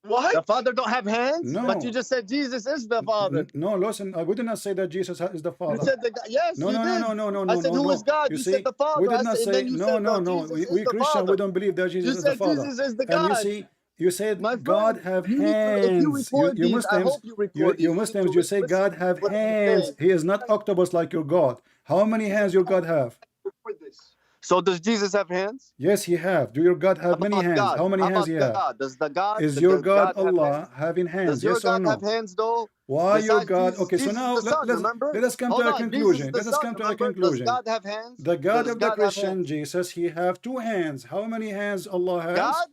What? The Father don't have hands? No. But you just said Jesus is the Father. No, listen. I would not say that Jesus is the You Father. said the yes, No, you no, did. no, no, no, no, I no, said no, who no. is God? You You see, said the Father. we did I not said, and say then you no, said, no, no. Jesus is We the Christian, Father. we don't believe that Jesus You is the said Father. Jesus is the And you God. see, you said My God friend, have you need to, if you hands. record You these, I Muslims, hope you record these. you need Muslims, to you say listen God to have what I'm hands. saying. He is not octopus like your God. How many hands your God have? Record this. So does Jesus have hands? Yes, he have. Do your God How have many about hands? God? How many How hands about he have? God? Does the God? Is your Does God God have Allah hands? having hands? Does your Yes or God have no? hands though? Why your Besides God? Jesus, Okay, so Jesus now is the Son. Remember? let us come Hold to a on, Jesus is conclusion. the Let us Son. come to a Remember? Does conclusion. God have hands? The God Does of the God have Christian hands? Jesus, he have two hands. How many hands Allah has? God?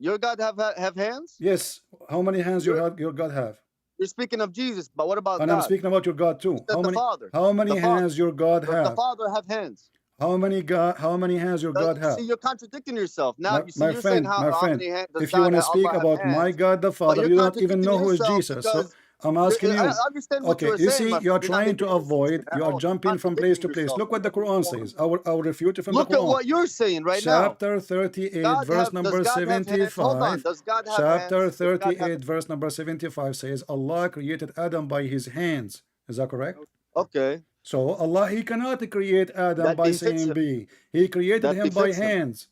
Your God have hands? Yes. How many hands You're, your God have? you're speaking of Jesus, but what about And I'm God? speaking about your God too. You said the Father. How many The Father. hands your God Does the have? Father have hands? How many hands your God have? See, you're contradicting yourself. Now, you see, My you're saying friend, my how friend, many hands does if you want God to have, speak Allah have about my hands? God the But Father, you're you don't even contradicting know who is yourself Jesus. So because I'm asking you. I understand what Okay, you're you saying, see, my you're friend. You're not trying to making any sense avoid, at you are all. jumping from place Contradicting to place. yourself. Look what the Quran says. I will refute it from Look the at Quran. what you're saying right now. Chapter 38, verse number Does God have hands? Hold on. 75. Does God have Chapter hands? Does God have 38, verse number 75 says, Allah created Adam by his hands. Is that correct? Okay. So Allah, he cannot create Adam That by befits saying him. be. He created That him by befits him. hands.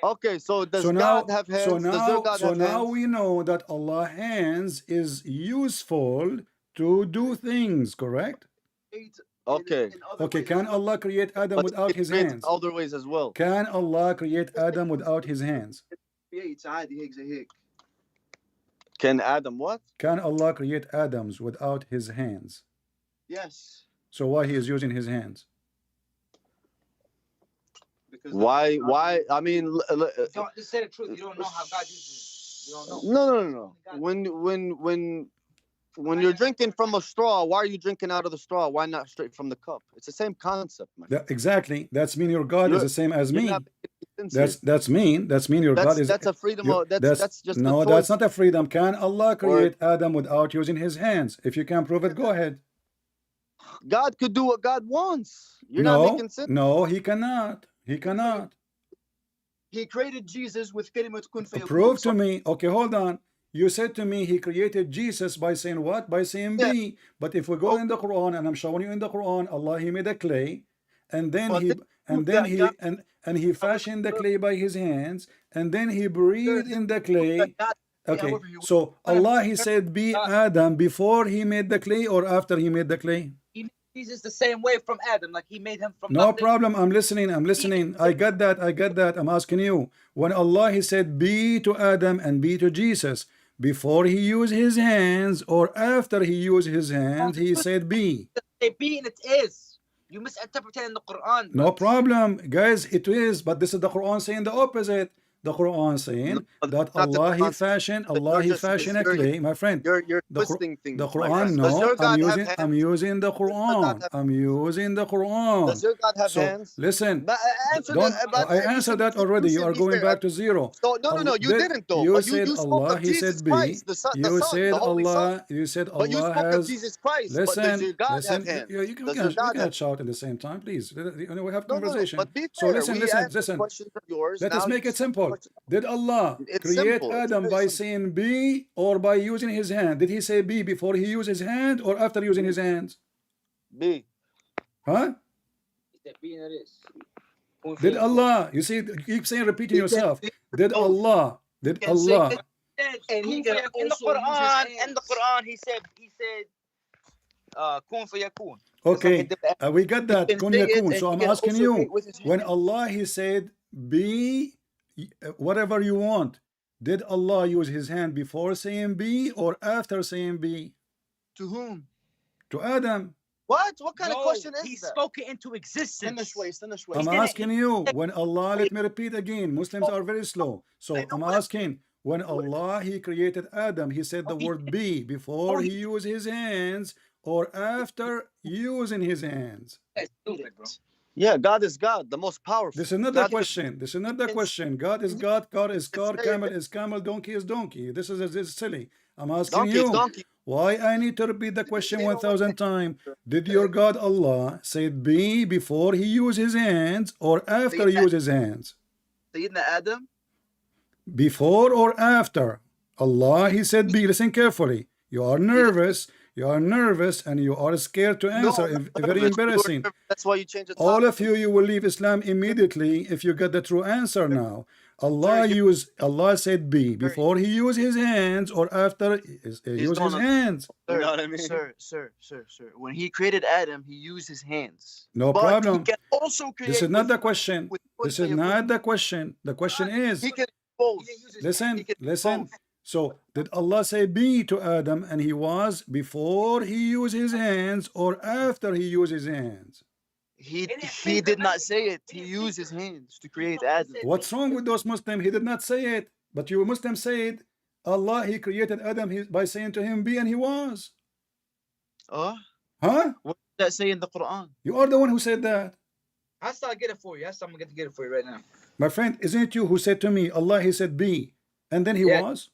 Okay, so does So God now, have hands? Does your God have hands? we know that Allah hands is useful to do things, correct? Okay. Okay, can Allah create Adam But without it his creates hands? other ways as well. Can Allah create Adam without his hands? عادي هيك زي هيك. Can Adam what? Can Allah create Adams without his hands? Yes. So why he is using his hands? Because Why? I mean, Don't, just say the truth. You don't know how God uses it. You don't know. no. When you're drinking from a straw, why are you drinking out of the straw? Why not straight from the cup? It's the same concept, man. Exactly. That's mean your God is the same as me. That's mean your God is. That's a freedom. That's just no. a choice. That's not a freedom. Can Allah create Adam without using his hands? If you can prove it, go ahead. God could do what God wants. You're not making sense. No, he cannot. He cannot. He created Jesus with كلمة كن فيكون. Prove to me. Okay, hold on. You said to me he created Jesus by saying what? By saying be. But if we go in the Quran, and I'm showing you in the Quran, Allah he made a clay, and then he fashioned the clay by his hands, and then he breathed in the clay. Okay, so Allah he said be Adam before he made the clay or after he made the clay? He made Jesus the same way from Adam, like he made him from No nothing. problem. I'm listening. I got that. I'm asking you. When Allah he said be to Adam and be to Jesus, before he used his hands or after he used his hands, he said be. They be and it is. You misinterpreted in the Quran. No problem, guys. It is, but this is the Quran saying the opposite. The Quran saying that Allah he fashioned a clay, my friend. You're twisting things. The Quran, no. I'm using the Quran. I'm using the Quran. Does your God have So hands? listen. I answered that already. You are going back to zero. So, no, you didn't though. You But said you spoke Allah, of he Jesus said be. Christ, the Son, You said the Holy Son. Allah. You said But you Allah spoke of has. Jesus Christ. But does your God have hands? You cannot shout at the same time, please. We have conversation. But be So fair. listen. Questions of yours. Let us Now make you it simple. question- Did Allah It's create simple. It's Adam very by simple. saying be or by using his hand? Did he say be before he used his hand or after using his hands? B. Huh? said, be in this. Kun Did fayakun. Allah, you see, you keep saying, repeating He can yourself. say Did both. Allah, did He can say Allah, And he can In the also use his Quran, hands. he said, kun fayakun. okay, we got he that, can kun say it, yakun. and So he I'm can asking also you, create with his when hands. Allah, he said, be whatever you want, did Allah use his hand before saying be or after saying be? To whom? To Adam. What? What kind of No, question he is that? spoke it into existence. Stand I'm didn't- asking you, when Allah, let me repeat again, Muslims are very slow. So I know I'm what- asking, when Allah, he created Adam, he said the word be before he used his hands or after using his hands? That's stupid, bro. Yeah, God is God, the most powerful. This is not the God can- question. This is not the question. God is God, God is God, camel is camel, donkey is donkey. This is silly. I'm asking Donkey is you, donkey. why I need to repeat the question They don't 1,000 times? Did your God Allah say be before he used his hands or after he used his hands? Sayyidina Adam. Before or after? Allah, he said be. Listen carefully. You are nervous. You are nervous and you are scared to answer. I'm not Very nervous. embarrassing. That's why you change the All topic. of you will leave Islam immediately if you get the true answer now. Allah Sir, Allah said be before he used his hands or after he used his gonna- hands. Sir, You know what I mean? Sir. When he created Adam, he used his hands. No But problem. He can also create. This is not with- the question. with This is not the question. The question is, He can both. listen, can listen. both. So did Allah say be to Adam and he was before he used his hands or after he used his hands? He did not say it. He used his hands to create Adam. What's wrong with those Muslims? He did not say it. But you Muslims say it. Allah, he created Adam by saying to him be and he was. Huh? Huh? What does that say in the Quran? You are the one who said that. I start get it for you. I'm gonna get it for you right now. My friend, isn't it you who said to me, Allah, he said be, and then he Yeah. was?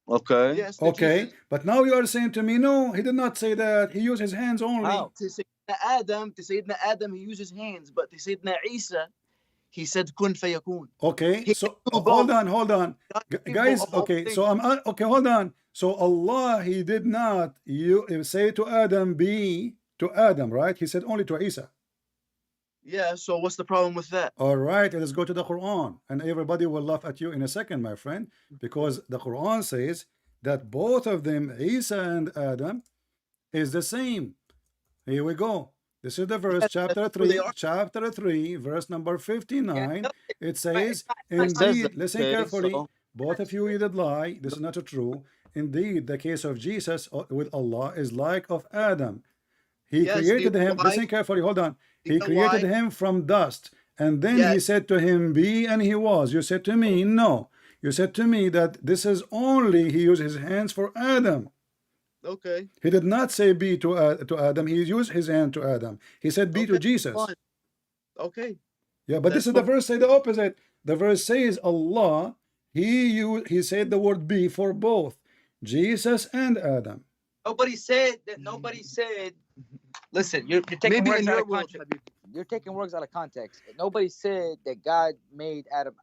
Okay. Yes. Okay, but now you are saying to me, no, he did not say that. He used his hands only. How? To Sayyidina Adam, he used his hands, but to Sayyidina Isa, he said kun fayakun. Okay, He so can do hold both. on, hold on. Guys, both okay, things. so okay, hold on. So Allah, he did not say to Adam, be to Adam, right? He said only to Isa. Yeah, so what's the problem with that? All right, let's go to the Quran, and everybody will laugh at you in a second, my friend, because the Quran says that both of them, Isa and Adam, is the same. Here we go. This is the verse, chapter 3, verse number 59. It says, indeed, listen Okay, carefully, so- both of you did lie. This is not true. Indeed, the case of Jesus with Allah is like of Adam. He Yes, created you know him, why? listen carefully, hold on. He You know created why? him from dust. And then he Yes. said to him, be, and he was. You said to me, no. You said to me that this is only, he used his hands for Adam. Okay. He did not say be to Adam. He used his hand to Adam. He said be to Okay, Jesus. fine. Okay. Yeah, but this That's is the what- verse say the opposite. The verse says Allah, he said the word be for both Jesus and Adam. Nobody said that. Nobody said. Listen, you're taking Maybe words in out your of world, context. Habib. You're taking words out of context. Nobody said that God made Adam.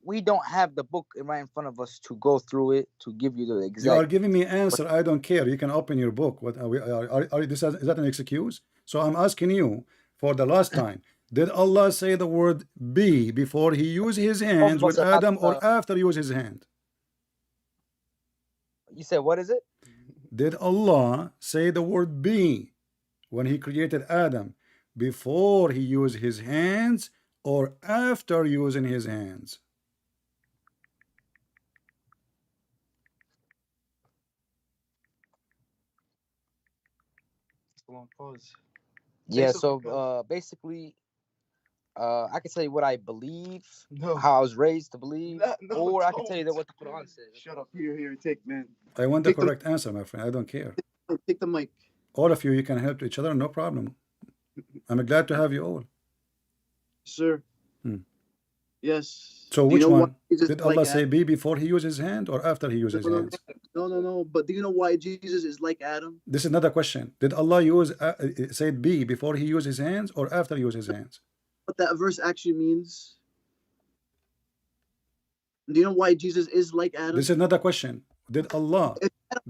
We don't have the book right in front of us to go through it to give you the You are exact. giving me answer. I don't care. You can open your book. What is that an excuse? So I'm asking you for the last time. Did Allah say the word be before he used his hands with Adam or after he used his hand? You said what is it? Did Allah say the word be when he created Adam before he used his hands or after using his hands? Yeah. Take So some basically, I can tell you what I believe, No. how I was raised to believe, No, or I can tell you that don't. what the Quran says. Shut up. Here, take, man. I want the Take the- correct answer, my friend. I don't care. Take the mic. All of you, you can help each other, no problem. I'm glad to have you all. Sir. Hmm. Yes. So Do you which know why one? Jesus Did is like Allah say Adam? be before he used his hand or after he used his hands? No. But do you know why Jesus is like Adam? This is not a question. Did Allah say be before he used his hands or after he used his hands? What that verse actually means? Do you know why Jesus is like Adam? This is not a question. Did Allah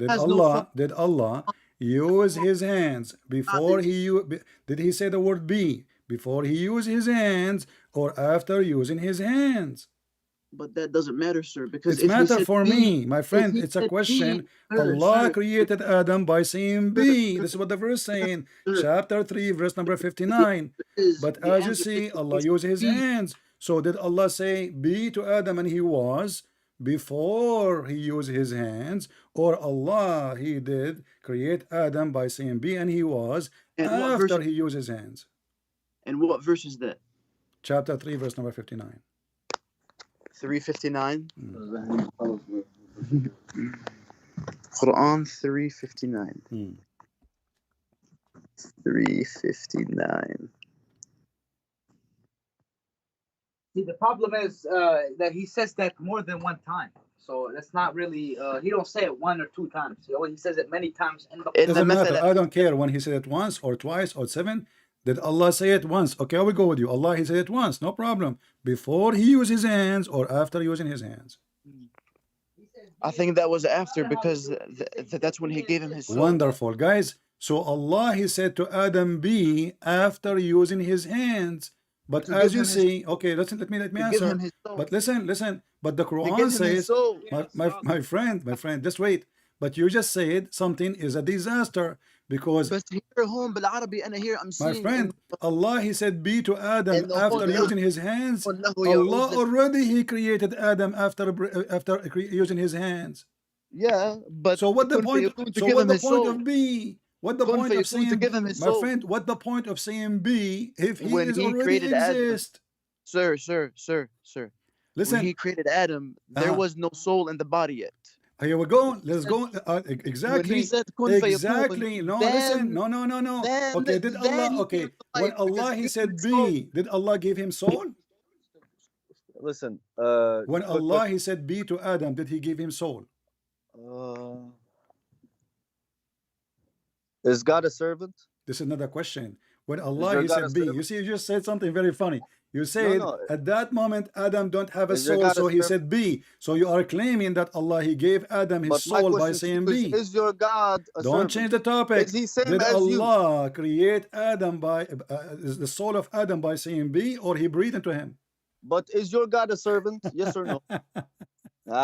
has no use his hands before did he say the word be before he used his hands or after using his hands? But that doesn't matter, sir, because It's if he matter said for B, me, my if friend. he It's a said question. B, sir, Allah sir, created Adam by saying sir, B. sir, This is what the verse saying. sir, Chapter 3, verse number the 59. is But the as you answer see, is Allah is used his B. hands. So did Allah say be to Adam and he was before he used his hands, or Allah he did create Adam by saying be and he was And what verse? after he used his hands? And what verse is that? Chapter 3, verse number 59. 359. Mm. Quran 359. Mm. 359. See, the problem is that he says that more than one time. So that's not really. He don't say it one or two times. He says it many times in the. In the Doesn't matter. method, I don't care when he said it once or twice or seven. Did Allah say it once? Okay, I will go with you. Allah, he said it once, no problem. Before he used his hands or after using his hands? I think that was after, because that's when he gave him his soul. Wonderful, guys. So Allah, he said to Adam, be after using his hands. But To as give you him his- see, okay, listen, let me to give answer. him his soul. But listen. But the To Quran give him his says, soul. my friend, just wait. But you just said something is a disaster because بس here home بالعربي أنا here I'm my seeing friend, Allah, he said be to Adam And the after whole- using his hands. وله Allah يعوذ. already he created Adam after using his hands. Yeah, but So what the كن point? فيكون to So give what him the his point soul. of B? What the كن point of فيكون to saying, give him his my soul. friend? What the point of saying B if he When is he already created Adam. exist? Sir. Listen, When he created Adam, there Uh-huh. was no soul in the body yet. here we go. Let's go. When he Exactly. said كن فيكون, Exactly. No, then, listen. No. Then, Okay, did then Allah? he Okay, came to when life because Allah he he gave said him his soul. B, did Allah give him soul? Listen, When quick, Allah he said B to Adam, did he give him soul? is God a servant? This is another question. When Allah your he God said a B, servant? you see, you just said something very funny. You said no. at that moment Adam don't have a Is your soul, God a so he servant? said B. So you are claiming that Allah he gave Adam his But my soul by question to saying you B. is your God a Don't servant? change the topic. Is he same Did as you? Allah create Adam by is the soul of Adam by saying B, or he breathed into him? But is your God a servant? Yes or no?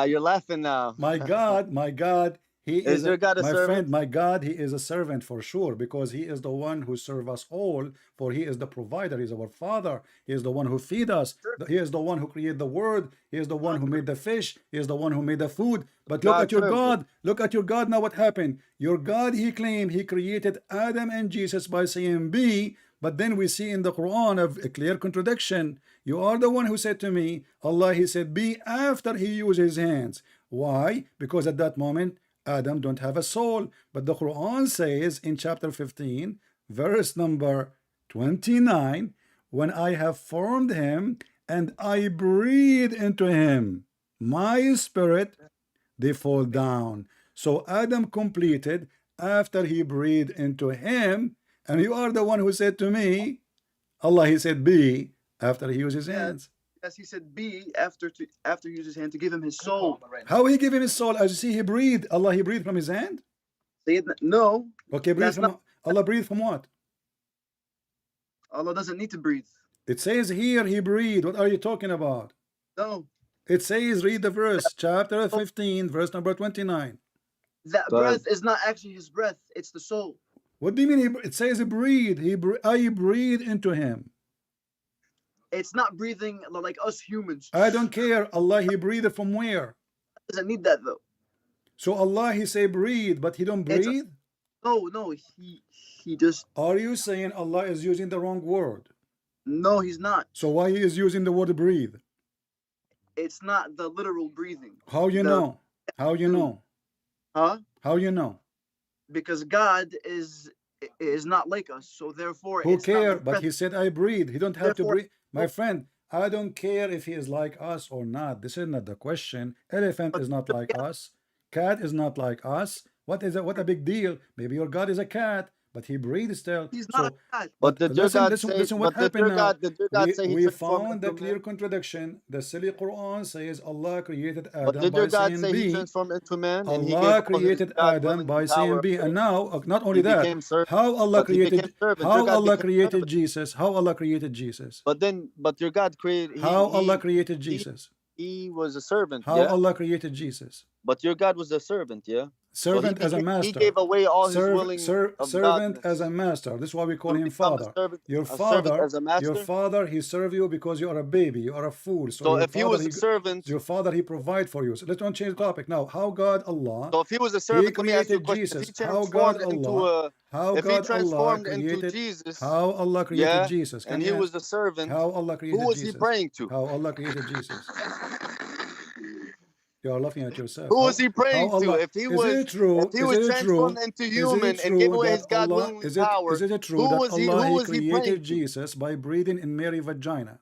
You're laughing now. My God, he Is is your God a my servant? friend, my God, he is a servant for sure, because he is the one who serves us all, for he is the provider, he is our father, he is the one who feed us, he is the one who created the word, he is the one who made the fish, he is the one who made the food. But look God at your served God, look at your God now, what happened? Your God, he claimed he created Adam and Jesus by saying be, but then we see in the Quran a clear contradiction. You are the one who said to me, Allah, he said be after he used his hands. Why? Because at that moment Adam don't have a soul. But the Quran says in chapter 15, verse number 29, when I have formed him and I breathe into him my spirit, they fall down. So Adam completed after he breathed into him, and you are the one who said to me, Allah, he said be after he used his hands. Yes, he said be after he used his hand to give him his soul. How he give him his soul? As you see, he breathed. Allah, he breathed from his hand. Sayyidina, no, Okay, breathe That's from not- Allah. Breathe from what? Allah doesn't need to breathe. It says here he breathed. What are you talking about? No, It says, read the verse, chapter 15, verse number 29. that Go ahead. breath is not actually his breath; it's the soul. What do you mean? It says he breathed. I breathe into him. It's not breathing like us humans. I don't care. Allah, he breathed from where? Doesn't need that though. So Allah, he say breathe, but he don't It's a- breathe? No, he just Are you saying Allah is using the wrong word? no, he's not. So why he is using the word breathe? It's not the literal breathing, How you The- know? How you know? huh? How you know? Because God is not like us, so therefore Who it's not care? the But breath. he said I breathe. He don't have to Therefore- breathe. My friend, I don't care if he is like us or not. This is not the question. Elephant is not like us. Cat is not like us. What is it? What a big deal. Maybe your God is a cat, but he breathed still. He's not a So, God. But did your listen, God listen, say? listen. What But did happened your now? God? Did your God say He We transformed found the into clear man? contradiction. The silly Quran says Allah created But Adam did by your God saying say He B. transformed into man and He gave Allah all His created God Adam willing by saying power? B, and now not only He that, became servant. how Allah But He became created, servant. Your how God Allah became created servant. Jesus, how Allah created Jesus, But your God created. how Allah created Jesus, He was a servant. how Yeah. Allah created Jesus. But your God was a servant. Yeah. So Servant as a He master, gave away all His willing of servant godness as a master. This is why we call to him become father. a servant as a Your master. father, he serve you because you are a baby, you are a fool. So So if He was a servant, your father, he provide for you. So let's not change the topic now. How God Allah, so if He was a he servant, let me ask you a created question. If Jesus. He How God transformed into Allah, a, how if He God Allah transformed into created, Jesus, how Allah created yeah, Jesus. Can and He you was a servant, how Allah who created was He Jesus? praying to? How Allah created Jesus? You are laughing at yourself. Who was He How praying to? Allah, If He is was, it true? if He Is was it transformed true? into Is it human and gave true away that His God Allah, willing is power, it true that who Allah he was He praying created to? Jesus by breathing in Mary vagina?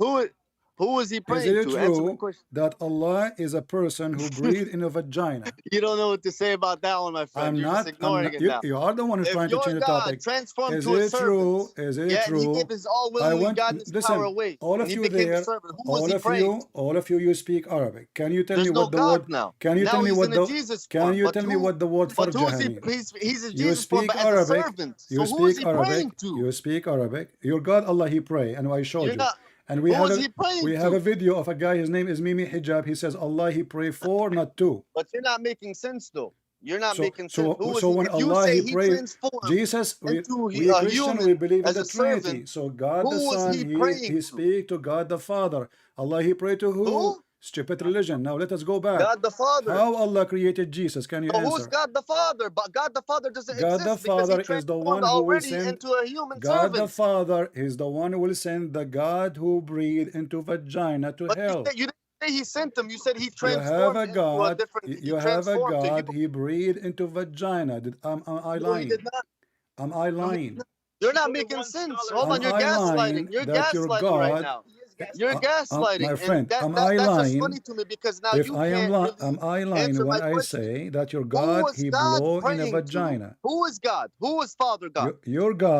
Who was He Is praying it to? Answer my true question. that Allah is a person who breathed in a vagina? You don't know what to say about that one, my friend. You're just ignoring it now. You are the one who's If trying to your change the God topic. transformed Is to a it servant, true? Is it yeah, and He true? gave His all I willingly want, godness power listen, away, all and of He you became a there, servant, who was He praying to? all of you speak Arabic. Can you tell me There's no what the God word, now. can you tell Now me He's what in a the, Jesus can form. you tell me what the word But who is farjaha He? means? He's a You Jesus form, speak but as a Arabic, servant. you So who is speak He praying Arabic, to? you speak Arabic. Your God Allah he pray, and I showed You're you. not. And Who is He praying we have to? a video of a guy, his name is Mimi Hijab. He says Allah he pray for, not to. But you're not making sense, though. You're not So making sense. Who was so He? when If you Allah say he He pray, transformed Jesus, into we a Christian, we human believe in as the a servant, Trinity. So God the who was Son, He praying he to? speak to God the Father. Allah he pray to who? Who? Stupid religion. Now let us go back. God the Father. How Allah created Jesus? Can you So who's answer? God the Father? But God the Father doesn't God the exist because He Father is the transformed one who will already send. into a human God the servant. Father is the one who will send the God who breathed into vagina to But hell. you didn't say He sent him. You said He You have transformed a into a God. different. He You have a transformed to you. God. He breathed into vagina. Am I No, He did lying? not. Am I No, He did lying? not. You're not making sense. Hold on, Am you're I lying gaslighting. You're that your gaslighting right God, now. You're my gaslighting, and friend, am I that's just lying? funny to me because now If you I am can't really am I lying answer when my I question. say that your Who God, was he God blow in a praying to? vagina? Who is God? Who is Father God?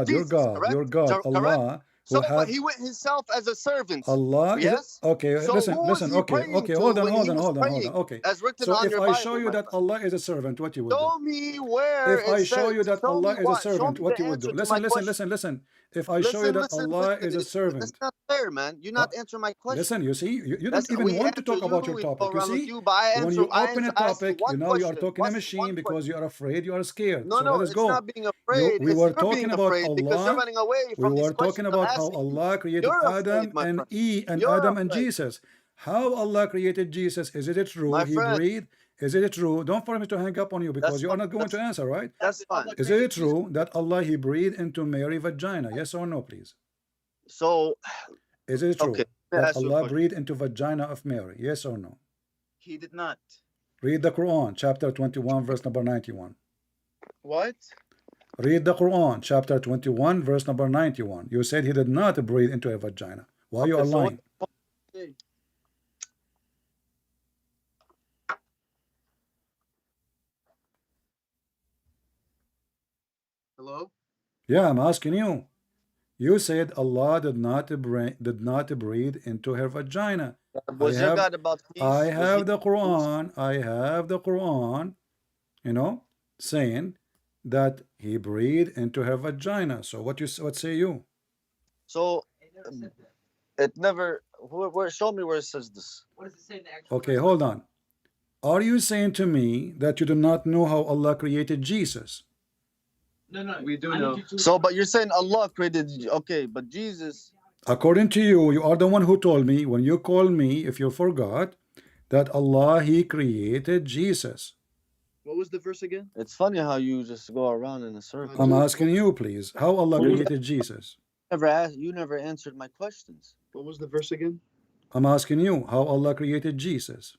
Your Jesus, God, correct? Correct. Allah, So, who but have He went Himself as a servant. Allah is Yes. okay. So Listen, who was listen. He Okay, praying okay. to when He was Hold on. praying, Okay. as written So on if your I show Bible, you my that friend? Allah is a servant, what you would do? Show me where If it I show says. you that Show Allah me is a what? Show servant, me what the you would do? answer to my question. Listen. If I show you that Allah is a That's servant, not fair, man. You're not answering my question. listen, you see, you don't That's even we want to answer talk about you. your We go topic. You around with see, you, but I when answer. you open a I ask you topic, one now you are question. talking a What's machine one because question? you are afraid, you are scared. No, So let no, us it's go. not being afraid. We It's were you're talking being about afraid because you're Allah. running away We from these were talking questions I'm about how asking you. Allah created You're Adam afraid, my friend. and You're Adam and afraid, Jesus. How Allah created Jesus? Is it true? my He friend. breathed. Is it true? Don't for me to hang up on you because That's you are fine. not going to answer, right? That's fine. Is it true that Allah he breathed into Mary vagina? Yes or no, please? So, Is it true okay, let me that ask you a Allah question. breathed into vagina of Mary? Yes or no? He did not. Read the Quran, chapter 21, verse number 91. What? Read the Quran, chapter 21, verse number 91. You said he did not breathe into a vagina. Why you are Okay, so lying? Hello? Yeah, I'm asking you. You said Allah did not breathe into her vagina. Was your God about peace? I Was have he the Quran. I have the Quran. You know, saying that he breathed into her vagina. So what say you? So it never. Where? Show me where it says this. What does it say in the actual Okay, verse? hold on. Are you saying to me that you do not know how Allah created Jesus? No, We do I know. need you to- So, but you're saying Allah created. Okay, but Jesus. According to you, you are the one who told me when you called me, if you forgot, that Allah he created Jesus. What was the verse again? It's funny how you just go around in a circle. I'm asking you, please, how Allah created Jesus. You never answered my questions. What was the verse again? I'm asking you how Allah created Jesus.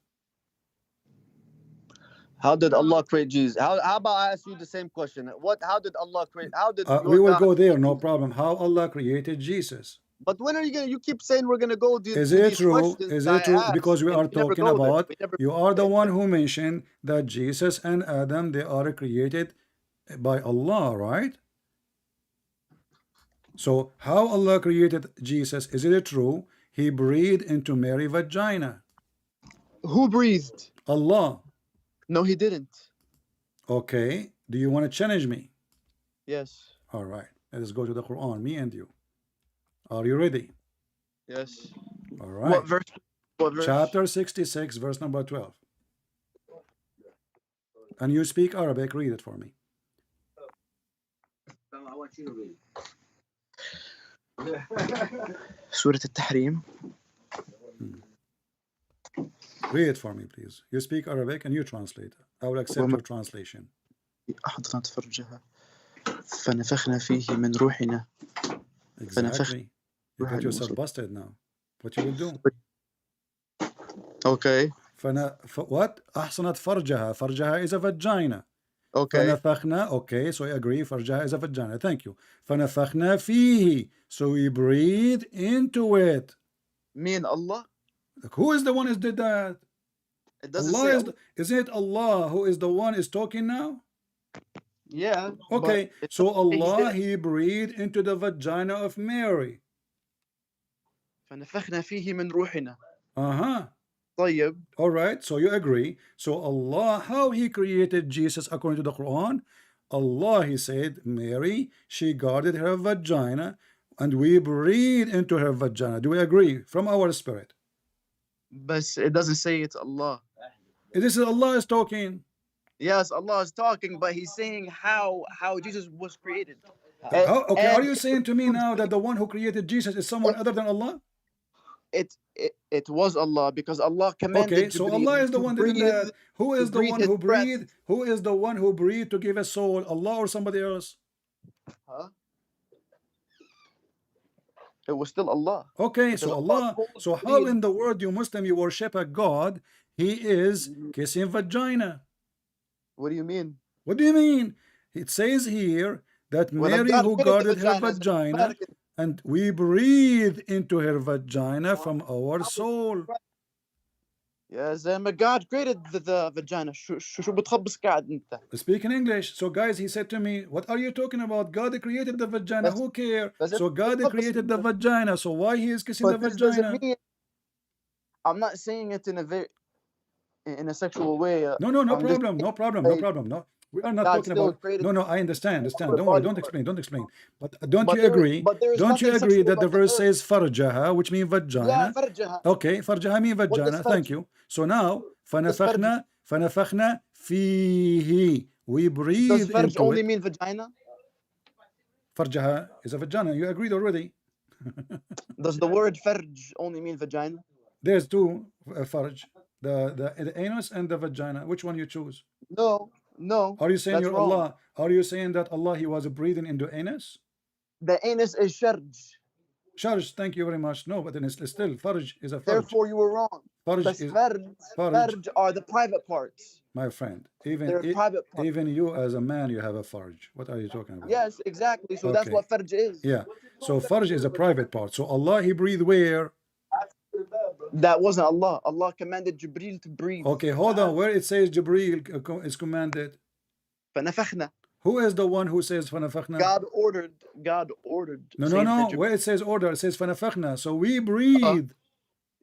How did Allah create Jesus? How about I ask you the same question? How did Allah create? How did your We will God go there, create no Jesus? problem. How Allah created Jesus. But when are you gonna? You keep saying we're gonna go to Is to it these true? questions Is that it I true? asked, Because we and are we never talking go there. about, We never. you are the one who mentioned that Jesus and Adam, they are created by Allah, right? So how Allah created Jesus? Is it true? He breathed into Mary's vagina. Who breathed? Allah. No, he didn't. Okay. Do you want to challenge me? Yes. All right. Let's go to the Quran, me and you. Are you ready? Yes. All right. What verse? What verse? Chapter 66, verse number 12. And you speak Arabic, read it for me. I want you to read. Surah Al-Tahrim. Read it for me, please. You speak Arabic and you translate. I will accept your translation. أحضنت فرجها فنفخنا فيه من روحنا. Exactly. You got yourself busted now. What you will do? Okay. What? أحصنت فرجها. فرجها is a vagina. Okay. فنفخنا. Okay, so I agree. فرجها is a vagina. Thank you. فنفخنا فيه. So we breathe into it. Me and Allah. Like, who is the one who did that? It doesn't Allah say. is. Isn't it Allah who is the one is talking now? Yeah. Okay, but so He Allah, did. He breathed into the vagina of Mary. فنفخنا فيه من روحنا. Uh-huh. طيب. All right, so you agree. So Allah, how He created Jesus according to the Quran? Allah, He said, Mary, she guarded her vagina, and we breathe into her vagina. Do we agree? From our spirit. But it doesn't say it's Allah. This is Allah is talking. Yes, Allah is talking, but He's saying how Jesus was created. How, okay, are And you saying to me now that the one who created Jesus is someone other than Allah? it was Allah, because Allah commanded. Okay, so Allah is the one that did that. Who is the one who breathed? Who is the one who breathed to give a soul? Allah or somebody else? Huh? It was still Allah. Okay, Because so Allah Allah. told So Jibreel- how in the world you Muslim you worship a God? He is kissing vagina. What do you mean? What do you mean? It says here that Well, Mary God who created guarded the her vagina, vagina, American. and we breathe into her vagina from our soul. يا زلمة God created the vagina. شو بتخبص قاعد انت؟ Speak in English. So guys, he said to me, what are you talking about? God created the vagina. Who care? So God created the vagina. So why he is kissing the But this doesn't vagina? mean. I'm not saying it in a sexual way. No I'm just problem. No problem. No problem. No. We are not God talking still about. created- No, I understand. for the Don't worry. body Don't part. explain. Don't explain. But don't But you there- agree? but there is Don't you nothing agree sexual that the about the verse earth. says farjaha, which means Yeah, vagina? فرجها. Okay, farjaha means vagina. does Thank farj? you. So now, فنفخنا فيه. We Does breathe farj into only it. mean vagina? Farjaha is a vagina. You agreed already. Does the word farj only mean vagina? There's two farj. The anus and the vagina. Which one you choose? No. Are you saying That's you're wrong. Allah? Are you saying that Allah he was breathing into anus? The anus is sharj. Sharj, thank you very much. No, but then it's still farj is a farj. Therefore, you were wrong. Farj But is farj are the private parts. my friend. They're private parts. Even you as a man, you have a farj. What are you talking about? Yes, exactly. So that's Okay. what farj is. Yeah. So farj is a private part. So Allah he breathed where? That wasn't Allah. Allah commanded Jibreel to breathe. Okay, hold on. Where it says Jibreel is commanded. فنفخنا. Who is the one who says فنفخنا? God ordered. No. Sayyidina Jibreel. Where it says order, it says فنفخنا. So we breathe.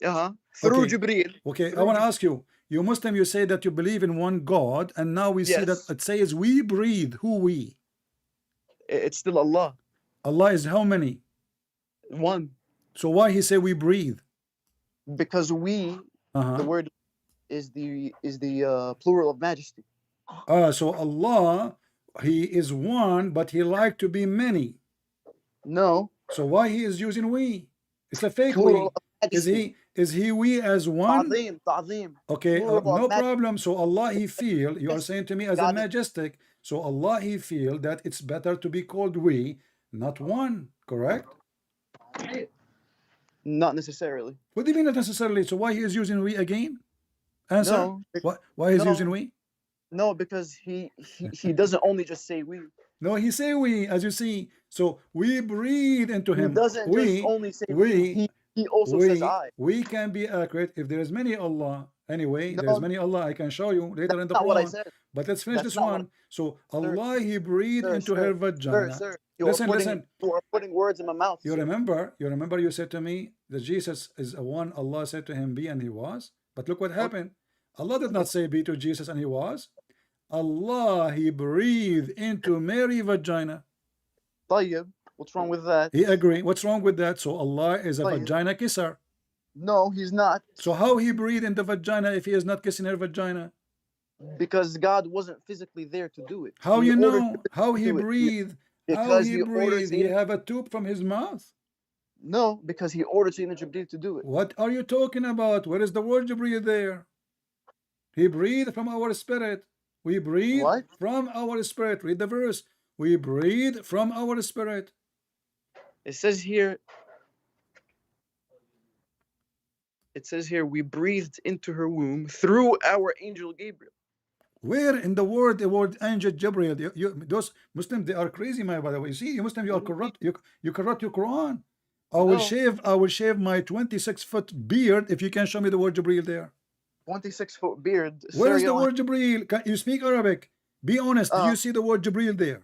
Through Okay. Jibreel. Okay, I want to ask you. You Muslim, you say that you believe in one God, and now we see that Yes. it says we breathe. Who we? It's still Allah. Allah is how many? One. So why he say we breathe? Because we, the word is the plural of majesty. So Allah, he is one, but he like to be many. No. So why he is using we? It's a fake Plural we. of majesty. Is he we as one? Ta'zeem. Okay, Plural of no majesty. problem. So Allah he feel, you are saying to me as a God is- majestic. So Allah he feel that it's better to be called we, not one, correct? Not necessarily. What do you mean not necessarily? So why he is using we again? Answer. No. Why is he No. using we? No, because he doesn't only just say we. No, he say we, as you see. So we breathe into He him. doesn't just only say we. He also says I. We can be accurate if there is many Allah Anyway, No, there's many Allah I can show you later in that's the not what I Quran. said. But let's finish That's this not what one. So sir, Allah, He breathed sir, into her sir, vagina. sir. You Listen, are putting words in my mouth, You sir. remember you said to me that Jesus is a one. Allah said to him, be, and he was. But look what Okay. happened. Allah did not say be to Jesus and he was. Allah, He breathed into Mary's vagina. طيب. What's wrong with that? He agreed. What's wrong with that? So Allah is a طيب. vagina kisser. No, he's not. So how He breathed in the vagina if He is not kissing her vagina? Because God wasn't physically there to do it. How He you ordered know? How He do it. breathed? How Because He he ordered breathed? He Sayyidina- have a tube from His mouth. No, because he ordered Sayyidina Jibreel to do it. What are you talking about? Where is the word Jibreel there? He breathed from our spirit. We breathe What? from our spirit. Read the verse. We breathe from our spirit. It says here. It says here we breathed into her womb through our angel Gabriel. Where in the word angel Gabriel? Those Muslims, they are crazy, my by the way. You see, you Muslims, you are corrupt. You corrupt your Quran. I will shave my 26-foot beard if you can show me the word Jibreel there. 26-foot beard. Where is Sir, the you word Jibreel? Can you speak Arabic? Be honest. Do you see the word Jibreel there?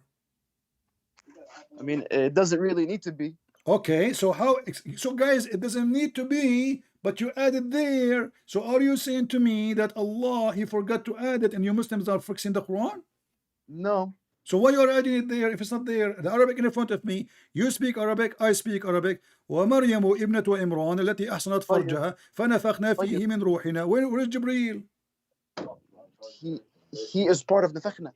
I mean, it doesn't really need to be. Okay, so guys, it doesn't need to be, but you add it there. So are you saying to me that Allah, He forgot to add it and you Muslims are fixing the Quran? No. So why you're adding it there if it's not there? The Arabic in front of me, you speak Arabic, I speak Arabic. ومريم ابنة عمران التي أحصنت فرجها فنفخنا فيه من روحنا. Where is Jibreel? He is part of Nafakhna.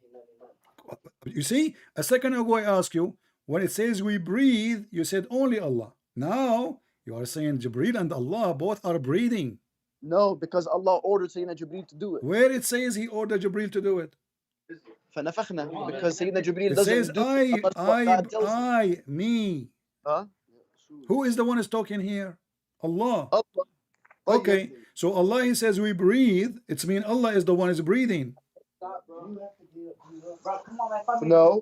You see, a second ago I asked you, when it says we breathe, you said only Allah. Now you are saying Jibreel and Allah both are breathing. No, because Allah ordered Sayyidina Jibreel to do it. Where it says He ordered Jibreel to do it? فنفخنا, because Sayyidina Jibreel It doesn't says do it unless what God tells him. me. Huh? Who is the one who's talking here? Allah. Allah. Okay, so Allah, He says we breathe. It's mean Allah is the one who's breathing. No.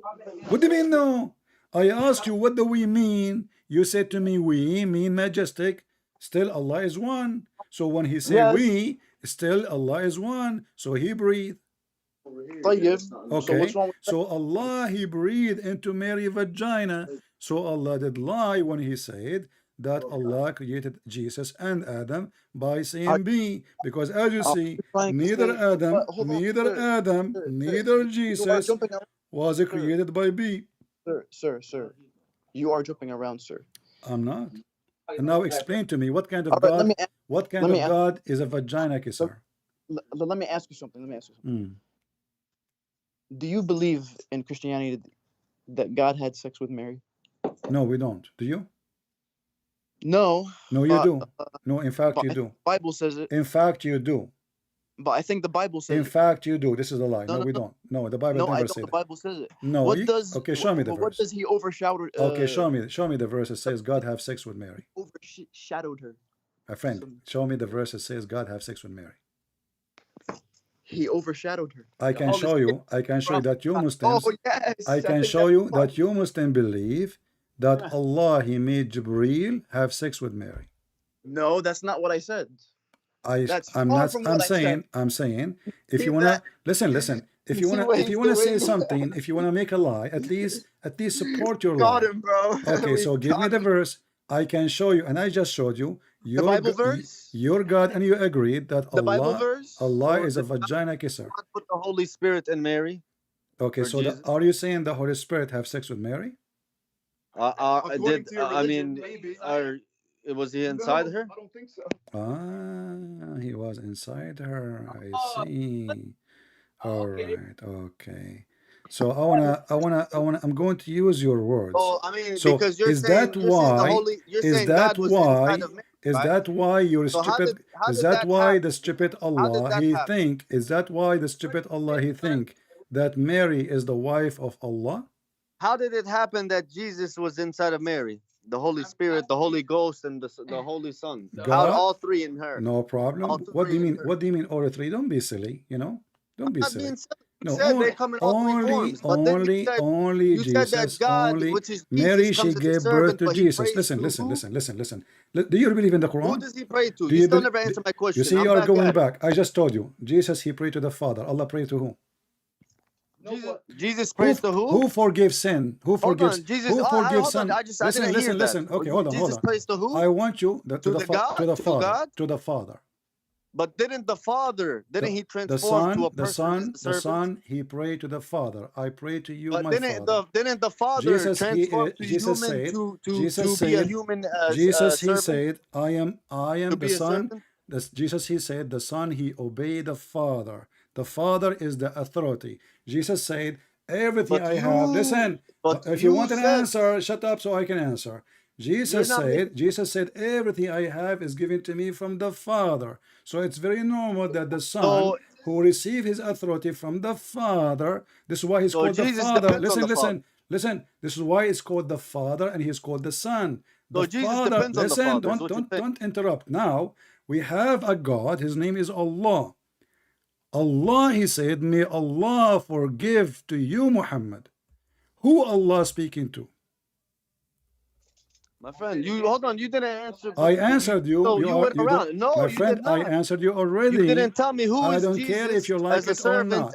What do you mean no? I asked you what do we mean? You said to me we mean majestic. Still Allah is one. So when He said Yes. we, still Allah is one. So He breathed. طيب. So Okay, what's wrong with that? so Allah, He breathed into Mary's vagina. So Allah did lie when He said that Allah created Jesus and Adam by saying be, because as you see, trying to neither say- Adam, but hold on, neither sir, Adam, sir, neither You are Jesus jumping around, was created by be. sir. You are jumping around, sir. I'm not. And now explain to me what kind of All right, God, let me a- what kind let of me ask- God is a vagina kisser? let me ask you something. Mm. Do you believe in Christianity that God had sex with Mary? No, we don't. Do you? No. No, you But, do. No, in fact, but you I think do. the Bible says it. In fact, you do. But I think the Bible says In it. fact, you do. This is a lie. No, No, no, we no. don't. No, the Bible No, I never know said the that. Bible says it. No. What does Okay, show me the what verse. does he overshadow? Okay, show me the verse that says God have sex with Mary. Overshadowed her. My friend, show me the verse that says God have sex with Mary. He overshadowed her. I can Holy show you. I can show you that you Muslims. Oh yes. I can think show that's you fine. that you Muslim believe that Allah He made Jibreel have sex with Mary. No, that's not what I said. That's I'm far not. from I'm what I saying. said. I'm saying. If See you wanna that? listen. If you See wanna what if he's you wanna say doing? something, if you wanna make a lie, at least support your Got lie. him, bro. Okay, We so give me got the him. verse. I can show you, and I just showed you your Bible verse? Your God, and you agreed that The Bible Allah, verse? Allah Or is a did God vagina kisser. put the Holy Spirit in Mary? Okay, or so Jesus? are you saying the Holy Spirit have sex with Mary? Did to your I religion, mean, maybe. was he inside her? I don't think so. Ah, he was inside her. I see. All right. Okay. So I'm going to use your words. Oh, I mean, So because you're is saying, that you're saying the why? Holy, you're Is saying that God was why? inside of Mary, Is right? that why you're So how stupid? did- how Is did that that why happen? the stupid How did Allah that he happen? think? Is that why the stupid Allah he think that Mary is the wife of Allah? How did it happen that Jesus was inside of Mary? The Holy Spirit, the Holy Ghost, and the Holy Son. How God? all three in her? No problem. All What do you three mean? in her. What do you mean all three? Don't be silly. You know. Don't be Not silly. being silly. No, said they come in all three forms, but then only you said that Jesus, God, only which is Mary, Jesus, she comes as a gave birth servant, to but he Jesus. prays Listen, to listen, who? listen, listen, listen. Do you believe in the Who Quran? does he pray to? Do You you still bel- never answered my You question. see, I'm you are back going at it. back. I just told you. Jesus, he prayed to the Father. Allah prayed to who? Jesus prays to who? Who forgives sin? Who Hold forgives? on, Jesus. Who forgives Hold on. sin? I Listen, didn't hear listen, that. listen. Okay, hold on, hold Jesus on. prays to who? I want you to To the the God? to the To Father, God? to the Father. But didn't the Father, didn't he The transform to a the person as a servant? Son, he prayed to the Father. I pray to you, But my Father. didn't the Father Jesus, transform to Jesus human said, to be a human as a Jesus, he servant? said, I To am the be a Son. servant? Jesus, he said, the Son, he obeyed the Father. The Father is the authority. Jesus said, everything But I have. Listen, if you you want an said answer, shut up so I can answer. you're not making. Jesus said, everything I have is given to me from the Father. So it's very normal that the Son So who received his authority from the Father, this is why he's called the Jesus Father. depends on the Father. Listen. This is why it's called the Father and he's called the Son. The So Jesus Father, depends on the listen, Father. Is what you're saying. don't interrupt. Now we have a God, his name is Allah. Allah, he said, may Allah forgive to you, Muhammad. Who Allah speaking to? My friend, you hold on. You didn't answer. I answered you. So you went You don't, around. No, my you friend. did I not. answered you You already. didn't tell me who I is don't care if Jesus you like as a it or servant, not.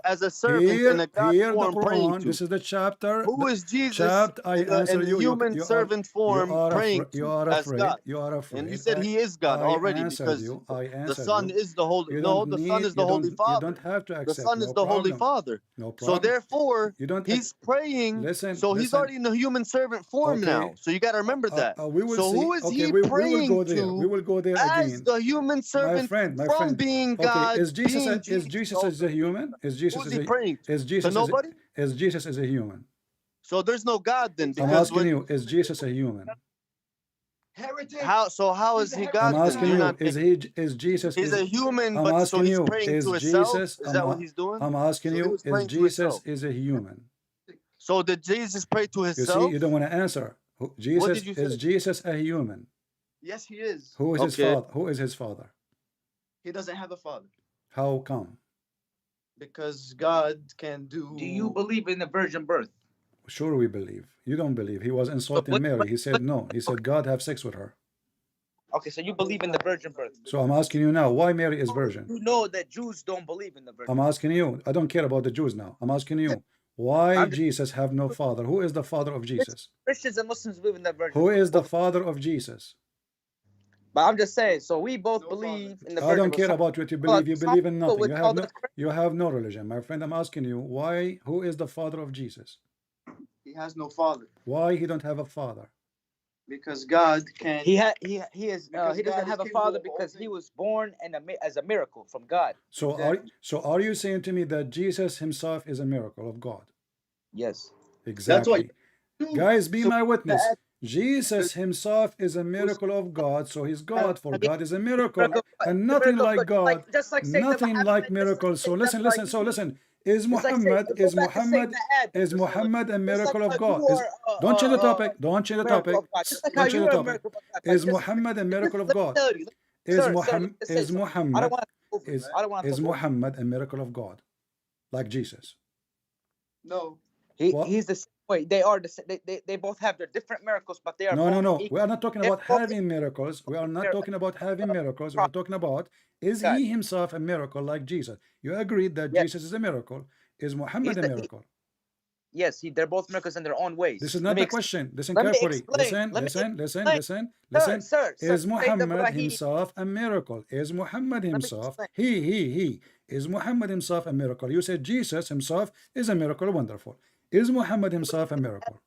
in a God Here the form praying Quran. to. This is the chapter. Who is Jesus Chapter. I in answer the you. human servant form praying You to are as afraid. God? You are And you afraid. said he is God I already answered because you. I the answered Son you. is the Holy. You No, don't the Son need. is the Holy You Father. don't have to The accept. Son No is the Holy problem. Father. No So problem. therefore, You don't. he's praying. Listen. So he's Listen. already in the human servant form Okay. now. So you got to remember that. We will So see. who is Okay, he we will praying go there. We to will go there as again. the human servant My from friend. being Okay, God, being is Jesus? Jesus as a human? Who's he praying to? Is Jesus Nobody? is Jesus as a human? So there's no God then, I'm because asking you, is Jesus a human? how is he I'm God then? asking You're you, not is Jesus he's a human, I'm but so asking he's you, praying is to himself? Jesus Is that what he's doing? I'm asking So he you, was is praying to Jesus himself. is a human? So did Jesus pray to You see, himself? you don't want to answer. What Jesus did you is say? Jesus a human? Yes, he is. Who is his Okay. father? Who is his father? He doesn't have a father How come? because God can do. Do you believe in the virgin birth? Sure, we believe. You don't believe. He was insulting what- Mary. He said no. He said God have sex with her. Okay, so you believe in the virgin birth. So I'm asking you now, why Mary is virgin? You know that Jews don't believe in the virgin I'm birth. asking you. I don't care about the Jews now. I'm asking you, why Jesus have no father? Who is the father of Jesus? Christians and Muslims believe in the virgin Who birth. is the father of Jesus? But I'm just saying, so we both believe in the I virgin don't birth. care Some about what you people- believe. You some believe in people nothing. would call this crazy. You have no religion. My friend, I'm asking you, why? Who is the father of Jesus? He has no father Why he don't have a father? because God can. He Because he God doesn't is have a capable father of all because he things. was born as a miracle from God. So are you saying to me that Jesus himself is a miracle of God? Yes. Exactly. Guys, be my witness. that- Jesus himself is a miracle of God, so he's God, for God is a miracle, Miracle- and the nothing miracle- like God, just like saying that nothing Muhammad- like just like miracles. So saying listen, that listen. Is It's like saying- Muhammad, go back to saying that Adam is or something. Muhammad a Just miracle like of how God? you are, Don't change the topic. Don't change the miracle topic. of God. Just like how Don't change you the are a topic. miracle of God. Is Just- Muhammad a miracle of let me God? tell you. Is Sir, Muhammad? let me say Is something. I Muhammad? don't want to talk over you. I don't want to Is talk over you. Muhammad a miracle of God, like Jesus? No. What? He's the same way. They are the same. They both have their different miracles, but they are both No. equal. We are not talking They're about both having miracles. We are not talking about having miracles. We are talking about, is God. he himself a miracle like Jesus? You agreed that Yes. Jesus is a miracle. Is Muhammad a miracle? Yes, they're both miracles in their own ways. This is Let not me the question. Listen let me carefully. explain. Listen. Sir, Is Muhammad Ibrahim. himself a miracle? Is Muhammad me himself, explain. he, is Muhammad himself a miracle? You said Jesus himself is a miracle. Wonderful. Is Muhammad himself a miracle?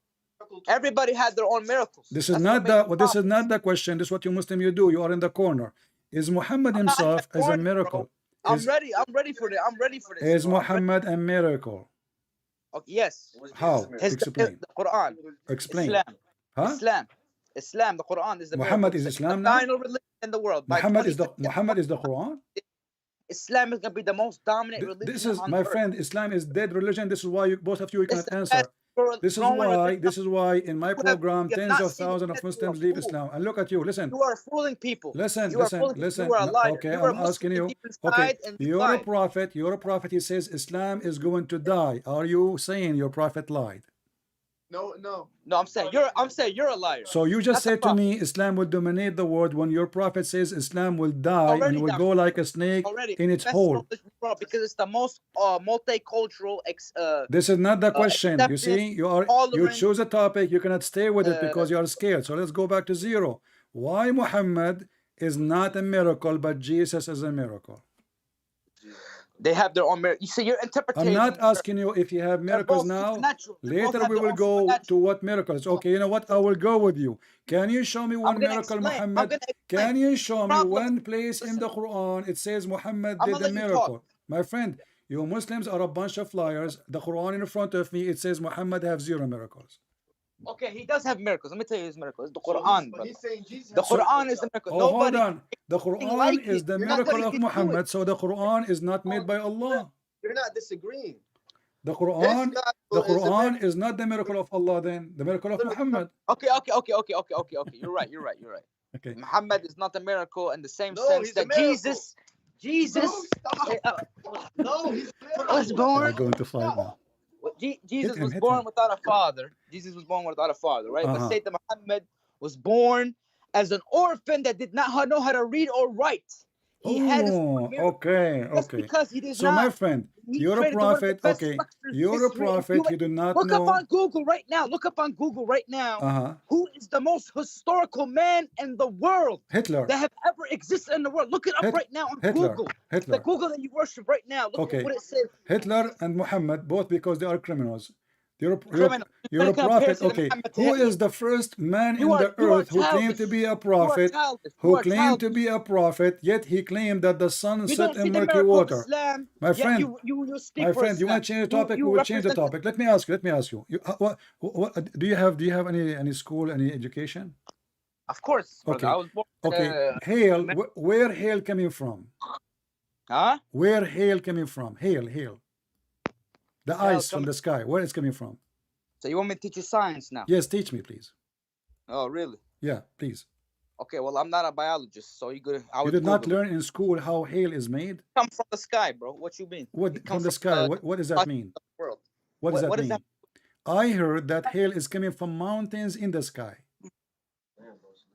Everybody had their own miracles. This is not the question. This is what you Muslim you do. You are in the corner. Is Muhammad himself as a miracle? I'm ready. I'm ready for this. I'm ready for this. Is bro. I'm ready. Muhammad a miracle? Okay, yes. How? His, Explain. The Quran. Explain. Islam. Huh? Islam. The Quran is the Muhammad miracle. is Islam the now? final religion in the world. By Muhammad is the 2050, Quran? Islam is going to be the most dominant religion This is on my earth. friend. Islam is dead religion. This is why both of you cannot the answer. you're This is throwing why, religion. this is why in my You have, program, you have tens not of seen thousands yet. of You are Muslims a leave fool. Islam. And look at you, listen, You are fooling people. listen, You are listen, fooling people. listen. You are a liar. Okay, You are I'm Muslim asking you. deep Okay, inside, and you you're a lied. prophet. You're a prophet. He says Islam is going to die. Are you saying your prophet lied? No. No, I'm saying you're a liar. So you just Not the said to prophet. me Islam will dominate the world when your prophet says Islam will die and Already will done. go like a snake Already. in its Best hole. religion in the world because it's the most multicultural, This is not the question. You accepting, see, you tolerant. choose a topic, you cannot stay with it because you are scared. So let's go back to zero. Why Muhammad is not a miracle, but Jesus is a miracle? They have their own merit. You see, you're interpreting. I'm not asking you if you have miracles both now. supernatural. They both Later have we their will own go supernatural. to what miracles. Okay, you know what? I will go with you. Can you show me one I'm gonna miracle, explain. I'm Muhammad? gonna explain. Can you show me Problem- one place in Listen. the Quran it says Muhammad I'm did gonna a let you miracle? talk. My friend, you Muslims are a bunch of liars. The Quran in front of me, it says Muhammad have 0 miracles. Okay, he does have miracles. Let me tell you his miracles. The Quran. But he's saying Jesus. The Quran is the miracle. Oh, Nobody. hold on. The Quran like is it. the You're miracle nobody of can do Muhammad. it. So the Quran is not made by Allah. You're not disagreeing. The Quran, This gospel the is the Quran is not the miracle of Allah. Then the miracle of Muhammad. Okay. You're right. Okay. Muhammad is not a miracle in the same No, sense he's a that miracle. Jesus. No, he's was We're born. going to fight now. Jesus him, was hit born him. without a father. Jesus was born without a father, right? Uh-huh. But Sayyidina Muhammad was born as an orphan that did not know how to read or write. He had his own miracle. Okay, Just okay. because he did So not. my friend, He you're a created one of the prophet. best Okay, structures in you're a history. If prophet. You do not Look up know. on Google right now. Look up on Google right now. Uh-huh. Who is the most historical man in the world Hitler. that have ever existed in the world? Look it up right now on Hitler. Google. The Hitler. Google that you worship right now. Look Okay. at what it says. Hitler and Muhammad, both because they are criminals. Criminal. You're a You're gonna compare prophet. Sayyidina Okay. Muhammad to Who Hitler. is the first man You in are- the you are earth who claimed to childish. be a You are prophet? childish. You Who are claimed to childish. be a prophet, yet he claimed that the sun You set don't see in the murky miracle water. of Islam. My yet friend, you speak my for friend, you Islam. want to change the topic? You We will change the represent- topic. Let me ask you. What do you have any school, any education? Of course. brother. Okay. I was born. Okay. Hail. Where hail coming from? Huh? Where hail coming from? Hail. The Hail ice from coming- the sky. Where it's coming from? So you want me to teach you science now? Yes, teach me, please. Oh, really? Yeah, please. Okay. Well, I'm not a biologist, so you could. I You would did not Google it. learn in school how hail is made? Come from the sky, bro. What you mean? What It from comes the sky? the What does that mean? world. What does that what is mean? that? I heard that hail is coming from mountains in the sky.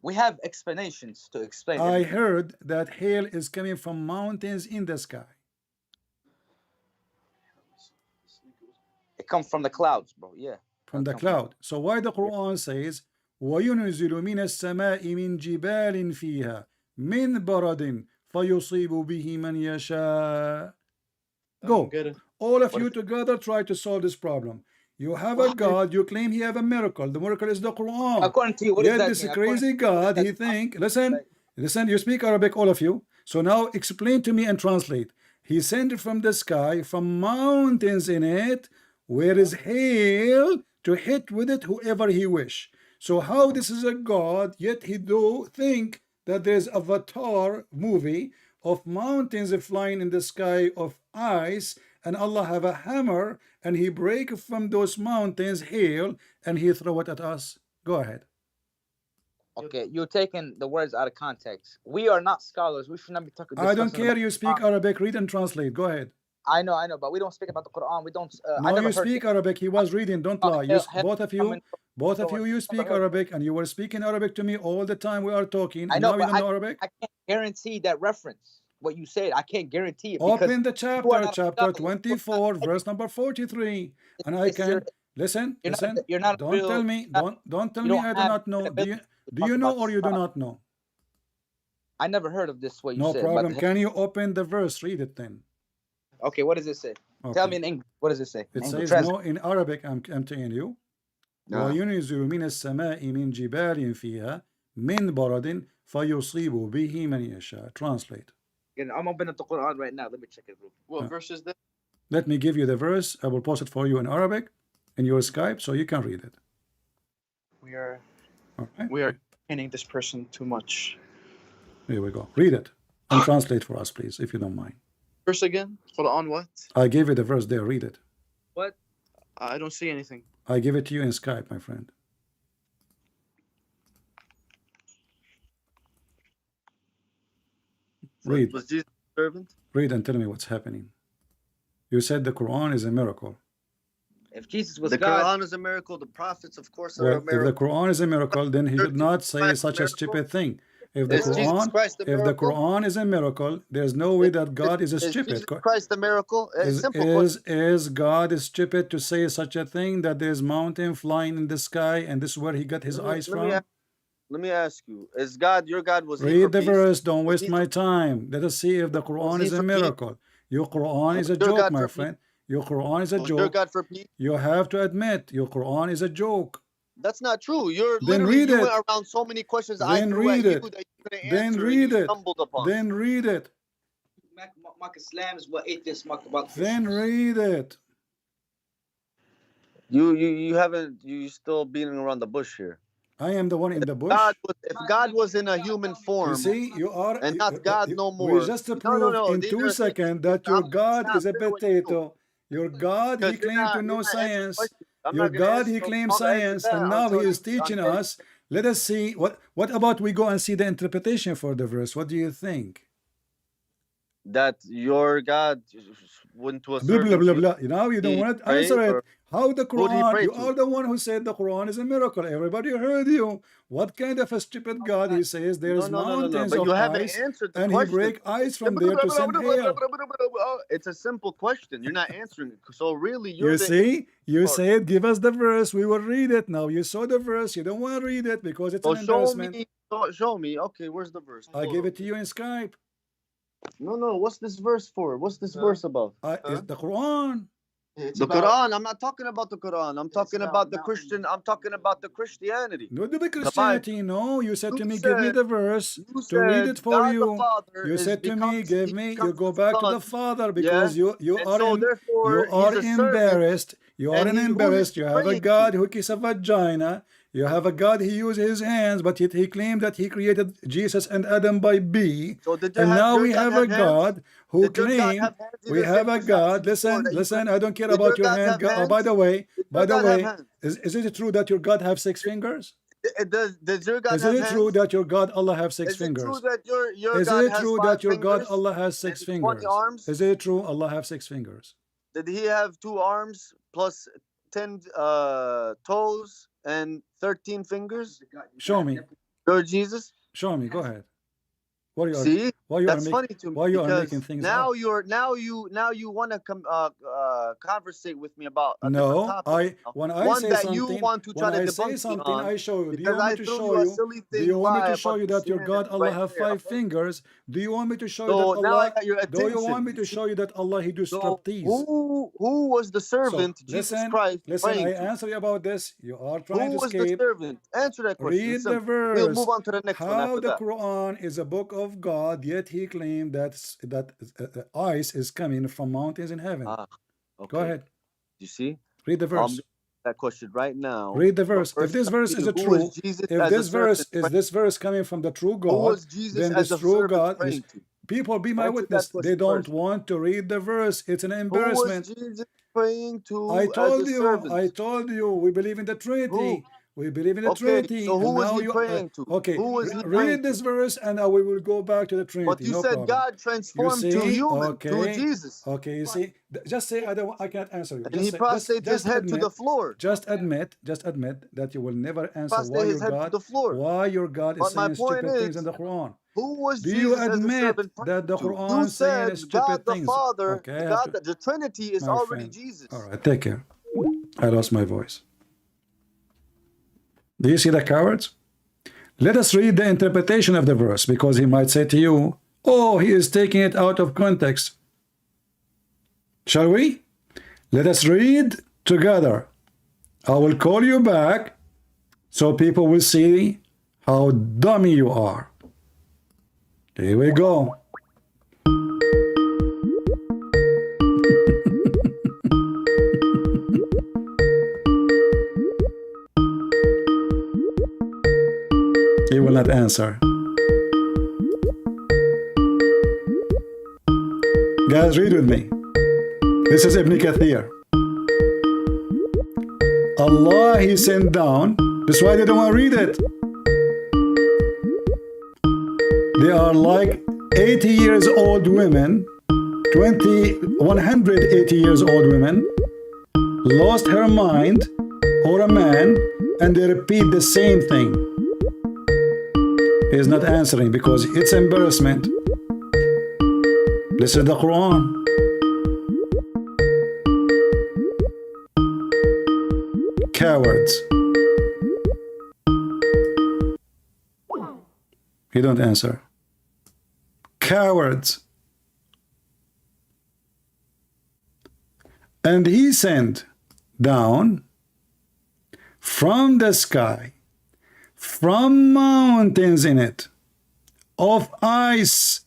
We have explanations to explain I it. heard that hail is coming from mountains in the sky. It comes from the clouds, bro. Yeah. From the cloud. So why the Quran says وَيُنْزِلُ مِنَ السَّمَاءِ مِنْ جِبَالٍ فِيهَا مِنْ بَرَدٍ فَيُصِيبُ بِهِ مَنْ يَشَاءُ. Go. All of you together try to solve this problem. You have a God, you claim he have a miracle. The miracle is the Quran. According to you, what Yet does that this mean? crazy God, he think, listen, you speak Arabic, all of you. So now explain to me and translate. He sent from the sky, from mountains in it, where is hail to hit with it whoever he wish. So how this is a God, yet he do think that there's Avatar movie of mountains flying in the sky of ice, and Allah have a hammer and he break from those mountains hail and he throw it at us. Go ahead. Okay, you're taking the words out of context. We are not scholars. We should not be talking. I don't discussing care about you speak Quran. Arabic, read and translate. Go ahead. I know, but we don't speak about the Quran. We don't. I No, never you heard speak Arabic. He was reading. Don't lie. You, both of you, you speak Arabic, and you were speaking Arabic to me all the time we are talking. I And know, now you but don't know Arabic. I can't guarantee that reference. What you said, I can't guarantee it. because Open the you are chapter, not a chapter scholar. 24, verse number 43, and I It's can your- listen. you're not- Listen. you're not a Don't real- tell me. Don't tell you me don't I do have not know. Do credibility you talk know about or you do Islam. not know? I never heard of this. What you No said. problem. But, Can you open the verse? Read it then. okay, what does it say? Okay. Tell me in English. What does it say? It English. says Translate. no in Arabic. I'm telling you. وَيُنْزِلُ مِنَ السَّمَاءِ مِنْ جِبَالٍ فِيهَا مِنْ بَرَدٍ فَيُصِيبُ بِهِ مَنْ يَشَاءُ. Translate. I'm opening up the Quran right now. Let me check it. Real quick. What verse is that? Let me give you the verse. I will post it for you in Arabic in your Skype so you can read it. We are Okay. entertaining this person too much. Here we go. Read it and translate for us, please, if you don't mind. Verse again? Quran what? I gave you the verse there. Read it. What? I don't see anything. I give it to you in Skype, my friend. Read. Was Jesus a servant? Read and tell me what's happening. You said the Quran is a miracle. If Jesus was The God, Quran is a miracle. The prophets, of course, are Well, a if the miracle. Quran is a miracle, then he should not say Christ such a miracle? stupid thing. If the Is Jesus Quran, Christ a if the miracle? Quran is a miracle, there's no way that God is a Is stupid. Jesus Christ a miracle? Simple question. Is God stupid to say such a thing, that there's mountain flying in the sky and this is where he got his eyes from? Let me ask you: Is God your God? Was he for Read the peace? verse. Don't Was waste he my for- time. Let us see if the Was Quran he is a for peace? miracle. Your Quran is a Was your joke, God my for peace? friend. Your Quran is a Was your joke. God for peace? You have to admit your Quran is a joke. That's not true. You're Then literally read you it. went around so many questions I Then threw at read you it. that you couldn't Then answer read and you it. stumbled upon. Then read it. Mark Islam is what atheists mark about Then Christians. read it. You haven't you still beating around the bush here. I am the one in the bush. If God was in a human You form see, you are. and not God no We more. just No, proved in these 2 are seconds that your God is a fair with you. potato. Your God, he Because you're claimed to not know answering science. questions. I'm Your not gonna God, answer he no- claims I'll answer science, that and now he until is teaching until- us. Let us see what about we go and see the interpretation for the verse. What do you think? that your God went to a Blah blah servant. blah blah. Now you don't he want to prayed, answer it. or How the who did he Quran? pray You to? are the one who said the Quran is a miracle. Everybody heard you. What kind of a stupid God he says there's mountains But of you haven't ice answered the and he question. break ice from there to send hail. It's a simple question. You're not answering it. So really, You you're the see, you Or- said give us the verse, we will read it. Now you saw the verse, you don't want to read it because it's So an embarrassment. show me. Okay, where's the verse? I gave it to you in Skype. No. What's this verse for? What's this verse about? It's the Quran. It's The about- Quran. I'm not talking about the Quran. I'm talking about about the mountains. Christian. I'm talking about the Christianity. No, the Christianity. No, you said to me, give me said- the verse You to read said it for God the you. Father You is said to me, becomes- give he me. You becomes go the back to the Son. Father because you And are so in, therefore, you are he's a servant. embarrassed. You are And an who embarrassed. is You have a praying God to? who kisses a vagina. You have a God he used his hands, but yet he claimed that he created Jesus and Adam by B. So did you And have now your we God have a have hands? God who Did your God claimed have hands in we the have same a verse that I God. said before Listen, that you listen. pray? I don't care Did about your your God hand. have Oh, by hands? the way, Did your God have hands? is it true that your God have 6 fingers? Does your God Is have it hands? true that your God Allah have 6 Is it fingers? true that your Is God it has true 5 that your God fingers Allah has 6 and 20 fingers? arms? Is it true Allah have 6 fingers? Did he have 2 arms plus 10 toes and 13 fingers? Show me. Lord Jesus? Show me. Go ahead. What are you See? why you That's are funny making to me why you are because making things now up? you want to conversate with me about a different No, topic. when I One say that you something, want to try when to I say debunk me something, on I show you. Do you because want me I to threw show you a you? silly Do thing you want me lie to show about you that your God Christianity Allah right have there, 5 okay? fingers? Do you want me to show you So that now I Allah? got your Do you want attention. me to show you that Allah he do So striptease? who was the So servant Jesus Christ listen. I praying to? answer you about this. You are trying Who to was the escape. servant? Answer that question. Read the Simple. We'll move verse. on to the next one How after the that. Quran is a book of God, yet he claimed that ice is coming from mountains in heaven. Okay. Go ahead. You see? Read the verse. That question right now. Read the But verse. If first, this verse is a who true, was Jesus if as a this verse servant is this verse coming from the true Who God, was Jesus then as this a true servant God is praying to? people be my Answer that witness. They question don't first. want to read the verse. It's an Who was embarrassment. Jesus praying to I as a told you, servant? we believe in the Trinity. We believe in the Okay, Trinity. so who And was now he praying to? okay, Who was he read praying this to? verse and we will go back to the But Trinity. you No said problem. God You transformed to see? human, to Okay. Jesus. Okay, you see? Just say I cannot answer you. And he prostrated his head to the floor. Just admit that you will never answer Prostrated his head to the floor. why your God is But my saying point stupid things is, in the Quran. Who was Do you Jesus as a admit servant that the praying to? Quran You saying said stupid God the things? Father, Okay, God, the Trinity is my already friend. Jesus. All right, take care. I lost my voice. Do you see the cowards? Let us read the interpretation of the verse, because he might say to you, oh, he is taking it out of context. Shall we? Let us read together. I will call you back so people will see how dummy you are. Here we go. He will not answer. Guys, read with me. This is Ibn Kathir. Allah He sent down. That's why they don't want to read it. They are like 80 years old women, 180 years old women, lost her mind, or a man, and they repeat the same thing. He is not answering because it's embarrassment. This is the Quran. Cowards. He don't answer. Cowards. And he sent down from the sky, from mountains in it, of ice,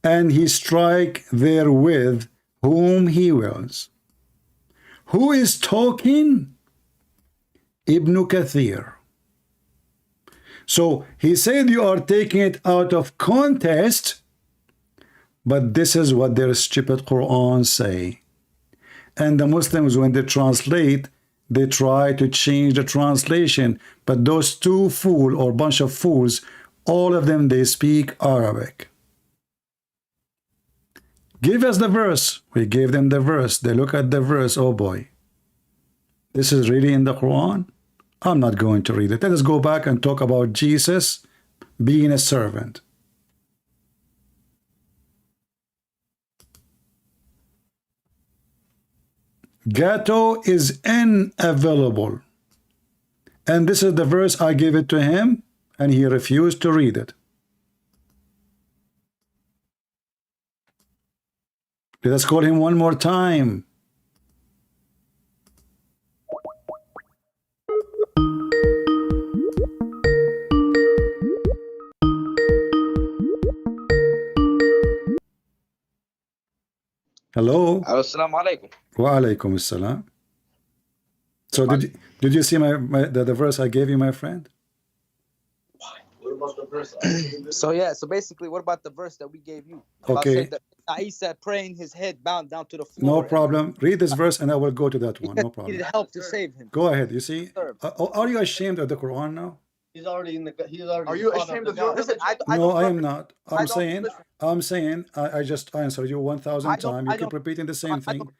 and he strike therewith whom he wills. Who is talking? Ibn Kathir. So he said you are taking it out of context, but this is what their stupid Quran say. And the Muslims, when they translate, they try to change the translation, but those two fools or bunch of fools, all of them, they speak Arabic. Give us the verse. We gave them the verse. They look at the verse. Oh boy, this is really in the Quran? I'm not going to read it. Let us go back and talk about Jesus being a servant. Gato is unavailable. And this is the verse I gave it to him, and he refused to read it. Let us call him one more time. Hello. Assalamu alaikum. Wa alaikum assalam. So did you see the verse I gave you, my friend? What about the verse? So yeah, so basically, what about the verse that we gave you? About Okay. saying that Isa praying his head bound down to the floor. No problem. Read this verse and I will go to that one. No He problem. needed help to save him. Go ahead. You see? Sir. Are you ashamed of the Quran now? He's already in the. He's already. Are you part ashamed the of your God. Listen, No, don't I am listen. not. I don't I'm listen. saying, I just answered you 1,000 I don't- times. I You keep don't- repeating the same I thing. don't-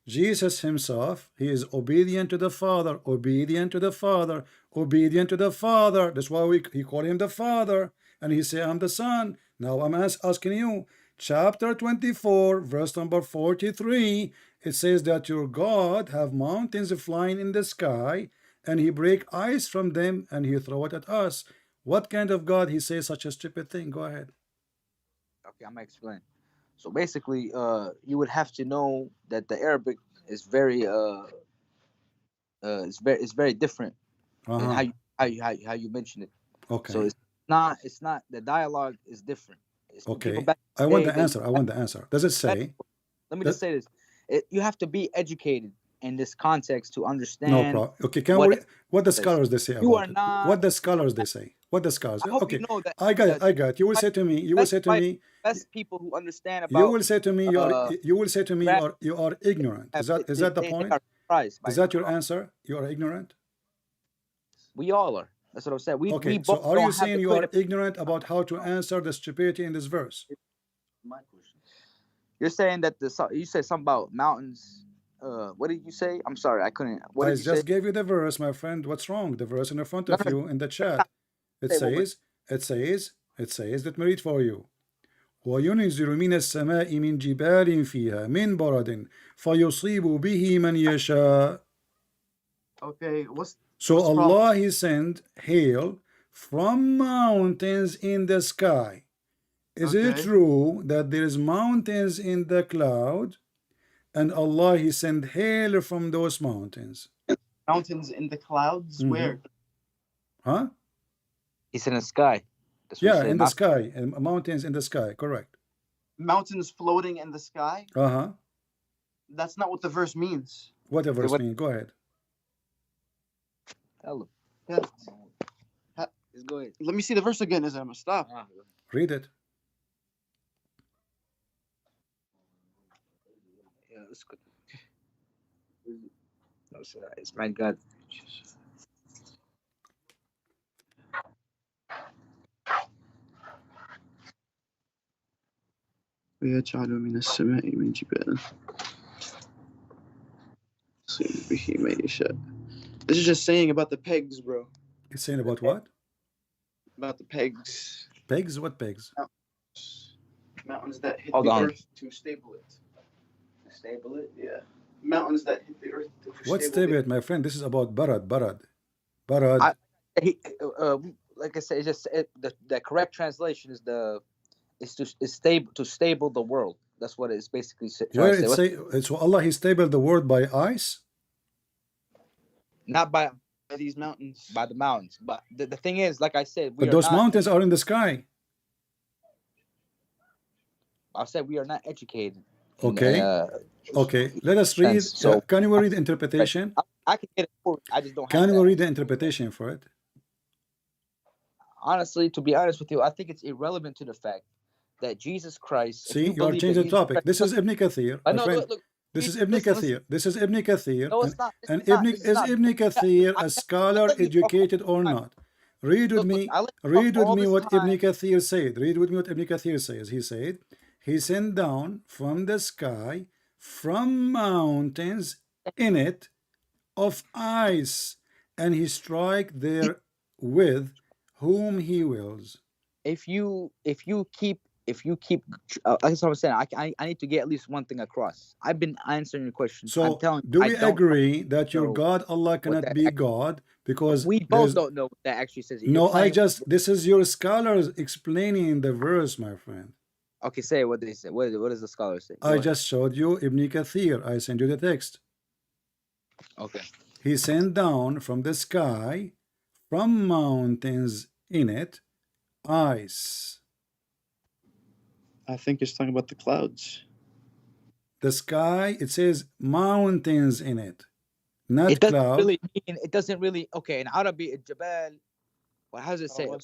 Jesus himself, he is obedient to the Father, obedient to the Father, obedient to the Father. That's why he call him the Father. And he say, I'm the Son. Now I'm asking you, chapter 24, verse number 43, it says that your God have mountains flying in the sky, and he break ice from them, and he throw it at us. What kind of God he says such a stupid thing? Go ahead. Okay, I'm gonna explain. So basically, you would have to know that the Arabic is very it's very different in how you mention it. Okay. So it's not the dialogue is different. It's Okay. people back I in the want day, the answer. I want the answer. Does it say? Let me just say this: you have to be educated in this context to No understand. problem. Okay, can what we? What the says. scholars they say You about are it? not- What the scholars they say? What the scholars? I hope Okay, you know that. I got it. that I got it. You will say to me. You will say to me. best people who understand You about. will say to me. You are. You will say to me. rap- You are ignorant. Is that the they point? are surprised by Is that it. your answer? You are ignorant. We all are. That's what I'm saying. We Okay. both So are don't you have saying the you are clear- ignorant about how to answer the stupidity in this verse? My question. You're saying that you said something about mountains. What did you say? I'm sorry, I couldn't. What I did you say? just gave you the verse, my friend. What's wrong? The verse in front of No, you in the chat. It Say what says, let me read for you. وينزل من السماء من جبال فيها من برد فيصيب به من يشاء. Okay, So what's the problem? Allah He sent hail from mountains in the sky. Is it Okay. true that there is mountains in the cloud, and Allah He sent hail from those mountains? Mountains in the clouds? Mhm. Where? Huh? He's in the sky. That's what Yeah, he said. in the sky, mountains in the sky. Correct. Mountains floating in the sky? Uh-huh. That's not what the verse means. Whatever what- it means. Go ahead. Hello. Yeah. Just go ahead. Let me see the verse again. Is I'm stop. Read it. Yeah, it's good. It's my God. ويجعل من السماء من جبال يصيب به من يشاء. This is just saying about the pegs, bro. It's saying about what? About the pegs. Pegs? What pegs? Mountains that hit Hold the on. earth to stable it. Stable it? Yeah. Mountains that hit the earth to What's stable stable, my friend? This is about barad. Like I said, it's just the correct translation is stable the world. That's what it's basically Where trying to it say. say, so Allah, He stable the world by ice? Not by these mountains. the mountains, but the thing is, like I said, But those mountains are in the sky. I said we are not educated. Okay. Okay. Let us read. So can you read the interpretation? I can get it for you. I just don't. Can we read the interpretation for it? Honestly, to be honest with you, I think it's irrelevant to the fact that Jesus Christ. See, you are changing the topic. This is Ibn Kathir. I know. Look, this is Ibn Kathir. This is Ibn Kathir. No, it's not. And Ibn Kathir a scholar, educated or not? Read with me. Read with me what Ibn Kathir said. Read with me what Ibn Kathir says. He said, He sent down from the sky, from mountains in it, of ice, and He strike there with whom He wills. If you keep that's what I'm saying. I need to get at least one thing across. I've been answering your question. So I'm telling you, do we agree that your God Allah cannot be God because we both don't know what that actually says? No, this is your scholars explaining the verse, my friend. Okay, say what they say. What does the scholar say? I just showed you Ibn Kathir. I sent you the text. Okay. He sent down from the sky, from mountains in it, ice. I think it's talking about the clouds. The sky, it says mountains in it, not It doesn't cloud. really mean. It doesn't really. Okay, in Arabic, Jabal. Well, how does it say? Or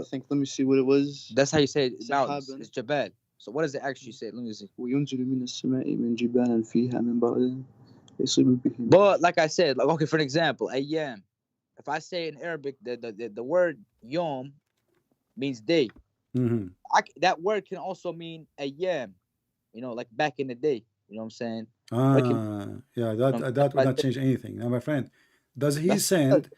I think, let me see what it was. That's how you say it. Mountains. Sahaban. It's Jabal. So what does it actually say? Let me see. وينزل من السماء من جبال فيها من بعد يصيب به. But like I said, like okay, for an example, ayyam. If I say in Arabic, the word yom means day. Mm-hmm. That word can also mean ayyam. You know, like back in the day. You know what I'm saying? Yeah, that would not change anything. Now, my friend, does he send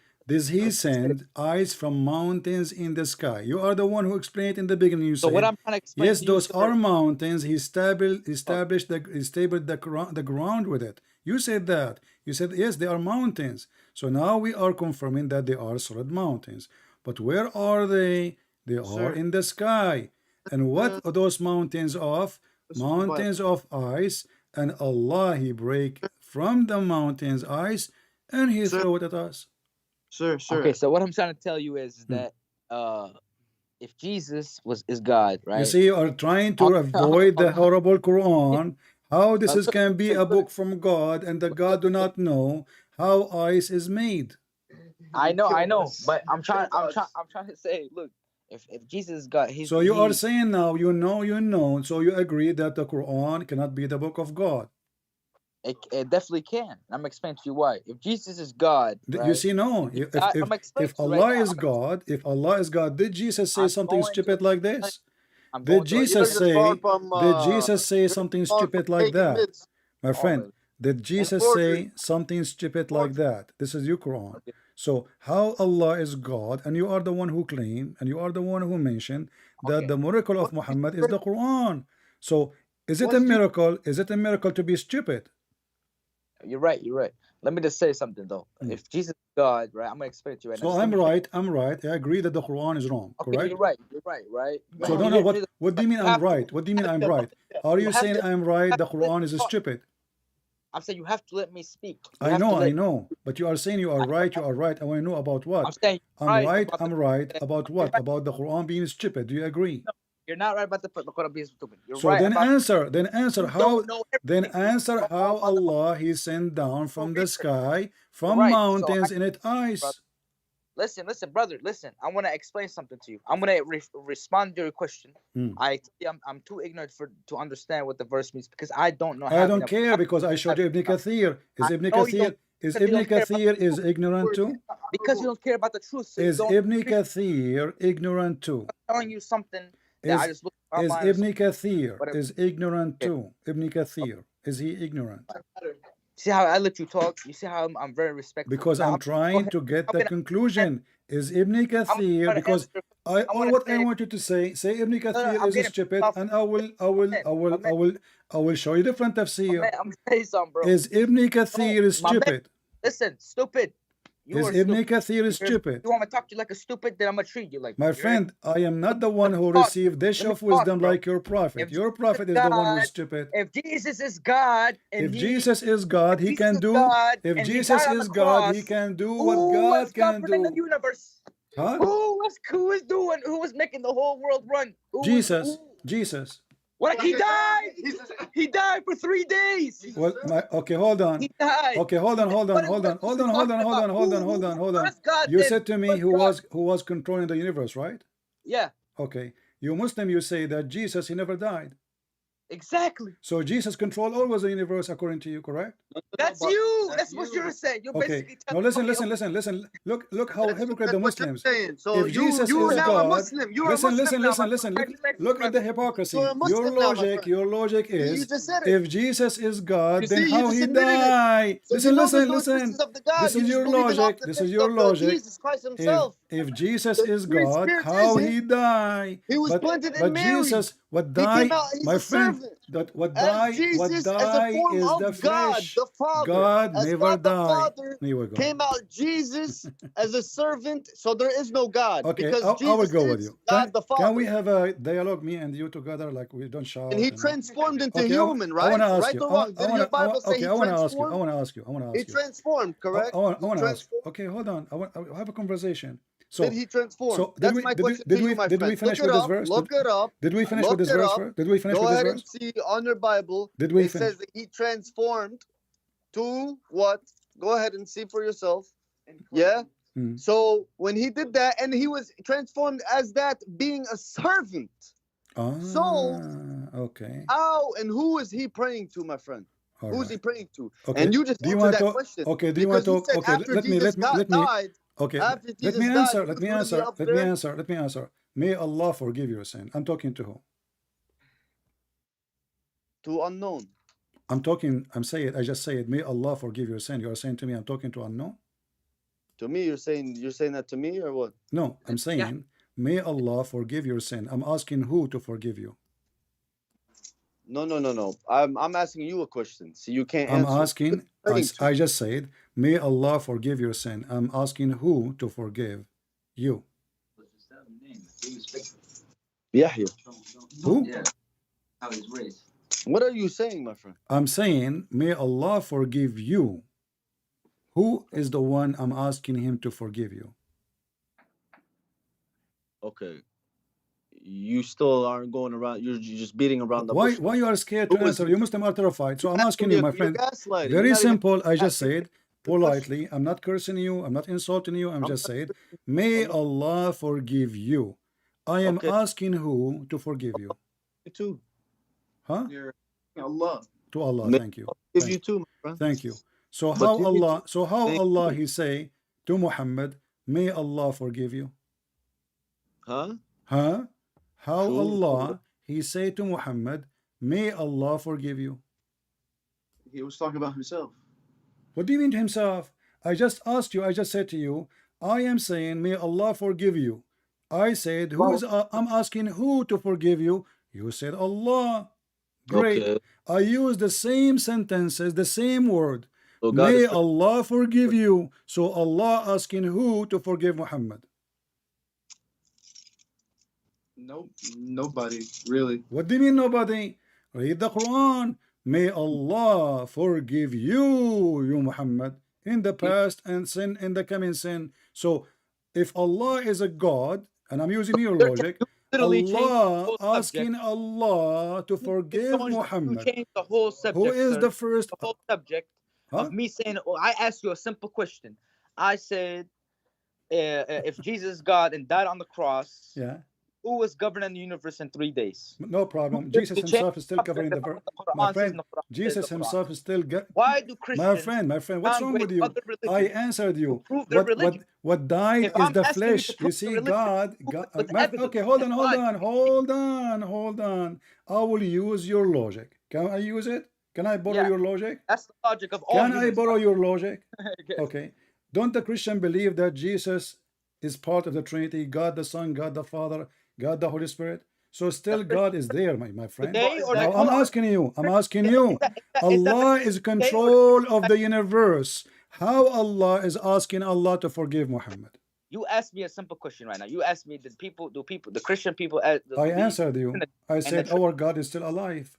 ice from mountains in the sky? You are the one who explained in the beginning. You So said, what I'm trying to explain yes, to you, those sir, are mountains. He established the ground with it. You said that. You said, yes, they are mountains. So now we are confirming that they are solid mountains. But where are they? They are in the sky. And what are those mountains of? Mountains of ice. And Allah, He break from the mountains ice and He throw it at us. Sir. Okay, so what I'm trying to tell you is that if Jesus is God, right? You see, you are trying to avoid the horrible Quran. How this can be a book from God, and the God do not know how ice is made. I know, but I'm trying to say, look, if Jesus is God, so you are saying now, you know, so you agree that the Quran cannot be the book of God. It definitely can. I'm explaining to you why. If Jesus is God, right? You see, no. If Allah is God, did Jesus say something stupid like this? Did Jesus say something stupid like that? My friend, did Jesus say something stupid like that? This is your Quran. So how Allah is God, and you are the one who claim, and you are the one who mentioned that the miracle of Muhammad is the Quran. So is it a miracle? Is it a miracle to be stupid? You're right. Let me just say something though. If Jesus is God, right? I'm gonna explain to you right now. So I'm right. I agree that the Quran is wrong. Okay, correct? You're right. So no. What do you mean I'm right? What do you mean I'm right? Are you saying I'm right? The Quran is stupid. I'm saying you have to let me speak. I know. But you are saying you are right. I want to know about what? I'm saying I'm right about what? About the Quran being stupid. Do you agree? No, you're not right about the Quran being stupid. You're so right. Then answer how Allah He sent down from the sky, from mountains in it ice. Listen, brother. Listen, I want to explain something to you. I'm gonna respond to your question. I'm too ignorant to understand what the verse means because I don't know. I don't care because I showed you Ibn Kathir. Is Because you Ibn don't care about Kathir the is truth. ignorant too? Because you don't care about the truth. So you Is don't Ibn appreciate Kathir ignorant too? telling you something that I Is just looked is online. or Ibn something, Kathir whatever. is ignorant Okay. too? Ibn Kathir, is he ignorant? See how I let you talk? You see how I'm very respectful? Because Now, I'm trying to get I'm the gonna- conclusion. Is Ibn I'm Kathir, gonna because answer. I I wanna what I say- want you to say Ibn Kathir I'm is getting stupid, off. and I will show you different tafsir. I'm gonna say something, bro. Is Ibn Kathir my stupid? Listen, stupid. You Is are Ibn stupid. Kathir stupid? You want me to talk to you like a stupid? Then I'm gonna treat you like My you heard? friend, I am not the one who talk. received dish Let me of talk, wisdom bro. like your prophet. If Your Jesus prophet is is the one who is God, stupid. If Jesus is God and If he, Jesus is God, he Jesus can is do. God If and he Jesus died on is the God, he cross, can do who what was God can governing the do. universe? Huh? Who was making the whole world run? Jesus. What? He died. He died for 3 days. Well, okay, hold on. He died. Okay, hold on. What is God You then? said to me who was controlling the universe, right? Yeah, Okay. You Muslim, you say that Jesus, he never died. exactly. So Jesus controlled always the universe according to you, correct? That's you. That's what you're saying. You're Okay. basically Now telling listen. Look how hypocrite the That's what you're Muslims. saying. So If Jesus you is now a God, Muslim. You're a Muslim now, my friend. Look at the hypocrisy. You're a Muslim now, my friend. Your logic You is just said it. if Jesus is God, You then see, you how just he admitted it. died? So you know there's no Listen. existence of the God. This You is just your believing off logic. the This text is your of logic. Jesus Christ himself. If Jesus The is Holy God, Spirit how is he him. died? He was planted in Mary. Jesus, what He died, came out, he's my a friend, servant. that what As died Jesus, as a form is of the God, flesh. the Father. God As never God the died. Father Here we go. came out Jesus as a servant, so there is no God. Okay, because I will Jesus go with is you. God the Father. Can we have a dialogue, me and you together, like we don't shout? And he transformed into Okay, human, I right? want to ask Right you. or wrong? Did your Bible say he I want to ask you. transformed? He transformed, correct? I want He to ask. transformed? Okay, hold on. I have a conversation. So, Did he transform? so That's my question to you, my friend. Did we finish Look with it this up. verse? Look it up. Did we finish Look with this it verse? up. Did we finish Go with this ahead verse? and see on your Bible. Did we It finish? says that he transformed to what? Go ahead and see for yourself. Yeah. Hmm. So when he did that, and he was transformed as that being a servant. So Okay. how and who is he praying to, my friend? All Who's right. he praying to? Okay. And you just Do you answered want that to? question. Okay. Do you want Because to? he said Okay. after Let me. Jesus died, Okay. after Let Jesus me died, answer. he Let was me gonna be answer. up Let me there. answer. Let me answer. May Allah forgive your sin. I'm talking to who? To unknown. I'm talking. I'm saying. I just say it. May Allah forgive your sin. You are saying to me, I'm talking to unknown. To me, you're saying that to me or what? No, I'm saying, may Allah forgive your sin. I'm asking who to forgive you. No. I'm asking you a question. So you can't I'm answer. asking. I just said, may Allah forgive your sin. I'm asking who to forgive you. Yahya. Who? Yeah. How he's raised. What are you saying, my friend? I'm saying, may Allah forgive you. Who is the one I'm asking him to forgive you? Okay. You still aren't going around. You're just beating around the bush. Why you are scared to Who is answer? he? You Muslim are terrified. So I'm asking you, my friend. You're gaslighting. Very You're not even simple. I just asking said the question. politely. I'm not cursing you. I'm not insulting you. I'm just saying, may Allah forgive you. I am Okay. asking who to forgive you. You too. Huh? You're Allah. To Allah. May Thank you. Give Thank you too, my friend. Thank you. So But how give me Allah? two. So how Thank Allah you. he say to Muhammad, may Allah forgive you? Huh? Huh? How True. Allah he say to Muhammad, may Allah forgive you? He was talking about himself. What do you mean to himself? I just asked you. I just said to you, I am saying, may Allah forgive you. I said, who is? I'm asking who to forgive you. You said Allah. Great. Okay. I used the same sentences, the same word. So God May is Allah forgive you. So Allah asking who to forgive Muhammad? Nope. Nobody really. What do you mean nobody? Read the Quran. May Allah forgive you, you Muhammad, in the past and sin in the coming sin. So if Allah is a God, and I'm using your logic, literally changed the Allah whole asking subject. Allah to forgive You Muhammad. changed the whole subject. Who is sir. the first? The whole subject Huh? of me saying, oh, I asked you a simple question. I said, if Jesus is God and died on the cross, Yeah. who was governing the universe in 3 days? No problem. The Jesus change himself is still of covering the the verse. Quran My says friend, in the Quran says Jesus the Quran. himself is still Why do my Christians friend, what's wrong with downgrade you? other I religions answered to you. prove their religion? What died If is I'm the asking you to flesh. You prove the see, religion, God, prove it God with okay, evidence hold and on, hold on. I will use your logic. Can I use it? Can I borrow Yeah, your logic? that's the logic of all Can I humans. borrow your logic? Okay. Okay. Don't the Christian believe that Jesus is part of the Trinity, God the Son, God the Father, God the Holy Spirit? So still God is there, my friend. Today or Now that, I'm hold on. asking you, Is that the Allah case is today or control of the universe. How Allah is asking Allah to forgive Muhammad? you asked me a simple question right now. You asked me, the Christian people I believe answered you. I and said our God is still alive.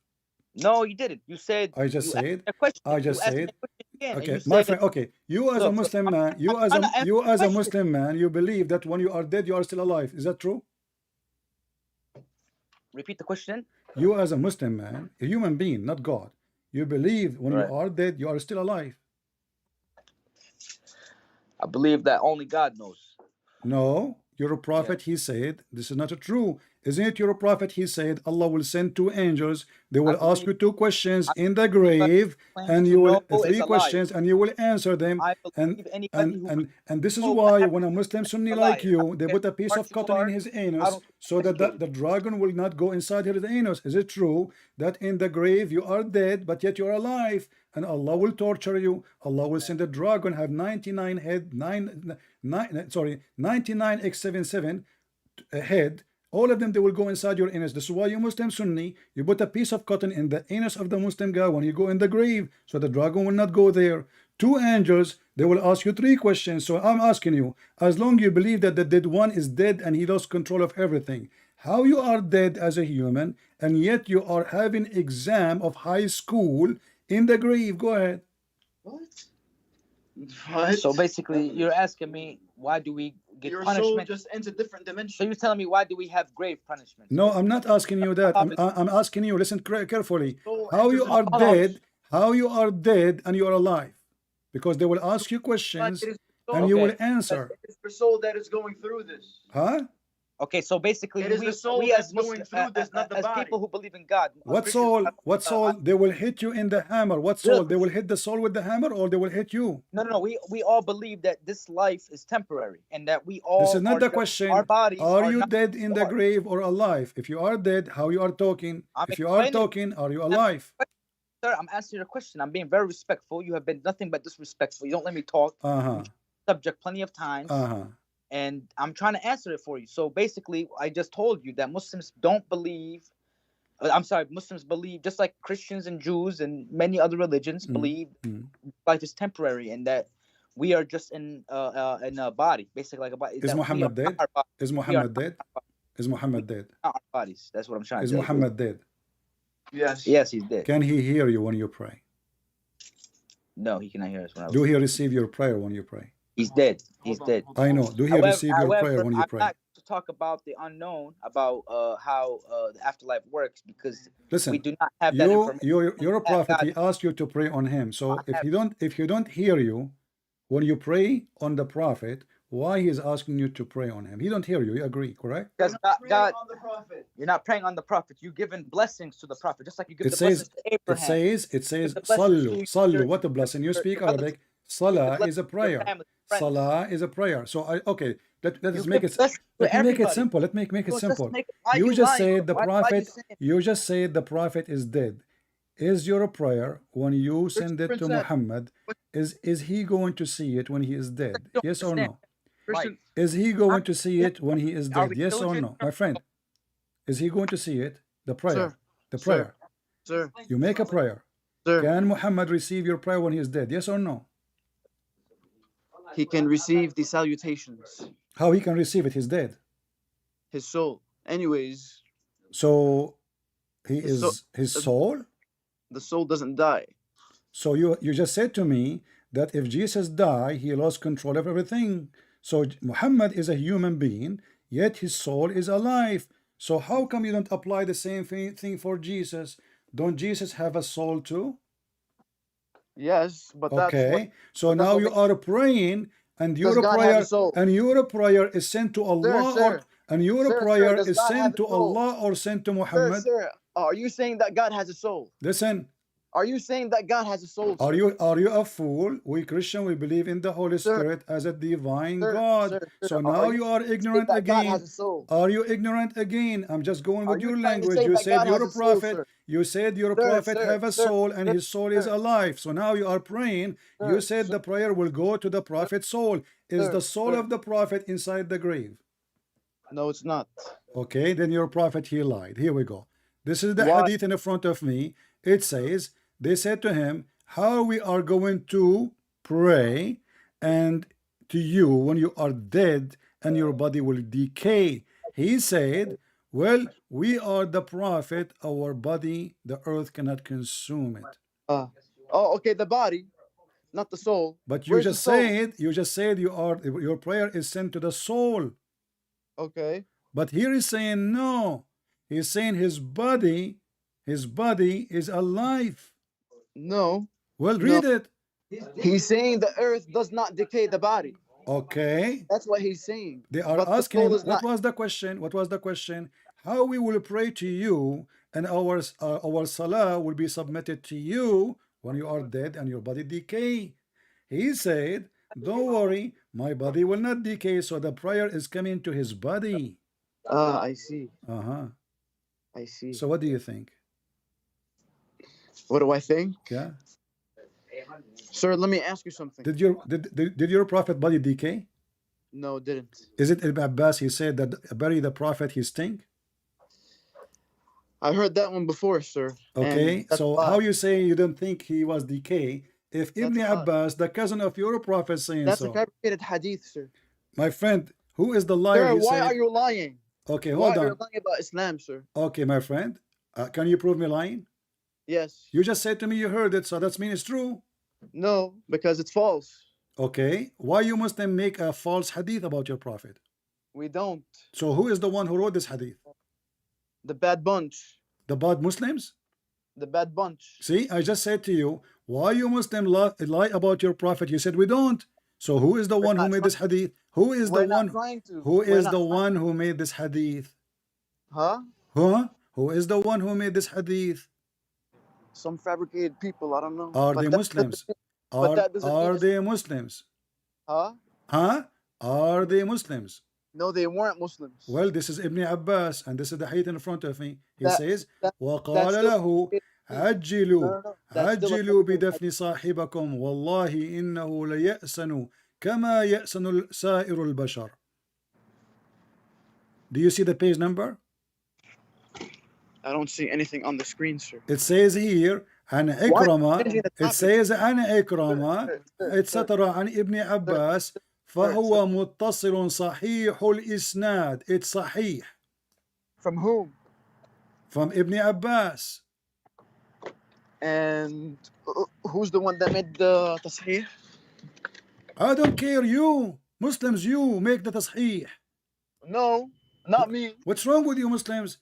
No, you didn't. You said I just you asked me said a question. I just You asked me said a question again, and okay, you my said, friend. Okay, you as a look, Muslim I'm man, you as trying to answer your question. Muslim man, you believe that when you are dead, you are still alive. Is that true? Repeat the question. You as a Muslim man, a human being, not God, you believe when you Right. are dead, you are still alive. I believe that only God knows. No, you're a prophet. He said this is not true. Isn't it? You're a prophet. He said Allah will send 2 angels. They will ask you 2 questions in the grave, and you will 3 questions, and you will answer them. I And believe anybody who and this is knows why what when a Muslim Sunni a like liar. I you, don't they care put a how piece of smart you cotton in are. his I anus don't so that question you. the dragon will not go inside his anus. Is it true that in the grave you are dead, but yet you are alive, and Allah will torture you? Allah will send a dragon, have 99 head, 99 X77 head. All of them, they will go inside your anus. This is why you Muslim Sunni, you put a piece of cotton in the anus of the Muslim guy when you go in the grave, so the dragon will not go there. 2 angels, they will ask you 3 questions. So I'm asking you, as long you believe that the dead one is dead and he lost control of everything, how you are dead as a human and yet you are having exam of high school in the grave? Go ahead. What? So basically, you're asking me, why do we get Your soul punishment? just enters a different So dimension. you're telling me, why do we have grave punishment? No, I'm not asking you that. I'm asking you, listen carefully. Soul How you enters are a house. dead, how you are dead and you are alive. Because they will ask you questions It is and you will Okay. answer. It is the soul that is going through this. Huh? Okay, so basically, It is the soul we that's as going Muslim, through this, not the as body. people who believe in God, What Christians soul? have, What soul? They will hit you in the hammer. What soul? They will hit the soul with the hammer, or they will hit you? no. We all believe that this life is temporary and that we all This is not are the just, our question. bodies Are you not dead in the ours. grave or alive? If you are dead, how you are talking? I'm If you are explaining, talking, are you alive? sir. I'm answering your question. I'm being very respectful. You have been nothing but disrespectful. You don't let me talk. Uh-huh. Subject plenty of times. Uh-huh. And I'm trying to answer it for you. So basically, I just told you that Muslims don't believe. I'm sorry, Muslims believe, just like Christians and Jews and many other religions believe life is temporary and that we are just in a body, basically like a body. Is Muhammad dead? Is Muhammad dead? Is Muhammad dead? Not our bodies. That's what I'm trying Is to tell Muhammad dead? Yes. you. Yes, he's dead. Can he hear you when you pray? No, he cannot hear us when I was. Do he receive your prayer when you pray? He's dead. He's dead. I know. Do he receive your prayer when you I'm pray? not to talk about the unknown, about how the afterlife works, because Listen, we do not have that information. you're a prophet. He asked you to pray on him. So if you don't hear you when you pray on the prophet, why he is asking you to pray on him? He don't hear you. You agree, correct? Because God, On the prophet. you're not praying on the prophet. You're giving blessings to the prophet, just like you give It the says blessings to Abraham. it says the blessings to sallu. your- What a blessing. You speak your Arabic. Salah is a your prayer. family, friends. Salah is a prayer. So let You us make give it blessings to let me make it everybody. simple. Let me make it So just simple. why You you just lying? said the Why you prophet. saying- You just said the prophet is dead. Is your prayer when you send it to 100%. Muhammad? Is he going to see it when he is dead? don't Yes or understand. no? Christian, Is he going to see it when he is Are dead? we Yes or children? no, my friend? Is he going to see it? The prayer. Sir. The Sir. prayer. sir, You make a prayer. sir, Can Muhammad receive your prayer when he is dead? Yes or no? he can receive the salutations. How he can receive it? He's dead. His soul. Anyways, So he His is his soul. the soul doesn't die. So you just said to me that if Jesus died, he lost control of everything. So Muhammad is a human being, yet his soul is alive. So how come you don't apply the same thing for Jesus? Don't Jesus have a soul too? Yes, but that's what Okay. So that's now what you are praying, and Does your God have prayer a soul? is sent to Allah, sir. And your Sir, prayer does is God have sent a to soul? Allah or sent to Sir, Muhammad? sir, are you saying that God has a soul? Listen, Are you saying that God has a soul, are sir? you a fool? We Christian, we believe in the Holy Sir, Spirit as a divine sir, God. sir, So are now you you are saying ignorant that God has again. a soul? Are you ignorant again? I'm just going Are with you your trying to language. say You that said God you're has a a soul, prophet. sir? You said your Sir, prophet sir, have a sir, soul and sir, his soul is sir, alive. So now you are praying. You sir, said sir, the prayer will go to the prophet's soul. Is the sir, soul sir. of the prophet inside the grave? No, it's not. Okay, then your prophet, he lied. Here we go. This is the Why? hadith in front of me. It says, they said to him, how we are going to pray and to you when you are dead and your body will decay. He said, well, we are the prophet, our body, the earth cannot consume it. Oh, okay, the body, not the soul. But Where's the soul? you just said your prayer is sent to the soul. Okay. But here he's saying no. He's saying his body is alive. No, Well, no. read it. He's saying the earth does not decay the body. Okay. That's what he's saying. They are But the asking soul him, is what not. was the question? What was the question? How we will pray to you and our salah will be submitted to you when you are dead and your body decay. He said, don't worry, my body will not decay, so the prayer is coming to his body. I see. I see. So what do you think? What do I think? Yeah. Sir, let me ask you something. Did your prophet body decay? No, didn't. Is it Ibn Abbas? He said that bury the prophet, he stink. I heard that one before, sir. Okay, And that's so a lie. how you say you don't think he was decay if Ibn That's a lie. Abbas, the cousin of your prophet, saying That's a so? fabricated hadith, sir. My friend, who is the liar? Sir, He why said. are you lying? Okay, Why hold are you on. lying about Islam, sir? Okay, my friend, can you prove me lying? Yes. You just said to me you heard it, so that means it's true. No, because it's false. Okay, why you Muslim make a false hadith about your prophet? We don't. So who is the one who wrote this hadith? The bad bunch. The bad Muslims? The bad bunch. See, I just said to you, why you Muslim lie about your prophet? You said we don't. So who is the one who not made this hadith? Who is the We're not one? trying to. Who We're is not the trying- one who made this hadith? Huh? Huh? Who is the one who made this hadith? Some fabricated people. I don't know. Are But they that Muslims? but that doesn't mean Are it's- they Muslims? Huh? Huh? Are they Muslims? No, they weren't Muslims. Well, this is Ibn Abbas, and this is the hadith in front of me. He That- says, that- وَقَالَ that's still- لَهُ عَجِّلُوا No, that's still a عَجِّلوا fabricated بِدَفْنِ صَاحِبَكُمْ وَاللَّهِ إِنَّهُ لَيَأْسَنُ كَمَا يَأْسَنُ سَائِرُ الْبَشَرِ. Do you see the page number? I don't see anything on the screen, sir. It says here, عن changing إكرمة. the It topic? says عن إكرمة Sir, etc. عن ابن عباس فهو متصل صحيح الإسناد. It's صحيح From whom? from Ibn Abbas. And who's the one that made the tasheeh? I don't care, you Muslims, you make the tasheeh. No, not me. What's wrong with you Muslims?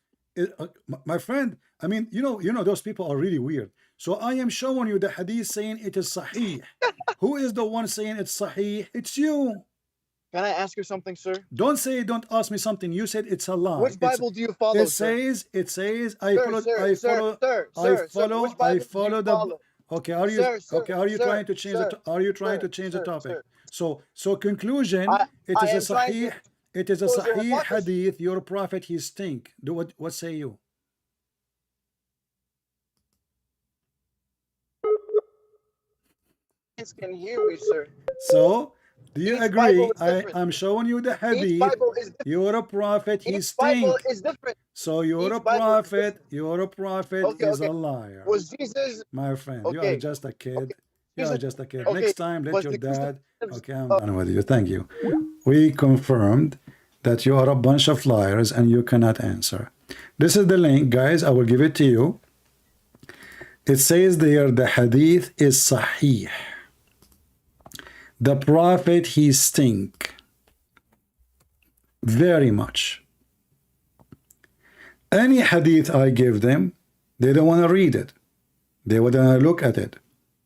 My friend, I mean, you know those people are really weird. So I am showing you the hadith saying it is sahih. Who is the one saying it's sahih? It's you. Can I ask you something, sir? Don't ask me something. You said it's a lie. Which Bible do you follow, It sir? says I follow Sir, I sir, follow sir, I sir, follow which I Bible do you follow the follow? Okay, are you Sir, okay, are you sir, trying to change sir, the are you trying sir, to change the sir, topic? sir. So conclusion, I it is am a trying sahih, to it is a expose your sahih hypocrisy. hadith, your prophet he stink. What say you? Can hear me, sir. So do you Each agree? Bible is different. I'm showing you the Each hadith. Bible is different. You're a prophet, he Each Bible stink. is different. So you're a Each Bible is prophet, you're a prophet Okay, is okay. a liar. Was Jesus My friend, you are okay? just a kid. Okay. You are Jesus- just a kid. okay, Next time, let was your the dad. crucifix- Okay, I'm done with you. Thank you. We confirmed that you are a bunch of liars and you cannot answer. This is the link, guys. I will give it to you. It says there the hadith is sahih. The prophet he stink very much. Any hadith I give them, they don't want to read it. They want to look at it.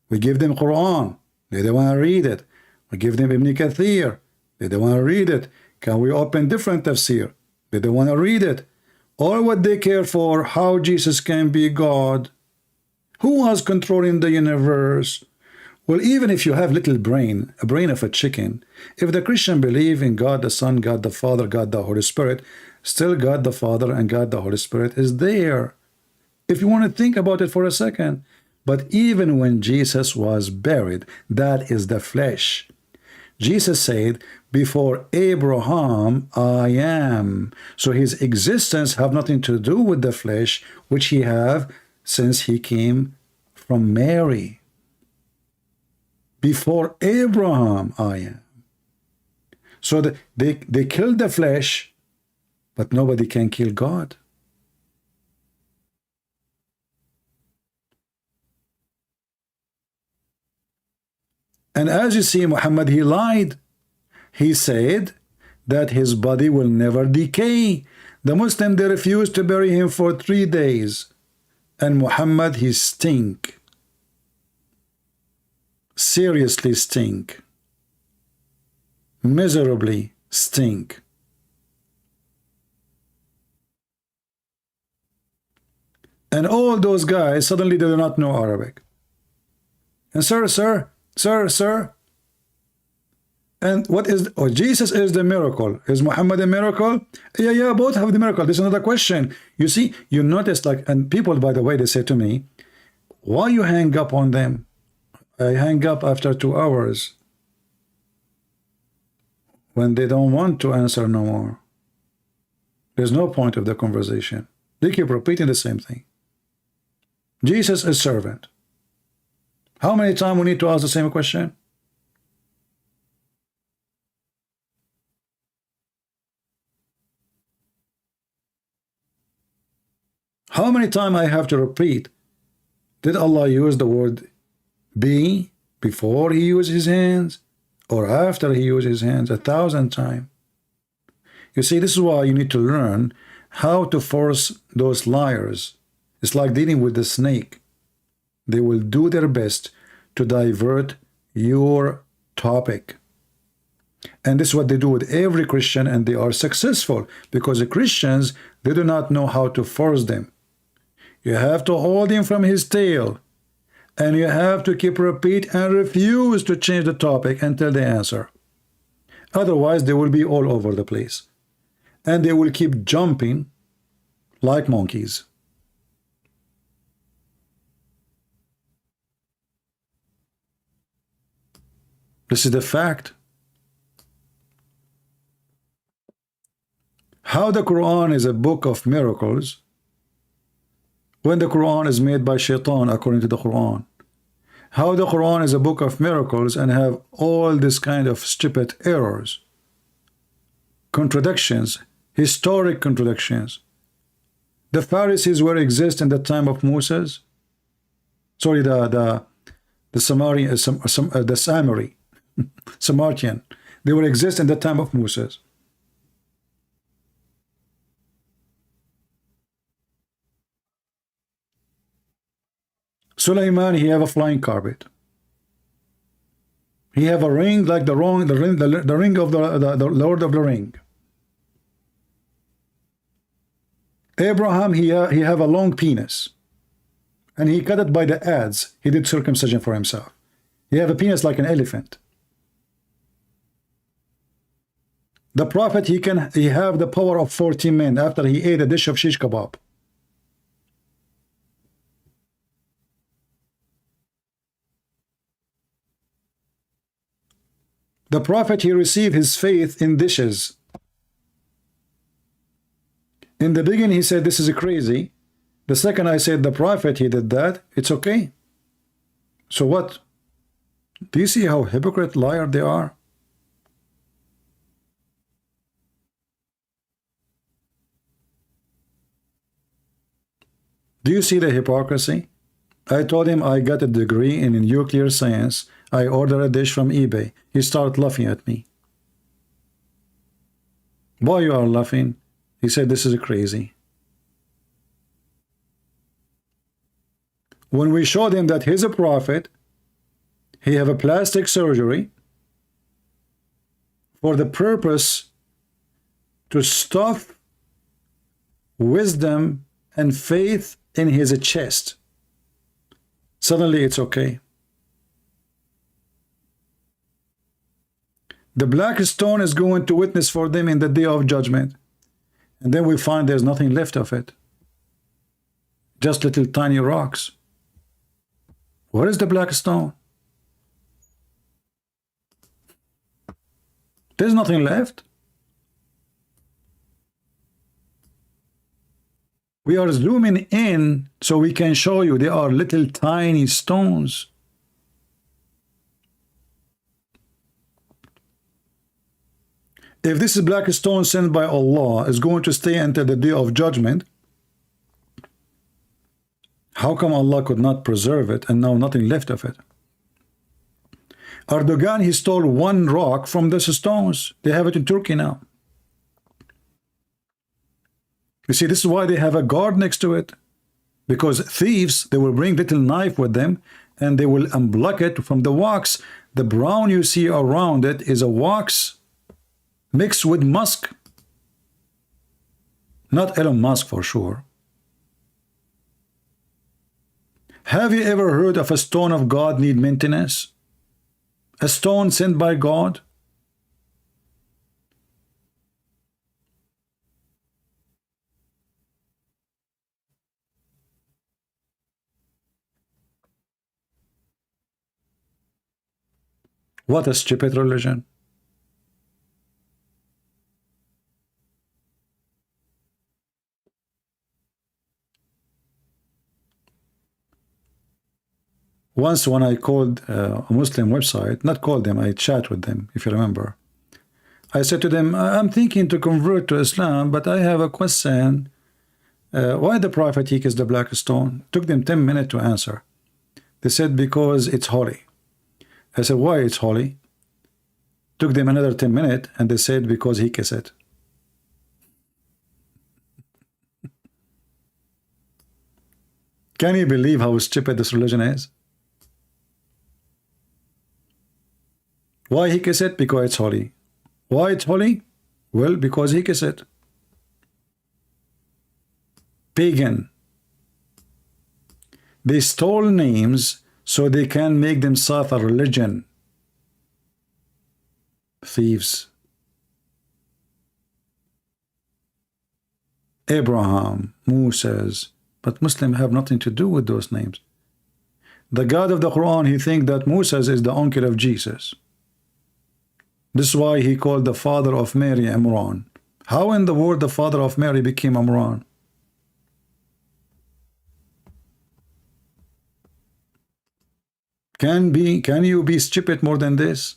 We give them Quran. They don't want to read it. We give them Ibn Kathir. They don't want to read it. Can we open different tafsir? They don't want to read it. All what they care for, how Jesus can be God. Who was controlling the universe? Well, even if you have little brain, a brain of a chicken, if the Christian believe in God the Son, God the Father, God the Holy Spirit, still God the Father and God the Holy Spirit is there. If you want to think about it for a second. But even when Jesus was buried, that is the flesh. Jesus said, before Abraham, I am. So his existence have nothing to do with the flesh, which he have since he came from Mary. Before Abraham, I am. So they killed the flesh, but nobody can kill God. And as you see, Muhammad, he lied. He said that his body will never decay. The Muslim, they refused to bury him for 3 days. And Muhammad, he stink. Seriously stink. Miserably stink. And all those guys, suddenly they do not know Arabic. And sir, and what is, oh, Jesus is the miracle. Is Muhammad a miracle? Yeah, both have the miracle. This is another question. You see, you notice, like, and people, by the way, they say to me, why you hang up on them? I hang up after 2 hours when they don't want to answer no more. There's no point of the conversation. They keep repeating the same thing. Jesus is servant. How many times we need to ask the same question? How many times I have to repeat? Did Allah use the word be before he used his hands or after he used his hands? 1,000 times. You see, this is why you need to learn how to force those liars. It's like dealing with the snake. They will do their best to divert your topic. And this is what they do with every Christian, and they are successful because the Christians, they do not know how to force them. You have to hold him from his tail, and you have to keep repeat and refuse to change the topic until they answer. Otherwise, they will be all over the place, and they will keep jumping like monkeys. This is the fact. How the Quran is a book of miracles when the Quran is made by Shaitan according to the Quran. How the Quran is a book of miracles and have all this kind of stupid errors, contradictions, historic contradictions. The Pharisees were exist in the time of Moses. Sorry, the Samaritan. They will exist in the time of Moses. Sulaiman, he have a flying carpet. He have a ring like the ring of the Lord of the Ring. Abraham, he have a long penis, and he cut it by the ads. He did circumcision for himself. He have a penis like an elephant. The prophet, he have the power of 40 men after he ate a dish of shish kebab. The prophet, he received his faith in dishes. In the beginning, he said, this is crazy. The second I said, the prophet, he did that, it's okay. So what? Do you see how hypocrite liar they are? Do you see the hypocrisy? I told him I got a degree in nuclear science. I ordered a dish from eBay. He started laughing at me. Why you are laughing? He said, this is crazy. When we showed him that he's a prophet, he have a plastic surgery for the purpose to stuff wisdom and faith in his chest, suddenly it's okay. The black stone is going to witness for them in the day of judgment. And then we find there's nothing left of it. Just little tiny rocks. What is the black stone? There's nothing left. We are zooming in so we can show you they are little tiny stones. If this is black stone sent by Allah is going to stay until the day of judgment, how come Allah could not preserve it and now nothing left of it? Erdogan, he stole one rock from these stones. They have it in Turkey now. You see, this is why they have a guard next to it. Because thieves, they will bring little knife with them and they will unblock it from the wax. The brown you see around it is a wax mixed with musk. Not Elon Musk for sure. Have you ever heard of a stone of God need maintenance? A stone sent by God? What a stupid religion. Once when I called a Muslim website, not called them, I chat with them, if you remember. I said to them, I'm thinking to convert to Islam, but I have a question. Why the Prophet he kissed the black stone? Took them 10 minutes to answer. They said, because it's holy. I said, why it's holy? Took them another 10 minutes, and they said, because he kissed it. Can you believe how stupid this religion is? Why he kiss it? Because it's holy. Why it's holy? Well, because he kiss it. Pagan. They stole names so they can make themselves a religion. Thieves. Abraham, Moses, but Muslims have nothing to do with those names. The God of the Quran, he thinks that Moses is the uncle of Jesus. This is why he called the father of Mary Imran. How in the world the father of Mary became Imran? Can you be stupid more than this?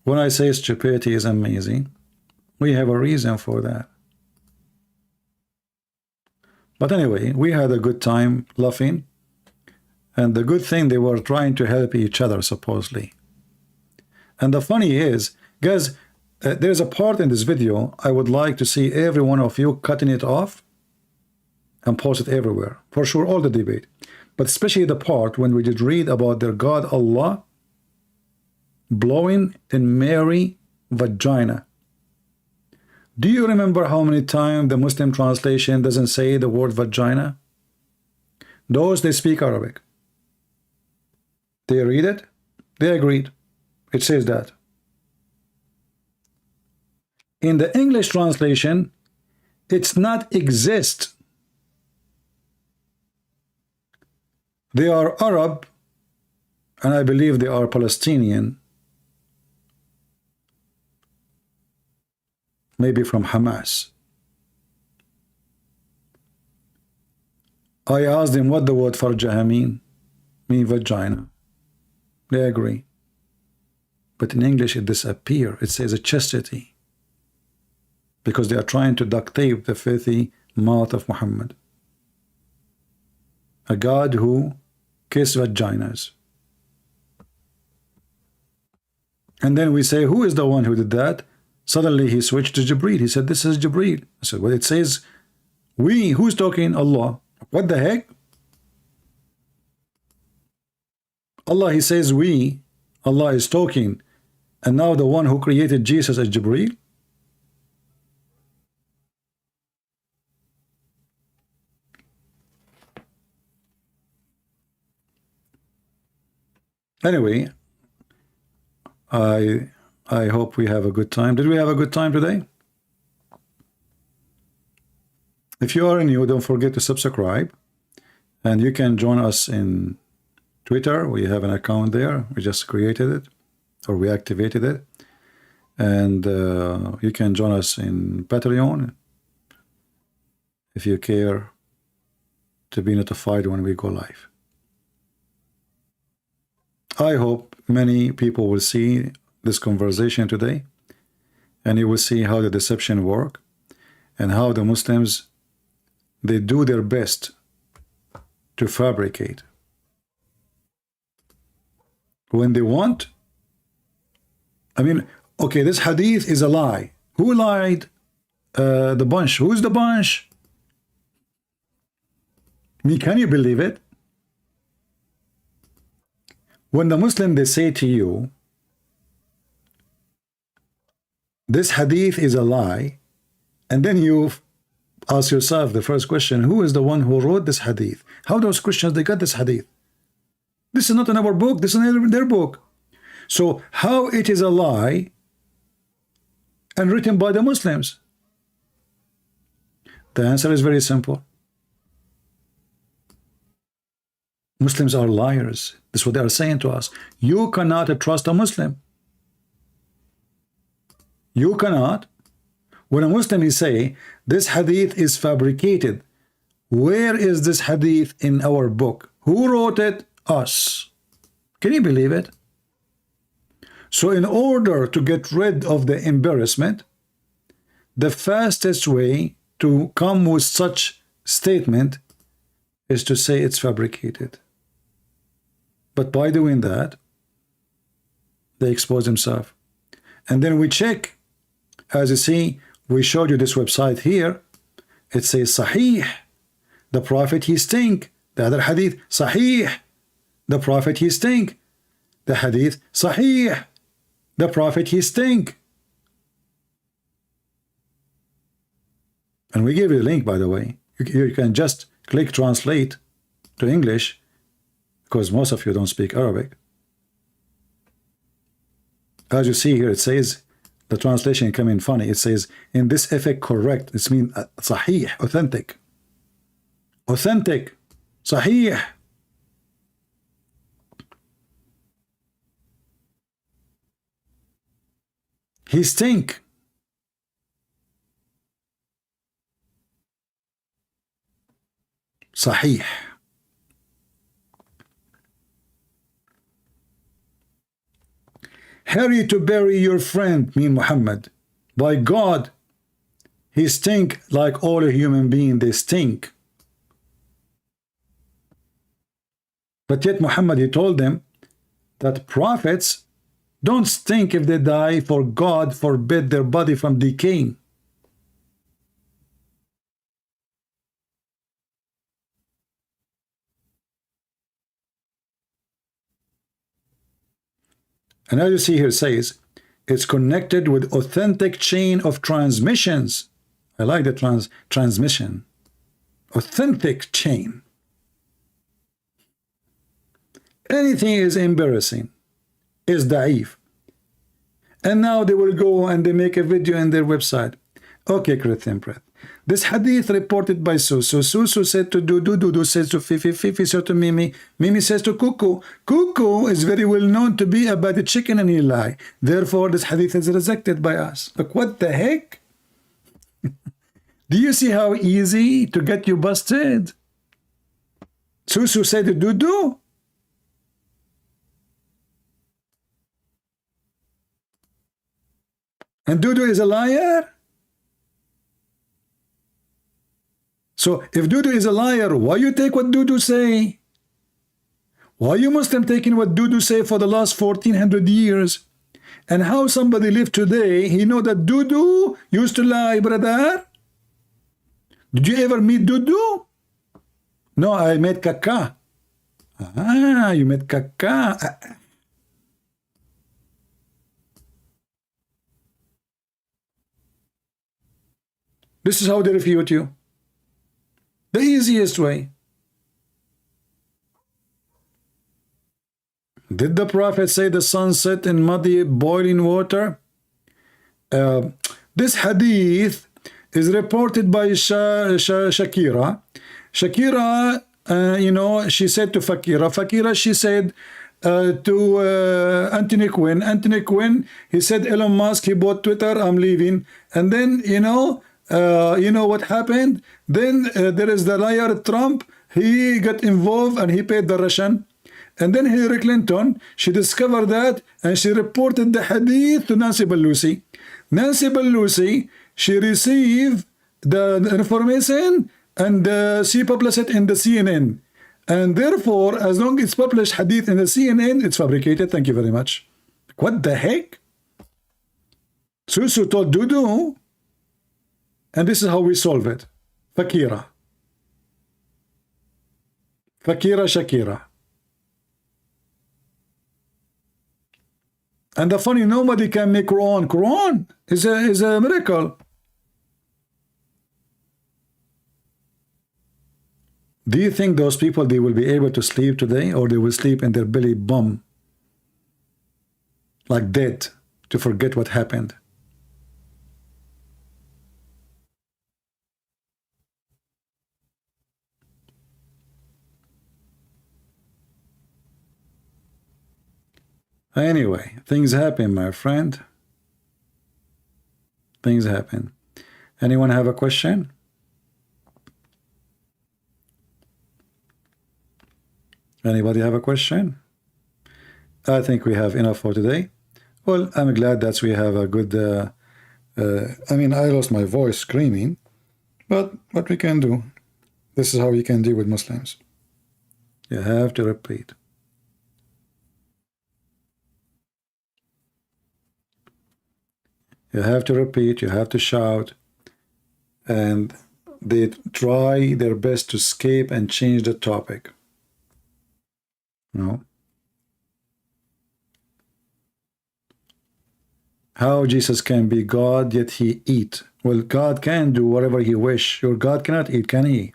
When I say stupidity is amazing, we have a reason for that. But anyway, we had a good time laughing. And the good thing, they were trying to help each other, supposedly. And the funny is, guys, there's a part in this video I would like to see every one of you cutting it off and post it everywhere. For sure, all the debate. But especially the part when we did read about their God Allah blowing in Mary vagina. Do you remember how many times the Muslim translation doesn't say the word vagina? Those, they speak Arabic. They read it, they agreed. It says that. In the English translation, it's not exist. They are Arab, and I believe they are Palestinian. Maybe from Hamas. I asked them what the word farjaha mean vagina. They agree. But in English it disappears. It says a chastity. Because they are trying to duct tape the filthy mouth of Muhammad. A God who kissed vaginas. And then we say, who is the one who did that? Suddenly he switched to Jibreel. He said, this is Jibreel. I said, well, it says, we, who's talking? Allah. What the heck? Allah, he says we. Allah is talking. And now the one who created Jesus is Jibreel? Anyway, I hope we have a good time. Did we have a good time today? If you are new, don't forget to subscribe. And you can join us in Twitter. We have an account there. We just created it, or we activated it. And you can join us in Patreon if you care to be notified when we go live. I hope many people will see this conversation today, and you will see how the deception works and how the Muslims, they do their best to fabricate. When they want, I mean, okay, this hadith is a lie. Who lied? The bunch. Who's the bunch? Me, can you believe it? When the Muslim, they say to you, this hadith is a lie, and then you ask yourself the first question, who is the one who wrote this hadith? How those Christians, they got this hadith? This is not in our book, this is in their book. So how it is a lie and written by the Muslims? The answer is very simple. Muslims are liars. That's what they are saying to us. You cannot trust a Muslim. You cannot. When a Muslim is say this hadith is fabricated, where is this hadith in our book? Who wrote it? Us. Can you believe it? So in order to get rid of the embarrassment, the fastest way to come with such statement is to say it's fabricated. But by doing that, they expose themselves. And then we check. As you see, we showed you this website here. It says Sahih. The Prophet he stink. The other hadith, Sahih. The Prophet he stink. The hadith, Sahih. The Prophet he stink. And we give you the link, by the way. You can just click translate to English, because most of you don't speak Arabic. As you see here, it says, the translation come in funny. It says, in this effect, correct. It means sahih, authentic. Authentic, sahih. He stink. Sahih. Hurry to bury your friend, mean Muhammad. By God, he stink like all human beings, they stink. But yet Muhammad, he told them that prophets don't stink if they die, for God forbid their body from decaying. And as you see here, it says, it's connected with authentic chain of transmissions. I like the transmission. Authentic chain. Anything is embarrassing, is da'if. And now they will go and they make a video in their website. Okay, Christian Breath. This hadith reported by Susu. Susu said to Dudu. Dudu says to Fifi. Fifi said to Mimi. Mimi says to Kuku. Kuku is very well known to be about the chicken and he lie. Therefore, this hadith is rejected by us. Like, what the heck? Do you see how easy to get you busted? Susu said to Dudu. And Dudu is a liar? So if Dudu is a liar, why you take what Dudu say? Why you Muslim taking what Dudu say for the last 1400 years? And how somebody live today, he know that Dudu used to lie, brother? Did you ever meet Dudu? No, I met Kaka. Ah, you met Kaka. This is how they refute you. The easiest way. Did the Prophet say the sun set in muddy boiling water? This hadith is reported by Shakira. Shakira, you know, she said to Fakira, she said to Anthony Quinn. Anthony Quinn, he said, Elon Musk, he bought Twitter, I'm leaving. And then, you know what happened? Then there is the liar Trump, he got involved and he paid the Russian. And then Hillary Clinton, she discovered that and she reported the hadith to Nancy Pelosi. Nancy Pelosi, she received the information and she published it in the CNN. And therefore, as long as it's published hadith in the CNN, it's fabricated. Thank you very much. What the heck? Susu told Dudu. And this is how we solve it. Fakira. Fakira Shakira. And the funny, nobody can make Quran. Quran is a miracle. Do you think those people, they will be able to sleep today, or they will sleep in their belly bum like dead to forget what happened? Anyway, things happen, my friend. Things happen. Anyone have a question? Anybody have a question? I think we have enough for today. Well, I'm glad that we have a good... I mean, I lost my voice screaming, but what we can do. This is how you can deal with Muslims. You have to repeat. You have to repeat, you have to shout, and they try their best to escape and change the topic. No. How Jesus can be God, yet he eat? Well, God can do whatever he wish. Your God cannot eat, can he?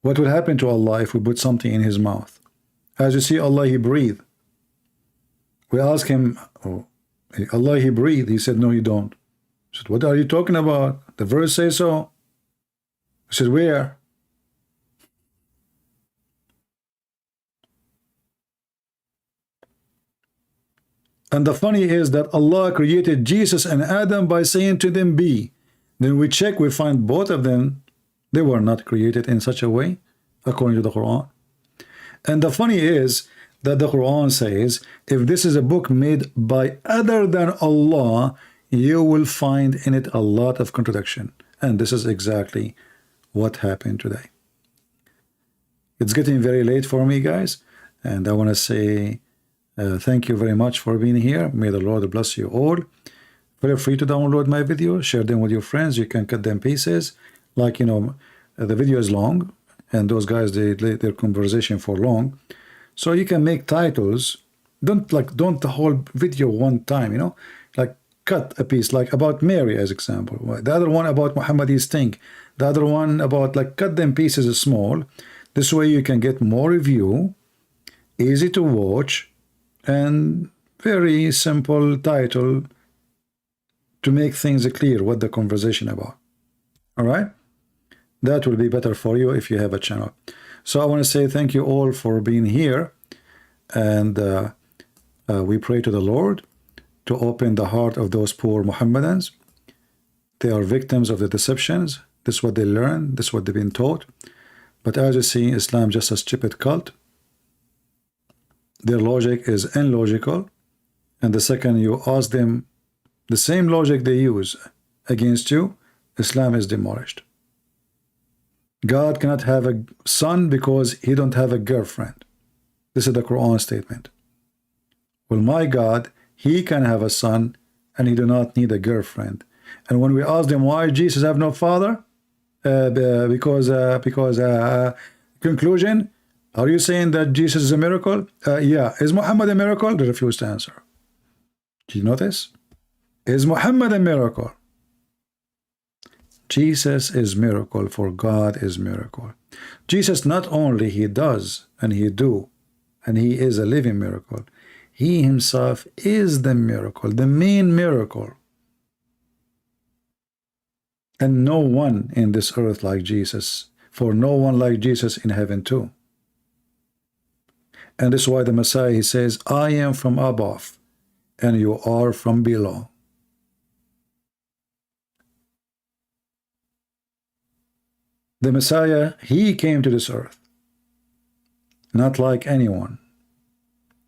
What will happen to Allah if we put something in his mouth? As you see, Allah, he breathed. We ask him, oh, Allah, he breathed. He said, no, you don't. I said, what are you talking about? The verse says so. I said, where? And the funny is that Allah created Jesus and Adam by saying to them, be. Then we check, we find both of them, they were not created in such a way, according to the Quran. And the funny is that the Quran says, if this is a book made by other than Allah, you will find in it a lot of contradiction. And this is exactly what happened today. It's getting very late for me, guys. And I want to say thank you very much for being here. May the Lord bless you all. Feel free to download my videos, share them with your friends. You can cut them pieces. Like, you know, the video is long, and those guys, they let their conversation for long. So you can make titles. Don't the whole video one time, you know, like cut a piece, like about Mary as example. The other one about Muhammad's thing. The other one about, like, cut them pieces small. This way you can get more review, easy to watch, and very simple title to make things clear what the conversation about. All right, that will be better for you if you have a channel. So I want to say thank you all for being here, and we pray to the Lord to open the heart of those poor Mohammedans. They are victims of the deceptions. This is what they learn. This is what they've been taught. But as you see, Islam just a stupid cult. Their logic is illogical, and the second you ask them the same logic they use against you, Islam is demolished. God cannot have a son because he don't have a girlfriend. This is the Quran statement. Well, my God, he can have a son and he do not need a girlfriend. And when we ask them why Jesus have no father, conclusion, are you saying that Jesus is a miracle? Yeah. Is Muhammad a miracle? They refuse to answer. Do you notice? Is Muhammad a miracle? Jesus is miracle, for God is miracle. Jesus not only he does and he do, and he is a living miracle, he himself is the miracle, the main miracle. And no one in this earth like Jesus, for no one like Jesus in heaven too. And this is why the Messiah, he says, I am from above, and you are from below. The Messiah, he came to this earth, not like anyone.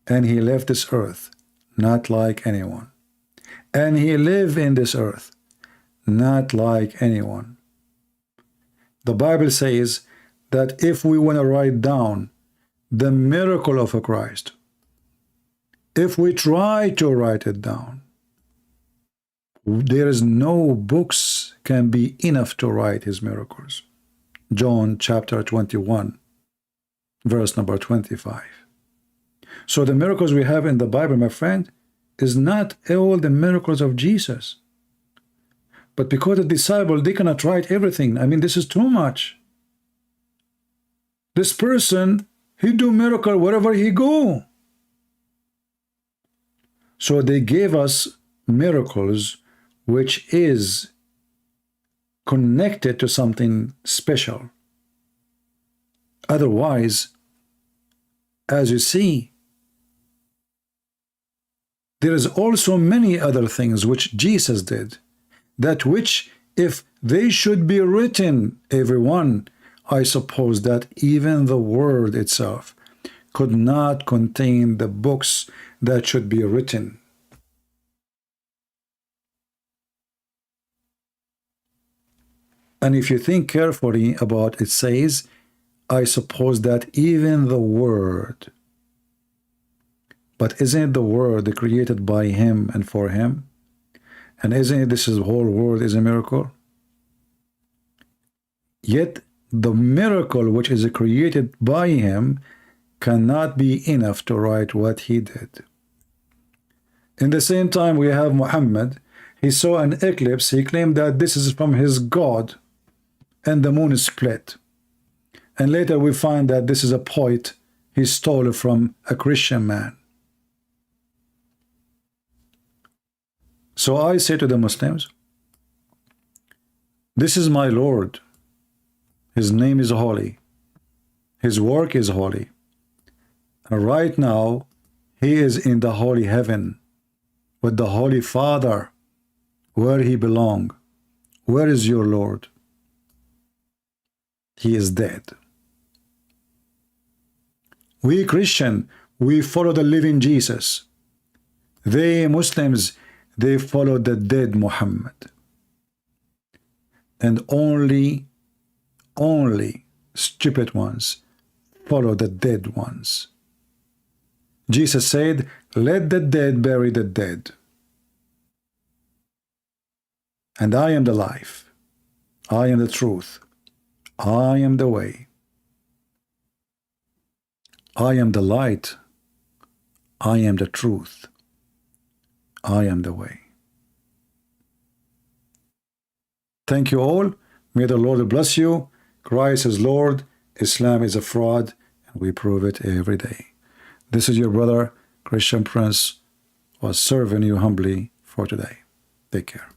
And he left this earth, not like anyone. And he lived in this earth, not like anyone. The Bible says that if we want to write down the miracle of a Christ, if we try to write it down, there is no books can be enough to write his miracles. John chapter 21, verse number 25. So the miracles we have in the Bible, my friend, is not all the miracles of Jesus. But because the disciple, they cannot write everything. I mean, this is too much. This person, he do miracle wherever he go. So they gave us miracles which is connected to something special. Otherwise, as you see, there is also many other things which Jesus did, that which if they should be written, everyone, I suppose that even the word itself could not contain the books that should be written. And if you think carefully about it, says, I suppose that even the word, but isn't it the word created by him and for him? And isn't it this whole world is a miracle? Yet the miracle which is created by him cannot be enough to write what he did. In the same time, we have Muhammad. He saw an eclipse. He claimed that this is from his God, and the moon is split. And later we find that this is a poet he stole from a Christian man. So I say to the Muslims, this is my Lord. His name is holy. His work is holy. And right now, he is in the holy heaven with the Holy Father, where he belongs. Where is your Lord? He is dead. We Christian, we follow the living Jesus. They Muslims, they follow the dead Muhammad. And only stupid ones follow the dead ones. Jesus said, let the dead bury the dead. And I am the life. I am the truth. I am the way. I am the light. I am the truth. I am the way. Thank you all. May the Lord bless you. Christ is Lord. Islam is a fraud, and we prove it every day. This is your brother, Christian Prince, was serving you humbly for today. Take care.